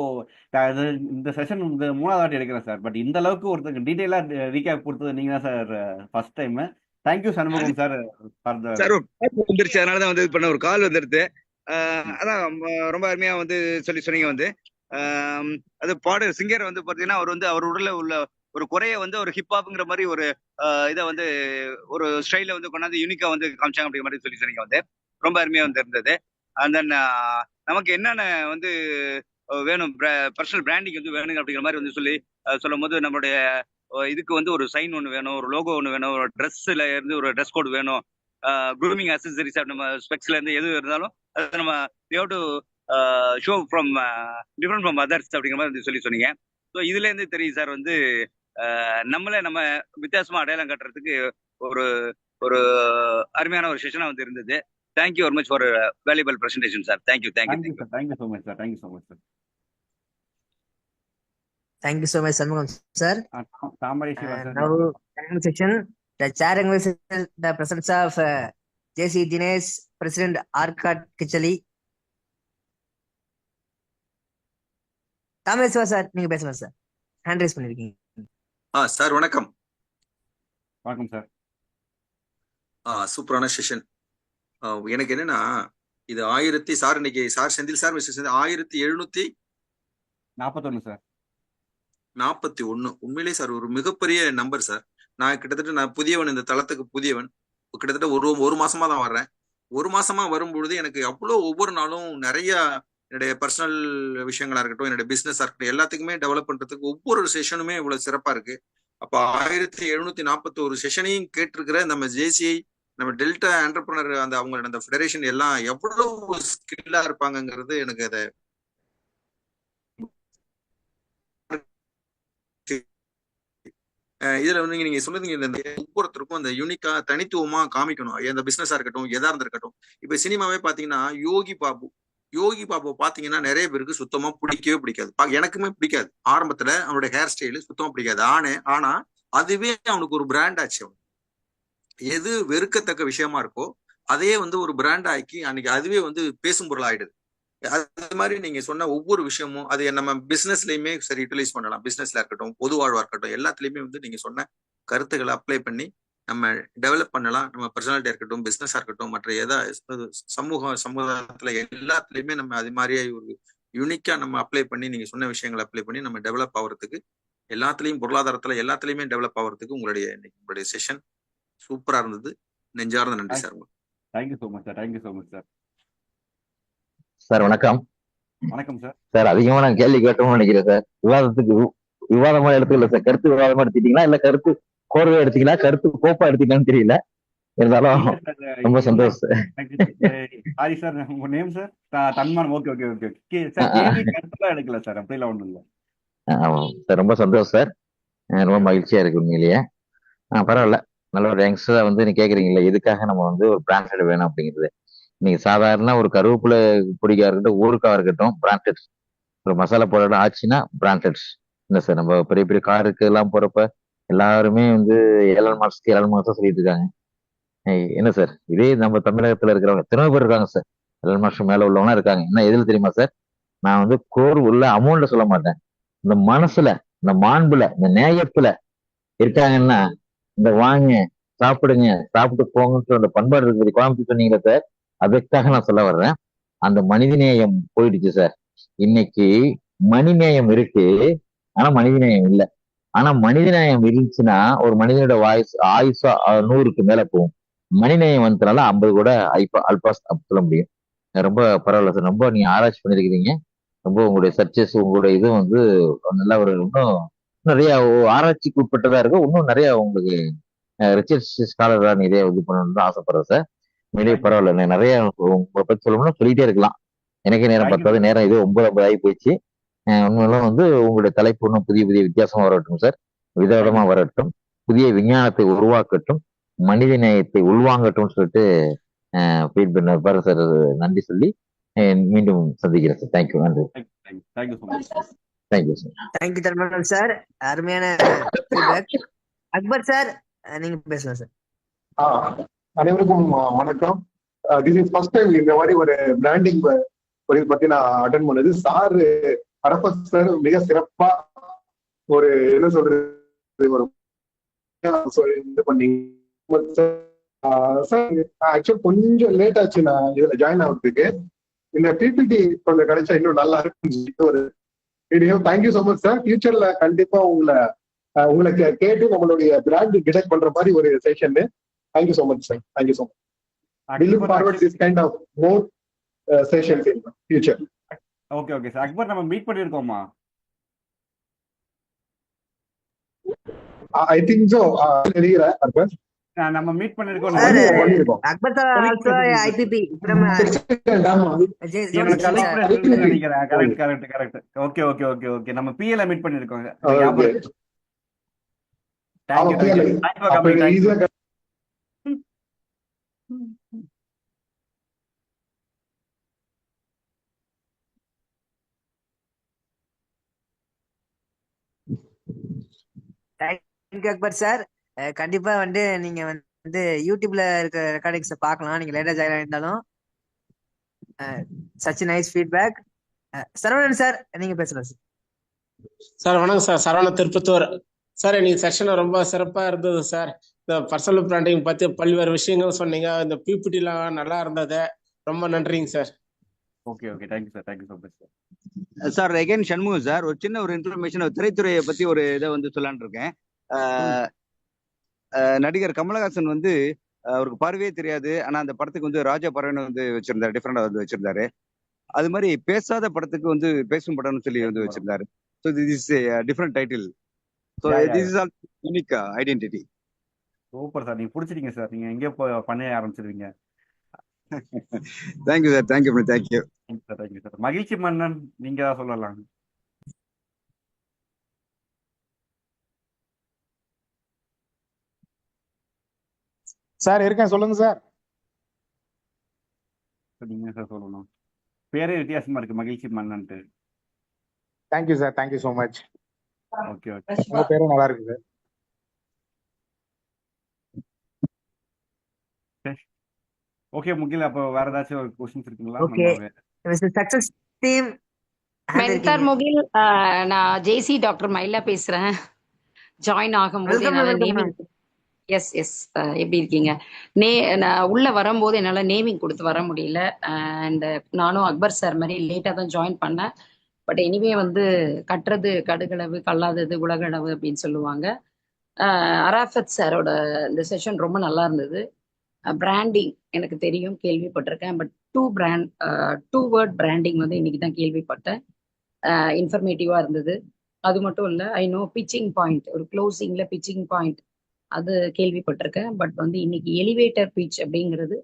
இந்த செஷன் இந்த 3வது வாட்டி எடுக்கிறேன் சார். பட் இந்த அளவுக்கு ஒருத்தருக்கு டீட்டெயிலாக ரீகேப் கொடுத்தது நீங்கள் தான் sir first time. Thank you Shanmugam sir. Sir ஒரு கால் வந்துருச்சு, அதனால தான் வந்து பண்ண ஒரு கால் வந்துருது. அதான் ரொம்ப அருமையா வந்து சொன்னீங்க வந்து. அது சிங்கர் வந்து பாத்தீங்கன்னா அவர் வந்து அவர் உடல்ல உள்ள ஒரு குறைய வந்து ஒரு ஹிப்ஹாப்ங்கிற மாதிரி ஒரு இதை வந்து ஒரு ஸ்டைல வந்து கொண்டாந்து யூனிக்கா வந்து காமிச்சாங்க அப்படிங்கிற மாதிரி சொன்னீங்க வந்து. ரொம்ப அருமையா வந்து இருந்தது. அண்ட் தென் நமக்கு என்னென்ன வந்து வேணும், பர்சனல் பிராண்டிங் வந்து வேணுங்க அப்படிங்கிற மாதிரி வந்து சொல்லும் போது நம்மளுடைய இதுக்கு வந்து ஒரு சைன் ஒன்று வேணும், ஒரு லோகோ ஒன்று வேணும், ஒரு ட்ரெஸ்ல இருந்து ஒரு ட்ரெஸ் கோட் வேணும், க்ரூமிங் அசசரிஸ் நம்ம ஸ்பெக்ஸ்ல இருந்து எது இருந்தாலும் அதை நம்ம show from different from others அப்படிங்கிற மாதிரி வந்து சொன்னீங்க. ஸோ இதுல இருந்து தெரியும் சார் வந்து நம்ம வித்தியாசமா அடையாளம் கட்டுறதுக்கு ஒரு ஒரு அருமையான ஒரு செஷனா வந்து இருந்தது. Thank you very much for valuable presentation sir. Thank you sir. Thank you so much sir. Thank you so much sir. Thank you so much, Shanmugam sir. Tamari Siva sir. Now, second section, the chair acknowledges the presence of JC Dinesh, President Arcad Kichali. Tamari Siva sir, நீங்க பேசலாம் sir. Hand rice பண்ணிருக்கீங்க. Sir வணக்கம். வணக்கம் sir. சூப்பரான session. எனக்கு என்னன்னா இது sir இன்னைக்கு sir Senthil sir mister Senthil 1741 sir. 41. உண்மையிலேயே சார் ஒரு மிகப்பெரிய நம்பர் சார். நான் புதியவன், இந்த தளத்துக்கு புதியவன். கிட்டத்தட்ட ஒரு மாசமா தான் வர்றேன். ஒரு மாசமா வரும்பொழுது எனக்கு ஒவ்வொரு நாளும் நிறைய என்னுடைய பர்சனல் விஷயங்களா இருக்கட்டும், என்னுடைய பிசினஸா இருக்கட்டும், எல்லாத்துக்குமே டெவலப் பண்றதுக்கு ஒவ்வொரு செஷனுமே இவ்வளவு சிறப்பா இருக்கு. அப்ப 1741 செஷனையும் கேட்டிருக்கிற நம்ம ஜேசிஐ, நம்ம டெல்டா என்டர்பிரனர், அவங்களோட அந்த ஃபெடரேஷன் எல்லாம் எவ்வளவு ஸ்கில்லா இருப்பாங்கிறது எனக்கு அதை இதுல வந்து நீங்க சொன்னீங்க, இந்த ஒவ்வொருத்தருக்கும் அந்த யூனிக்கா தனித்துவமா காமிக்கணும். எந்த பிசினஸா இருக்கட்டும், எதா இருக்கட்டும். இப்ப சினிமாவே பாத்தீங்கன்னா யோகி பாபு பாத்தீங்கன்னா நிறைய பேருக்கு சுத்தமா பிடிக்கவே பிடிக்காது. எனக்குமே பிடிக்காது. ஆரம்பத்துல அவனுடைய ஹேர் ஸ்டைலு சுத்தமா பிடிக்காது. ஆனா அதுவே அவனுக்கு ஒரு பிராண்ட் ஆச்சு. அவன் எது வெறுக்கத்தக்க விஷயமா இருக்கோ அதையே வந்து ஒரு பிராண்ட் ஆக்கி அன்னைக்கு அதுவே வந்து பேசும் பொருள் ஆயிடுது. அது மாதிரி நீங்க சொன்ன ஒவ்வொரு விஷயமும் அது நம்ம பிசினஸ்லயுமே சரி யூட்டிலைஸ் பண்ணலாம். பிசினஸ்ல இருக்கட்டும், பொது வாழ்வா இருக்கட்டும், எல்லாத்துலயுமே வந்து நீங்க சொன்ன கருத்துக்களை அப்ளை பண்ணி நம்ம டெவலப் பண்ணலாம். நம்ம பர்சனாலிட்டியா இருக்கட்டும், பிசினஸா இருக்கட்டும், மற்ற சமூகத்துல எல்லாத்துலயுமே நம்ம அது மாதிரியே ஒரு யூனிக்கா நம்ம அப்ளை பண்ணி, நீங்க சொன்ன விஷயங்களை அப்ளை பண்ணி நம்ம டெவலப் ஆகிறதுக்கு, எல்லாத்துலயும் பொருளாதாரத்துல எல்லாத்துலயுமே டெவலப் ஆகிறதுக்கு உங்களுடைய செஷன் சூப்பரா இருந்தது. நெஞ்சார்ந்த நன்றி sir. Thank you so much sir. Thank you so much sir. Sir வணக்கம். வணக்கம் சார். சார் அதிகமா நான் கேள்வி கேட்டோம்னு நினைக்கிறேன் சார். விவாதமா எடுத்துக்கல சார். கருத்து விவாதமா எடுத்துட்டீங்களா இல்ல கருத்து கோர்வை எடுத்தீங்களா, கருத்து கோப்பா எடுத்தீங்களான்னு தெரியல. இருந்தாலும் ரொம்ப சந்தோஷம். சாரி சார், உங்க நேம் சார்? தன்மானம். Okay okay okay okay sir. கேள்வி கருத்துலாம் எடுக்கல சார், அப்படிலாம் ஒண்ணும் இல்லை. சார் ரொம்ப சந்தோஷம் சார். ரொம்ப மகிழ்ச்சியா இருக்கு உண்மையிலேயே. பரவாயில்ல, நல்ல ஒரு யங்ஸ்டரா வந்து நீ கேக்குறீங்களா எதுக்காக நம்ம வந்து ஒரு பிராண்டட் வேணும் அப்படிங்கிறது. நீங்க சாதாரண ஒரு கருவேப்பிலை பொடிக்கா இருக்கட்டும், ஊருக்கா இருக்கட்டும், பிராண்டட். ஒரு மசாலா பவுடர் ஆச்சுன்னா பிராண்டட். என்ன சார், நம்ம பெரிய பெரிய காருக்கு எல்லாம் போறப்ப எல்லாருமே வந்து ஏழன் மாசம் சொல்லிட்டு இருக்காங்க. என்ன சார், இதே நம்ம தமிழகத்துல இருக்கிறவங்க எத்தனை பேர் இருக்காங்க சார். 7 மாசம் மேல உள்ளவங்க இருக்காங்க. என்ன எதுல தெரியுமா சார், நான் வந்து கோர் உள்ள அமௌண்ட்ல சொல்ல மாட்டேன், இந்த மனசுல, இந்த மாண்புல, இந்த நேயத்துல இருக்காங்கன்னா, இந்த வாங்க சாப்பிடுங்க, சாப்பிட்டு போங்கன்னு அந்த பண்பாடு இருக்குது கோயம்புத்தூர் சொன்னீங்களா சார், அதுக்காக நான் சொல்ல வர்றேன். அந்த மனிதநேயம் போயிடுச்சு சார். இன்னைக்கு மணிநேயம் இருக்கு, ஆனா மனிதநேயம் இல்லை. ஆனா மனிதநேயம் இருந்துச்சுன்னா ஒரு மனிதனோட ஆயுசா 100க்கு மேல போகும். மனிதநேயம் வந்ததுனால 50 கூட அல்பாஸ் சொல்ல முடியும். ரொம்ப பரவாயில்ல சார். ரொம்ப நீங்க ஆராய்ச்சி பண்ணிருக்கிறீங்க. ரொம்ப உங்களுடைய சர்ச்சஸ், உங்களுடைய இது வந்து நல்ல ஒரு இன்னும் நிறைய ஆராய்ச்சிக்கு உட்பட்டதா இருக்கும். இன்னும் நிறைய உங்களுக்கு ரிசர்ச் ஸ்காலரா நிறைய இது பண்ணணும்னு ஆசைப்படுறேன் சார். வெளியே பரவாயில்ல, நிறைய உங்களை பத்தி சொல்லணும்னா சொல்லிட்டே இருக்கலாம். எனக்கே நேரம் பத்தாது. நேரம் இது 9:50 ஆகி போயிடுச்சு. உண்மையிலும் வந்து உங்களுடைய தலைப்பு இன்னும் புதிய புதிய வித்தியாசமா வரட்டும் சார், விதவிதமா வரட்டும், புதிய விஞ்ஞானத்தை உருவாக்கட்டும், மனித நேயத்தை உள்வாங்கட்டும் சொல்லிட்டு ஃபீட் பண்ண பாரு சார். நன்றி சொல்லி மீண்டும் சந்திக்கிறேன் சார். தேங்க்யூ. நன்றி. Thank you so much sir. Thank you sir. Thank you Dharman sir, அருமையான ஃபீட்பேக். அக்பர் சார், நீங்க பேசலாம் சார். அனைவருக்கும் வணக்கம். திஸ் இஸ் ஃபர்ஸ்ட் டைம் இந்த மாதிரி ஒரு பிராண்டிங் பத்தி நான் அட்டென்ட் பண்ணது. சார் அரபத் சார் மிக சிறப்பா ஒரு என்ன சொல்றது ஒரு இது பண்ணீங்க சார். ஆக்சுவல் கொஞ்சம் லேட் ஆச்சு நான் இதுல ஜாயின் ஆகிறதுக்கு. இந்த பிபிடி கொஞ்சம் கிடைச்சா இன்னும் நல்லா இருக்குன்னு ஒரு video. Thank you so much sir. ஃபியூச்சர்ல கண்டிப்பா உங்களை கேட்டு நம்மளுடைய பிராண்ட் டிடெக்ட் பண்ற மாதிரி ஒரு session. Thank you so much sir. Thank you so much. We look forward to this kind of more sessions in future. Okay okay sir. Akbar நம்ம மீட் பண்ணிருக்கோமா? I think so. நினைக்கிறேன் அக்பர் நம்ம மீட் பண்ணிருக்கோம். அக்பர் சார் ஆல்சோ ஐபிபி நம்ம நினைக்கிறேன். Correct correct. Okay okay okay okay. நம்ம பிஎல்ல meet பண்ணிருக்கோம். Thank you. Thank you Akbar sir. கண்டிப்பா வந்து நீங்க வந்து யூடியூப்ல இருக்க ரெக்கார்டிங்ஸை பார்க்கலாம், நீங்க லேட்டா ஜாயின் ஆயிருந்தாலும். Such nice feedback. Saravanan sir, நீங்க பேசலாம் சார். சார் வணக்கம் சார். சரவணன், திருப்பத்தூர் சார். இன்னைக்கு செஷன் ரொம்ப சிறப்பா இருந்தது சார். இந்த பர்சனல் பிராண்டிங் பத்தி பல்வேறு விஷயங்கள் சொன்னீங்க. இந்த பிபிடிலாம் நல்லா இருந்தது. ரொம்ப நன்றிங்க sir. Okay okay, thank you sir, thank you so much sir. Sir again Shanmugam sir, ஒரு சின்ன ஒரு இன்ஃபர்மேஷன் திரைத்துறையை பத்தி ஒரு இதை வந்து சொல்லலான்னு இருக்கேன். நடிகர் கமலஹாசன் வந்து அவருக்கு பார்வையே தெரியாது, ஆனா அந்த படத்துக்கு வந்து ராஜா பறவைன்னு வந்து வச்சிருந்தாரு, டிஃப்ரெண்டா வந்து வச்சிருந்தாரு. அது மாதிரி பேசாத படத்துக்கு வந்து பேசும் படம்னு சொல்லி வந்து வச்சிருந்தாரு. So this is different title. So this is all unique identity. Super sir, நீங்க பிடிச்சிட்டீங்க சார், நீங்க எங்கேயோ பண்ண ஆரம்பிச்சிருவீங்க. Thank you sir, thank you thank you sir, thank you sir. மகிழ்ச்சி மன்னன் நீங்க தான் சொல்லலாம். சார் இருக்கேன், சொல்லுங்க சார். நீங்க சார் சொல்லணும், பேரே வித்தியாசமா இருக்கு, மகிழ்ச்சி மன்னன்ட்டு. Thank you sir, thank you so much. Okay okay, உங்க பேரும் நல்லா இருக்கு சார். ஓகே முகில், அப்போ வேற ஏதாச்சும் ஒரு கொஸ்டின்ஸ் இருக்குங்களா? Okay, success team mentor Mugil, நான் ஜேசி டாக்டர் மயிலா பேசுறேன். ஜாயின் ஆகும்போது வெல்கம் என்னால welcome naming ma'am. Yes yes எப்படி இருக்கீங்க? நான் உள்ள வரும்போது என்னால நேமிங் கொடுத்து வர முடியல. அண்ட் நானும் அக்பர் சார் மாதிரி லேட்டா தான் ஜாயின் பண்ணேன். பட் எனிவே வந்து கட்டுறது கடுகளவு, கல்லாதது உலகளவு அப்படின்னு சொல்லுவாங்க. அராஃபத் சாரோட இந்த செஷன் ரொம்ப நல்லா இருந்தது. பிராண்டிங் எனக்கு தெரியும், கேள்விப்பட்டிருக்கேன். பட் டூ வேர்ட் பிராண்டிங் வந்து இன்னைக்கு தான் கேள்விப்பட்டேன். இன்ஃபர்மேட்டிவா இருந்தது. அது மட்டும் இல்லை, ஐ நோ பிச்சிங் பாயிண்ட், ஒரு க்ளோசிங்ல பிச்சிங் பாயிண்ட் அது கேள்விப்பட்டிருக்கேன். பட் வந்து இன்னைக்கு எலிவேட்டர் பிச் அப்படிங்கிறது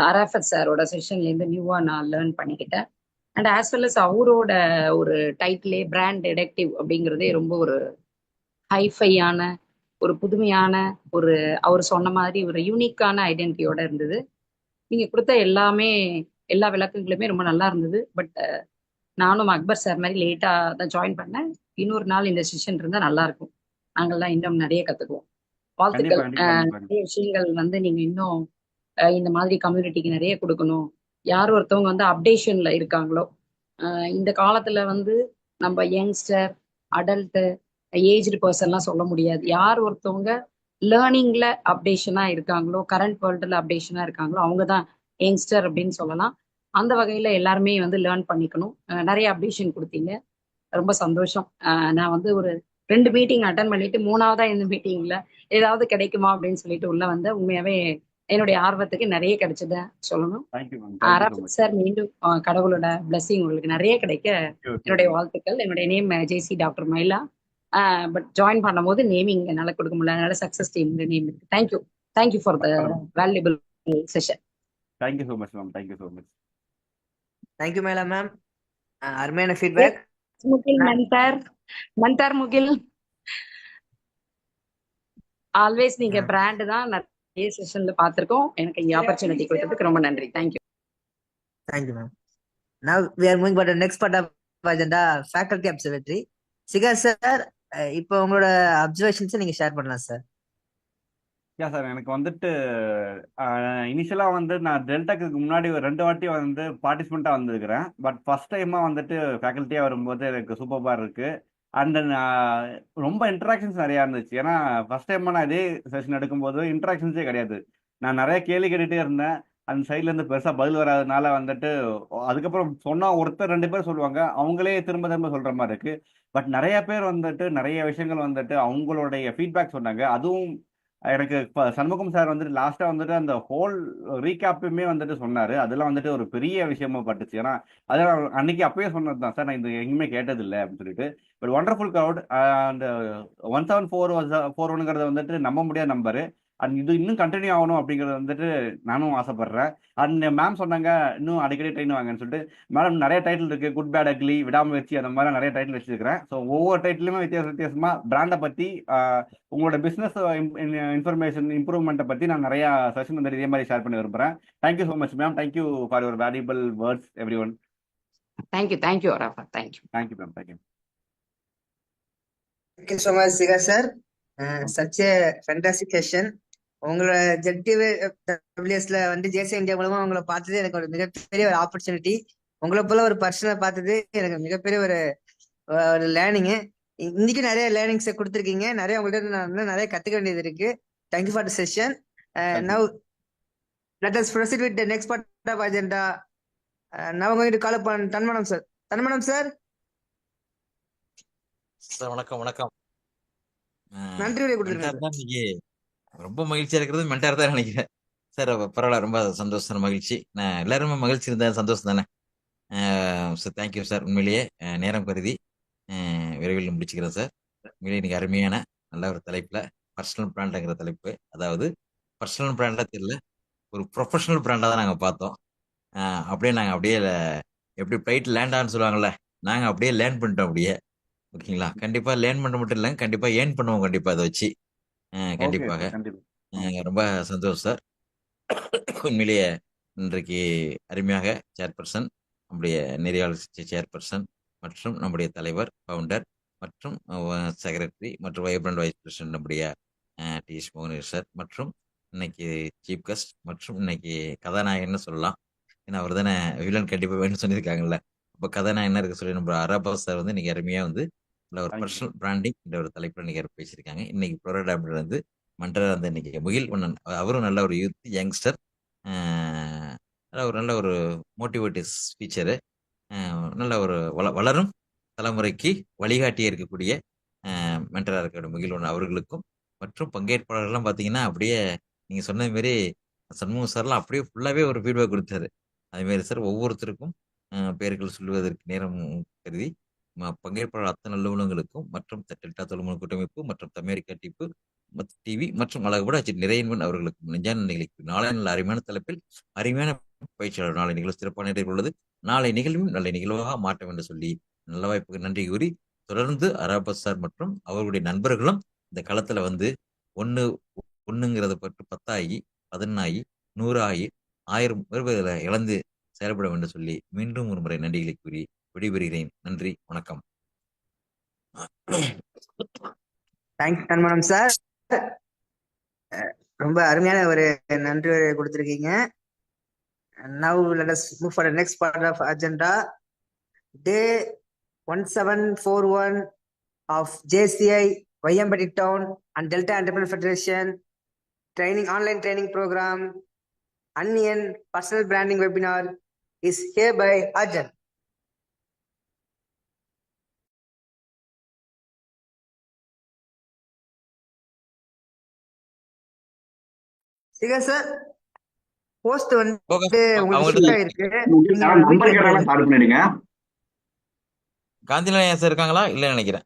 அராஃபத் சாரோட செஷன்லேருந்து நியூவா நான் லேர்ன் பண்ணிக்கிட்டேன். அண்ட் ஆஸ் வெல் அஸ் அவரோட ஒரு டைட்டிலே பிராண்ட் டிடெக்டிவ் அப்படிங்கிறதே ரொம்ப ஒரு ஹைஃபையான, ஒரு புதுமையான, ஒரு அவர் சொன்ன மாதிரி ஒரு யூனிக்கான ஐடென்டிட்டியோட இருந்தது. நீங்க கொடுத்த எல்லா விளக்கங்களுமே ரொம்ப நல்லா இருந்தது. பட் நானும் அக்பர் சார் மாதிரி லேட்டா தான் ஜாயின் பண்ணேன். இன்னொரு நாள் இந்த செஷன் இருந்தா நல்லா இருக்கும். நாங்கள்லாம் இன்னும் நிறைய கத்துக்குவோம். வாழ்த்துக்கள். நிறைய விஷயங்கள் வந்து நீங்க இன்னும் இந்த மாதிரி கம்யூனிட்டிக்கு நிறைய கொடுக்கணும். யார் ஒருத்தவங்க வந்து அப்டேஷன்ல இருக்காங்களோ, இந்த காலத்துல வந்து நம்ம யங்ஸ்டர், அடல்ட்டு, ஏஜ்டு பர்சன்லாம் சொல்ல முடியாது. யார் ஒருத்தவங்க லேர்னிங்ல அப்டேஷனா இருக்காங்களோ, கரண்ட் வேர்ல்டுல அப்டேஷனா இருக்காங்களோ, அவங்க தான் யங்ஸ்டர் அப்படின்னு சொல்லலாம். அந்த வகையில எல்லாருமே வந்து லேர்ன் பண்ணிக்கணும். நிறைய அப்டேஷன் கொடுத்தீங்க, ரொம்ப சந்தோஷம். நான் வந்து ஒரு 2 மீட்டிங் அட்டன் பண்ணிட்டு 3வதா இந்த மீட்டிங்ல ஏதாவது கிடைக்குமா அப்படின்னு சொல்லிட்டு உள்ள வந்த, உண்மையாவே என்னுடைய ஆர்வத்துக்கு நிறைய கிடைச்சத சொல்லணும். அராஃபத் சார், மீண்டும் கடவுளோட பிளஸிங் உங்களுக்கு நிறைய கிடைக்க என்னுடைய வாழ்த்துக்கள். என்னுடைய name JC doctor Mayila. But join பண்ணும்போது நேமிங் என்னால கொடுக்க முடியல, அதனால சக்சஸ் டீம் நேம் இருக்கு. Thank you, thank you for the valuable session. Thank you so much ma'am, thank you so much. Thank you மேலா மேம், அருமையான feedback. Mugil mentor Mugil, always நீங்க பிராண்ட் தான் நிறைய செஷன்ல பார்த்திருக்கோம். எனக்கு இந்த ஆப்பர்ச்சுனிட்டி கொடுத்ததுக்கு ரொம்ப நன்றி. Thank you. Thank you ma'am. Now we are moving for the next part of agenda, faculty observatory. சிகா சார், இப்போ உங்களோட அப்சர்வேஷன்ஸ் நீங்க ஷேர் பண்ணலாம் சார். சார், எனக்கு வந்துட்டு இனிஷியலா வந்து நான் டெல்டாக்கு முன்னாடி ஒரு 2 வாட்டி வந்து பார்ட்டிசிபெண்டா வந்திருக்கிறேன். பட் ஃபர்ஸ்ட் டைமா வந்துட்டு ஃபேக்கல்ட்டியா வரும்போது எனக்கு சூப்பரா இருக்கு. அண்ட் ரொம்ப இன்ட்ராக்ஷன்ஸ் நிறையா இருந்துச்சு. ஏன்னா ஃபர்ஸ்ட் டைமா நான் இதே செஷன் எடுக்கும்போது இன்ட்ராக்ஷன்ஸே கிடையாது. நான் நிறைய கேள்வி கேட்டுட்டே இருந்தேன். அந்த சைட்ல இருந்து பெருசா பதில் வராதனால வந்துட்டு அதுக்கப்புறம் சொன்னா ஒருத்தர் 2 பேர் சொல்லுவாங்க, அவங்களே திரும்ப திரும்ப சொல்ற மாதிரி இருக்கு. பட் நிறைய பேர் வந்துட்டு நிறைய விஷயங்கள் வந்துட்டு அவங்களுடைய ஃபீட்பேக் சொன்னாங்க. அதுவும் எனக்கு சண்முகம் சார் வந்துட்டு லாஸ்டா வந்துட்டு அந்த ஹோல் ரீகேப்புமே வந்துட்டு சொன்னாரு. அதெல்லாம் வந்துட்டு ஒரு பெரிய விஷயமா பட்டுச்சு. ஏன்னா அதெல்லாம் அன்னைக்கு அப்பயே சொன்னதுதான் சார், நான் இந்த எங்கேயுமே கேட்டது இல்லை அப்படின்னு சொல்லிட்டு. But wonderful crowd. அந்த 1741 வந்துட்டு நம்ப முடியாத நம்பரு. அண்ட் இது இன்னும் கண்டினியூ ஆகணும் அப்படிங்கறது வந்துட்டு நானும் ஆசைப்படுறேன். அண்ட் மேம் சொன்னாங்க இன்னும் அடிக்கடி ட்ரெயின் வாங்கன்னு சொல்லிட்டு. மேடம் நிறைய டைட்டில் இருக்கு, குட் பேட் அக்லி, விடாமுயற்சி, அந்த மாதிரி நிறைய டைட்டில் வச்சிருக்கிறேன். ஸோ ஒவ்வொரு டைட்டிலுமே வித்தியாசமா பிராண்டை பத்தி, உங்களோட பிசினஸ் இன்ஃபர்மேஷன் இம்ப்ரூவ்மெண்ட்டை பத்தி நான் நிறைய செஷன் வந்து இதே மாதிரி ஷேர் பண்ணி விரும்புறேன். Thank you so much ma'am, thank you for your valuable words every one. Thank you அராஃபா, thank you ma'am, thank you. Thank you so much, Siga sir. Such a fantastic session. உங்களோட ஜெக்டிவ் டபிள்யூஎஸ்ல வந்து ஜேசி இந்தியா மூலமா உங்களை பார்த்தது எனக்கு ஒரு மிகப்பெரிய ஒரு ஆப்பர்ச்சுனிட்டி. உங்களை போல ஒரு பர்சனை பார்த்தது எனக்கு மிகப்பெரிய ஒரு லேர்னிங்கு. இன்னைக்கு நிறைய லேர்னிங்ஸை கொடுத்துருக்கீங்க. நிறைய உங்கள்கிட்ட நான் வந்து நிறைய கத்துக்க வேண்டியது இருக்கு. Thank you for the session. Now let us proceed with the next part of agenda. now going to call upon Tanmanam sir. Tanmanam sir, sir வணக்கம் வணக்கம். நன்றி உரை கொடுத்துருங்க மென்டார் சார். தான் இன்னைக்கு ரொம்ப மகிழ்ச்சியா இருக்கிறது மென்டார் தான் நினைக்கிறேன். சார் பரவாயில்ல, ரொம்ப சந்தோஷம், மகிழ்ச்சி. நான் எல்லாருமே மகிழ்ச்சி இருந்தா சந்தோஷம் தானே. Sir thank you sir. உண்மையிலேயே நேரம் கருதி விரைவில் முடிச்சுக்கிறேன் சார். உண்மையிலேயே இன்னைக்கு அருமையான நல்ல ஒரு தலைப்புல பர்சனல் பிராண்டுங்கிற தலைப்பு, அதாவது பர்சனல் பிராண்டா தெரியல, ஒரு ப்ரொஃபஷனல் பிராண்டா தான் நாங்க பார்த்தோம். அப்படியே நாங்க அப்படியே எப்படி ஃப்ளைட் லேண்ட் ஆன்னு சொல்லுவாங்கல்ல, நாங்க அப்படியே லேர்ன் பண்ணிட்டோம் அப்படியே. ஓகேங்களா? கண்டிப்பா லேர்ன் பண்ண மட்டும் இல்லைங்க, கண்டிப்பா ஏர்ன் பண்ணுவோம் கண்டிப்பா அதை வச்சு. ஓகே கண்டிப்பாக சார், கண்டிப்பா. ரொம்ப சந்தோஷம் சார். உண்மையிலேயே இன்றைக்கு அருமையாக சேர்பர்சன், நம்முடைய நெறியாளர் சேர்பர்சன் மற்றும் நம்முடைய தலைவர் ஃபவுண்டர் மற்றும் செக்ரட்டரி மற்றும் வைப்ரண்ட் வைஸ் பிரசிடென்ட் நம்முடைய டி.எஸ். மோகனேஷ் சார் மற்றும் இன்னைக்கு சீஃப் கெஸ்ட் மற்றும் இன்னைக்கு கதாநாயகன்னு சொல்லலாம். ஏன்னா அவர் தானே வில்லன் கண்டிப்பாக வேணும்னு சொல்லியிருக்காங்கல்ல. இப்போ கதாநாயகனா இருக்க சொல்லி நம்ம அரபாஸ் சார் வந்து இன்னைக்கு அருமையாக வந்து இல்லை ஒரு தேங்க்யூ. பர்சனல் பிராண்டிங் என்ற ஒரு தலைப்பில் இன்னைக்கு பேசியிருக்காங்க. இன்னைக்கு ப்ரோடாப்டர் வந்து மன்றா வந்து இன்னைக்கு முகில் ஒன்னன், அவரும் நல்ல ஒரு யூத் யங்ஸ்டர், நல்ல ஒரு மோட்டிவேட்டிவ் ஸ்பீச்சரு, நல்ல ஒரு வளரும் தலைமுறைக்கு வழிகாட்டியே இருக்கக்கூடிய மென்டராக இருக்கக்கூடிய முகில் ஒன்று அவர்களுக்கும் மற்றும் பங்கேற்பாளர்கள்லாம் பார்த்தீங்கன்னா அப்படியே நீங்கள் சொன்ன மாரி சண்முகம் சார்லாம் அப்படியே ஃபுல்லாகவே ஒரு ஃபீட்பேக் கொடுத்தாரு. அதேமாரி சார் ஒவ்வொருத்தருக்கும் பெயர்கள் சொல்லுவதற்கு நேரம் கருதி பங்கேற்பாளர் அத்தனை நல்லுணங்களுக்கும் மற்றும் டெல்டா தொழில்முறை கூட்டமைப்பு மற்றும் அமெரிக்கா டிவி மற்றும் அழகுபட நிறையன்வன் அவர்களுக்கும் நெஞ்சான நிகழ்ச்சி நாளை நல்ல அருமையான தலைப்பில் அருமையான பயிற்சியாளர் நாளை நிகழ்வு சிறப்பான நிகழ்வு உள்ளது. நாளை நிகழ்வும் நல்ல நிகழ்வாக மாற்றம் என்று சொல்லி நல்ல வாய்ப்புக்கு நன்றி கூறி தொடர்ந்து அரபாஸ் சார் மற்றும் அவர்களுடைய நண்பர்களும் இந்த களத்துல வந்து ஒண்ணுங்கிறத பற்றி 10 ஆகி 11 ஆகி 100 ஆகி 1000 பேர் இழந்து செயல்பட வேண்டும் சொல்லி மீண்டும் ஒரு முறை நன்றிகளை கூறி விடைபெறுகிறேன். நன்றி, வணக்கம். தேங்க்ஸ் தன்மனம் சார், ரொம்ப அருமையான ஒரு நன்றி உரை கொடுத்துருக்கீங்க. Now let us move for the next part of agenda. Day 1741 of JCI Vayyambati Town and Delta Entrepreneur Federation online training program Anniyan personal branding webinar is hereby adjourned. சிகா sir, post வந்து உங்களுக்கு fit ஆயிருக்கு. Number கேட்டாலும் start பண்ணிடுங்க. காந்திநாயகம் sir இருக்காங்களா? இல்ல நினைக்கிறேன்.